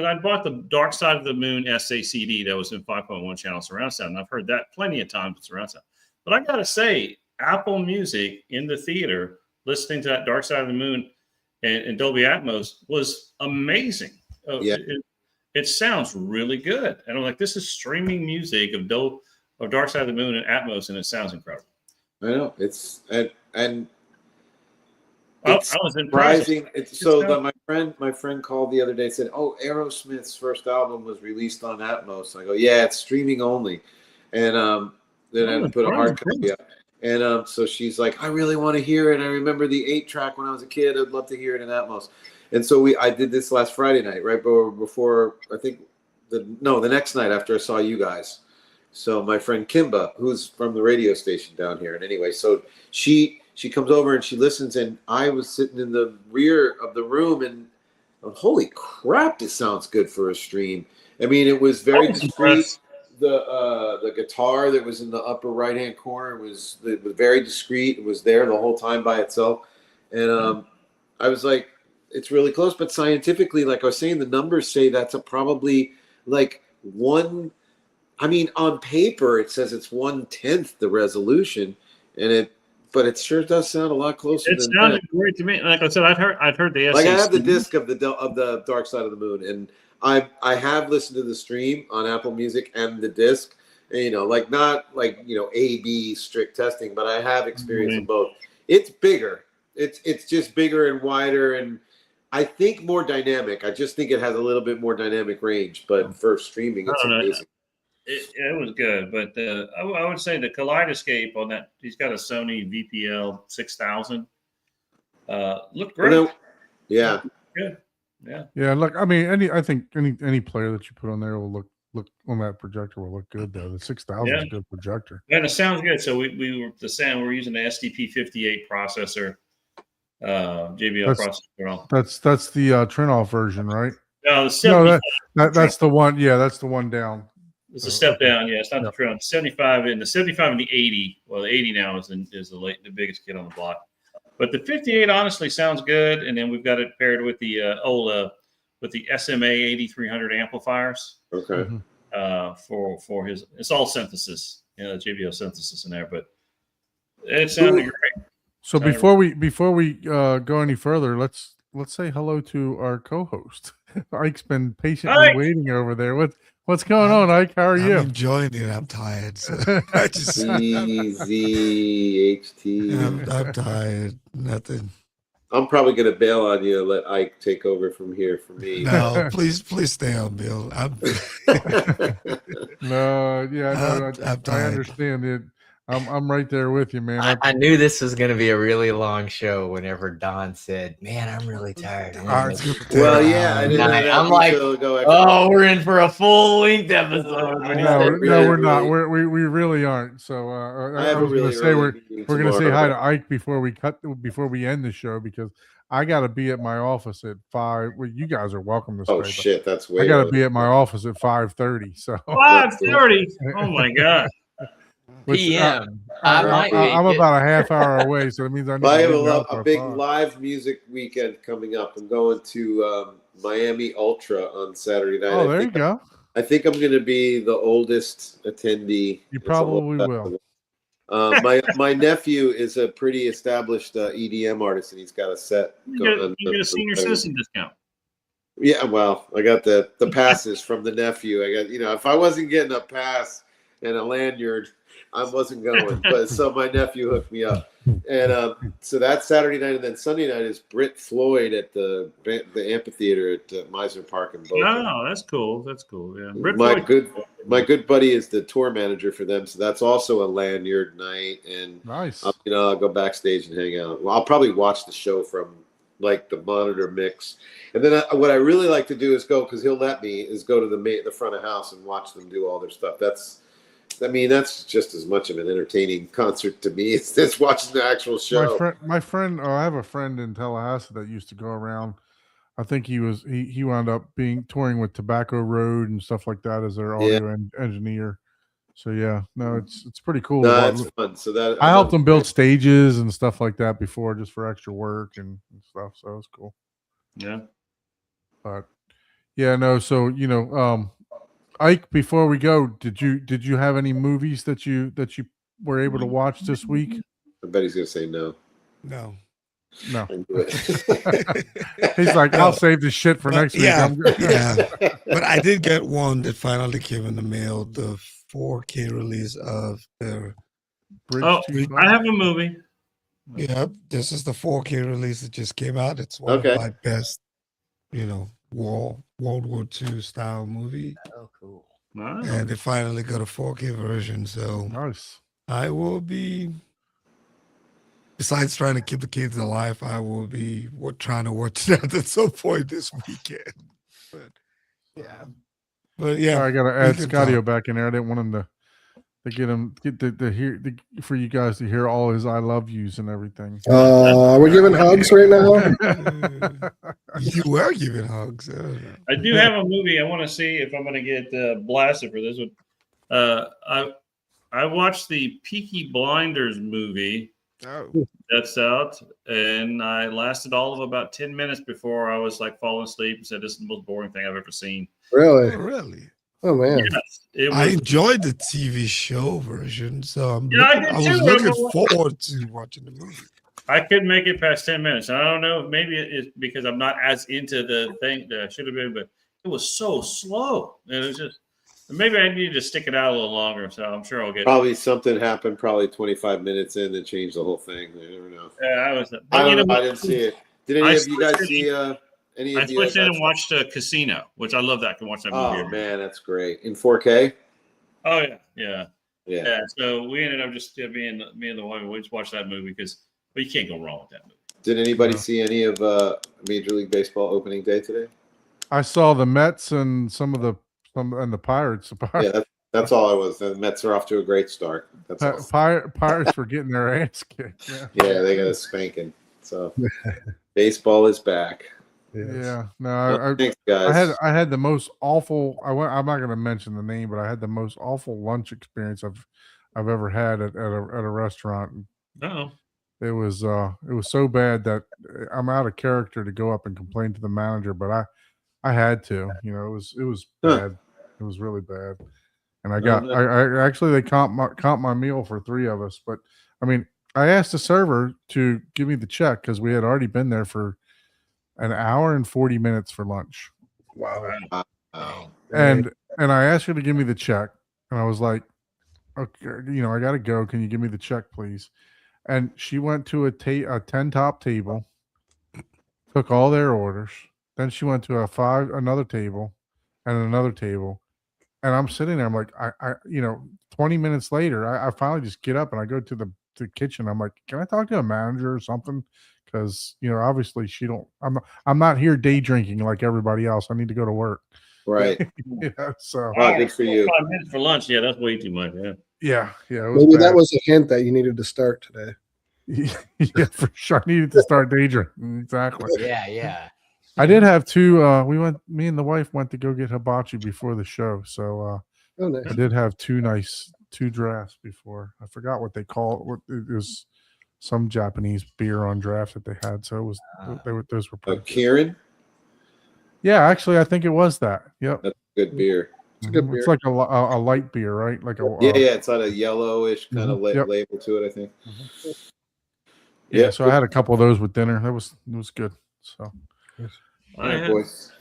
I bought the Dark Side of the Moon SACD that was in 5.1 channel surround sound, and I've heard that plenty of times with surround sound. But I gotta say, Apple Music in the theater, listening to that Dark Side of the Moon and Dolby Atmos was amazing. It sounds really good, and I'm like, this is streaming music of Dark Side of the Moon and Atmos, and it sounds incredible. I know it's and. I was surprising. My friend called the other day and said, "Oh, Aerosmith's first album was released on Atmos." I go, "Yeah, it's streaming only," and then I put a hard copy up. And so she's like, "I really want to hear it. I remember the 8-track when I was a kid. I'd love to hear it in Atmos." And so I did this last Friday night, right before I think the next night after I saw you guys. So my friend Kimba, who's from the radio station down here, and anyway, so she comes over and she listens, and I was sitting in the rear of the room, and holy crap, this sounds good for a stream. I mean, it was very discreet. The guitar that was in the upper right hand corner was very discreet. It was there the whole time by itself, and I was like, it's really close. But scientifically, like I was saying, the numbers say that's probably like one. I mean, on paper it says it's 1/10 the resolution, but it sure does sound a lot closer. It sounded great to me. Like I said, I've heard the SAC. Like I have the disc of the Dark Side of the Moon, and I have listened to the stream on Apple Music and the disc. And, not A/B strict testing, but I have experience in both. It's bigger. It's just bigger and wider, and I think more dynamic. I just think it has a little bit more dynamic range. But for streaming, it's amazing. It was good, but I would say the Kaleidoscape on that, he's got a Sony VPL 6000. Looked great. Yeah. Good. Yeah. Yeah. Look, I mean, I think any player that you put on there will look on that projector will look good though. The 6000 is a good projector. And it sounds good. So we're using the SDP58 processor, JBL processor. That's the Trinoff version, right? No, that's the one. Yeah, that's the one down. It's a step down. Yeah, it's not the Trinoff. 75 and the 80. Well, the 80 now is the biggest kid on the block. But the 58 honestly sounds good, and then we've got it paired with the with the SMA 8300 amplifiers Okay. for his. It's all synthesis, JBL synthesis in there, but it sounded great. So before we go any further, let's say hello to our co-host. Ike's been patiently Ike! waiting over there. What's going on, Ike? How are I'm you? enjoying it. I'm tired. So I just, CZHT. I'm tired. Nothing. I'm probably gonna bail on you and let Ike take over from here for me. No, please stay on, Bill. No, yeah, no, I'm I tired. understand it. I'm right there with you, man. I knew this was going to be a really long show whenever Don said, man, I'm really tired. Well, yeah, I didn't know that I'm like, detail go after- oh, we're in for a full length episode. when he No, said- we're not. We really aren't. So I I have a was going really to say early meeting we're going to say tomorrow. hi to Ike before we end the show because I got to be at my office at 5. Well, you guys are welcome to stay. Oh but shit, that's way. I got to early. be at my office at 5:30. So 5:30. Oh my god. which, PM. I might make I'm it. about a half hour away, so it means I need I to have leave the house a by big 5. live music weekend coming up. I'm going to Miami Ultra on Saturday night. Oh, there you go. I think I'm going to be the oldest attendee. You It's a little probably will. my nephew is a pretty established EDM artist, and he's got a set. You get a senior citizen discount. Yeah, well, I got the passes from the nephew. I got, if I wasn't getting a pass and a lanyard, I wasn't going. But so my nephew hooked me up, and so that's Saturday night, and then Sunday night is Britt Floyd at the amphitheater at Meisner Park in Boca. No, that's cool. That's cool. Yeah. Britt My Floyd- good buddy is the tour manager for them, so that's also a lanyard night, and Nice. I'll go backstage and hang out. Well, I'll probably watch the show from like the monitor mix, and then what I really like to do is go because he'll let me is go to the front of house and watch them do all their stuff. That's just as much of an entertaining concert to me as watching the actual show. My friend. Oh, I have a friend in Tallahassee that used to go around. I think he wound up touring with Tobacco Road and stuff like that as their audio engineer. So yeah, no, it's pretty cool. No, it's fun. So that I helped him build stages and stuff like that before, just for extra work and stuff. So it's cool. Yeah. But yeah, no. So Ike, before we go, did you have any movies that you were able to watch this week? I bet he's gonna say no. No. No. I knew it. He's like, I'll save this shit for next week. Yeah, I'm good. yeah. But I did get one that finally came in the mail, the 4K release of the. Bridge Oh, to I have a movie. Yep, this is the 4K release that just came out. It's one Okay. of my best, World War II style movie, Oh, cool. Wow. and they finally got a 4K version. So Nice. I will be. Besides trying to keep the kids alive, I will be trying to watch that at some point this weekend. But yeah, I gotta add we can Scottio talk. back in there. I didn't want him to hear for you guys to hear all his I love yous and everything. Are we giving hugs right now? You were giving hugs. I do have a movie. I want to see if I'm going to get blasted for this one. I watched the Peaky Blinders movie Oh, that's out, and I lasted all of about 10 minutes before I was like falling asleep and said, "This is the most boring thing I've ever seen." Really? really? Oh man. Yes, it I was. enjoyed the TV show version, so Yeah, I did I was too. looking forward to watching the movie. I couldn't make it past 10 minutes. I don't know. Maybe it's because I'm not as into the thing that I should have been, but it was so slow. And it was just maybe I needed to stick it out a little longer. So I'm sure I'll get. Probably something happened. Probably 25 minutes in and changed the whole thing. I never know. Yeah, I was. I don't know. I didn't see it. Did any I of you guys switched see any I of you? switched in and watched Casino, which I love that. I can watch that movie. Oh man, that's great in 4K. Oh yeah, yeah, Yeah. yeah. So we ended up just me and the wife. We just watched that movie because you can't go wrong with that movie. Did anybody No. see any of Major League Baseball opening day today? I saw the Mets and the Pirates. Yeah, that's all I was. The Mets are off to a great start. That's all. Pirates were getting their ass kicked. Yeah. Yeah, they got a spanking. So baseball is back. Yeah. No, Thanks, guys. I had the most awful. I'm not going to mention the name, but I had the most awful lunch experience I've ever had at a restaurant. Oh, it was so bad that I'm out of character to go up and complain to the manager, but I had to. You know, it was Huh. bad. It was really bad. And I Oh, got no. I actually they comp my meal for 3 of us, but I mean, I asked the server to give me the check because we had already been there for an hour and 40 minutes for lunch. Wow. Wow. And I asked her to give me the check, and I was like, okay, you know, I gotta go. Can you give me the check, please? And she went to a 10 top table, took all their orders. Then she went to another table and another table. And I'm sitting there, I'm like, I 20 minutes later, I finally just get up and I go to the kitchen. I'm like, can I talk to a manager or something? Because, you know, obviously I'm not here day drinking like everybody else. I need to go to work. Right. You know, so Oh, good for you. 5 minutes for lunch. Yeah, that's way too much. Yeah. yeah, it was Maybe bad. that was a hint that you needed to start today. Yeah, for sure. I needed to start day drinking. Exactly. Yeah. I did have 2 me and the wife went to go get hibachi before the show. So Oh, nice. I did have 2 drafts before. I forgot what they call it. It was some Japanese beer on draft that they had. So it was those were pretty. Kieran, Yeah, actually, I think it was that. Yep, that's good beer. It's a good Mhm. beer. It's like a light beer, right? Like a Yeah, yeah. It's on a yellowish kind of Yep. label to it, I think. yeah. So I had a couple of those with dinner. It was good. So, Yeah, boys.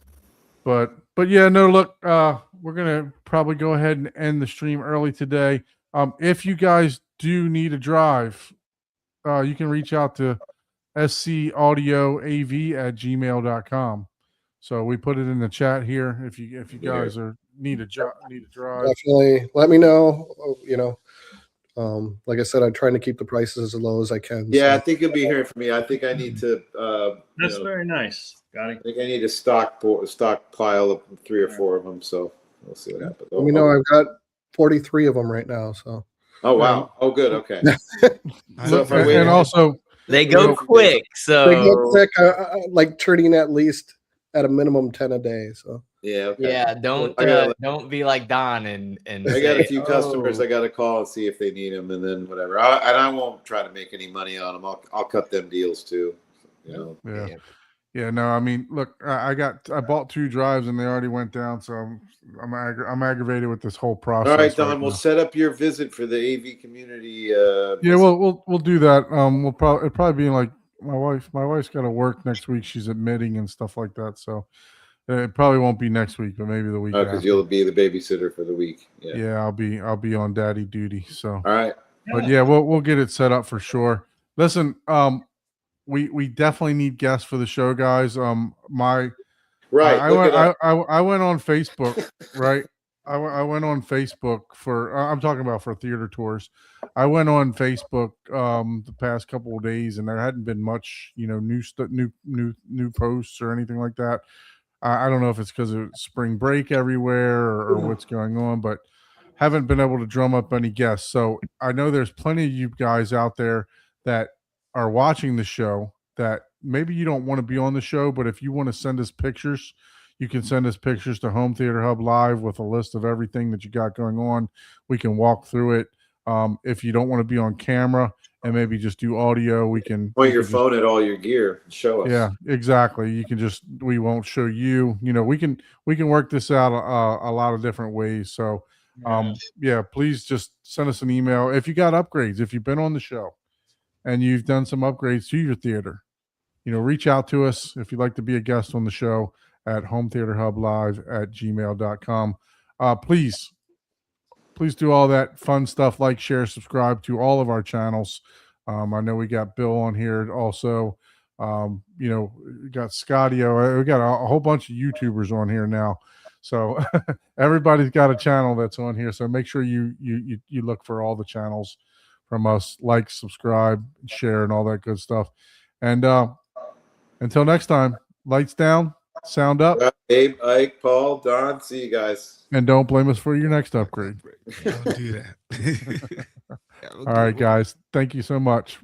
but yeah, no. Look, we're gonna probably go ahead and end the stream early today. If you guys do need a drive, you can reach out to scaudioav@gmail.com. So we put it in the chat here. If you guys need a drive. Definitely let me know. You know, like I said, I'm trying to keep the prices as low as I can. Yeah, I so. think you'll be hearing from me. I think I need to. That's very nice. Got I it. think I need a stockpile of 3 or 4 of them. So we'll see what happens. Let me know. I've got 43 of them right now. So Oh wow! Oh good. Okay. So if I And, wait, also, They go know, quick. they go So quick. Like turning at least at a minimum 10 a day. So yeah. Okay. yeah, don't be like Don and I got a say, few customers I got to call and see if they need them, and then whatever. I won't try to make any money on them. I'll cut them deals too. You know. yeah. No, I mean, look, I bought 2 drives and they already went down, so I'm aggravated with this whole process. All right, Don. right We'll now. set up your visit for the AV community. Yeah, we'll do that. It'll probably be like my wife's got to work next week. She's admitting and stuff like that, so it probably won't be next week, but maybe the week because after. you'll be the babysitter for the week. Yeah. Yeah, I'll be on daddy duty. So, All right. but yeah, we'll get it set up for sure. Listen, we definitely need guests for the show, guys. Right. I look it up. went on Facebook, right? I went on Facebook for I'm talking about for theater tours. I went on Facebook the past couple of days, and there hadn't been much, you know, new posts or anything like that. I don't know if it's because of spring break everywhere or what's going on, but haven't been able to drum up any guests. So I know there's plenty of you guys out there that are watching the show that maybe you don't want to be on the show, but if you want to send us pictures, you can send us pictures to Home Theater Hub Live with a list of everything that you got going on. We can walk through it. If you don't want to be on camera and maybe just do audio, we can Point your phone at all your gear and show us. Yeah, exactly. You can we won't show you, you know, we can work this out a lot of different ways. So yeah, please just send us an email. If you got upgrades, if you've been on the show and you've done some upgrades to your theater, you know, reach out to us if you'd like to be a guest on the show at hometheaterhublive@gmail.com. Please do all that fun stuff, like, share, subscribe to all of our channels. I know we got Bill on here also. You know, we got Scotio. We got a whole bunch of YouTubers on here now. So everybody's got a channel that's on here. So make sure you look for all the channels from us, like, subscribe, share, and all that good stuff. And until next time, lights down, sound up. Abe, Ike, Paul, Don, see you guys. And don't blame us for your next upgrade. Don't do that. All right, guys. Thank you so much.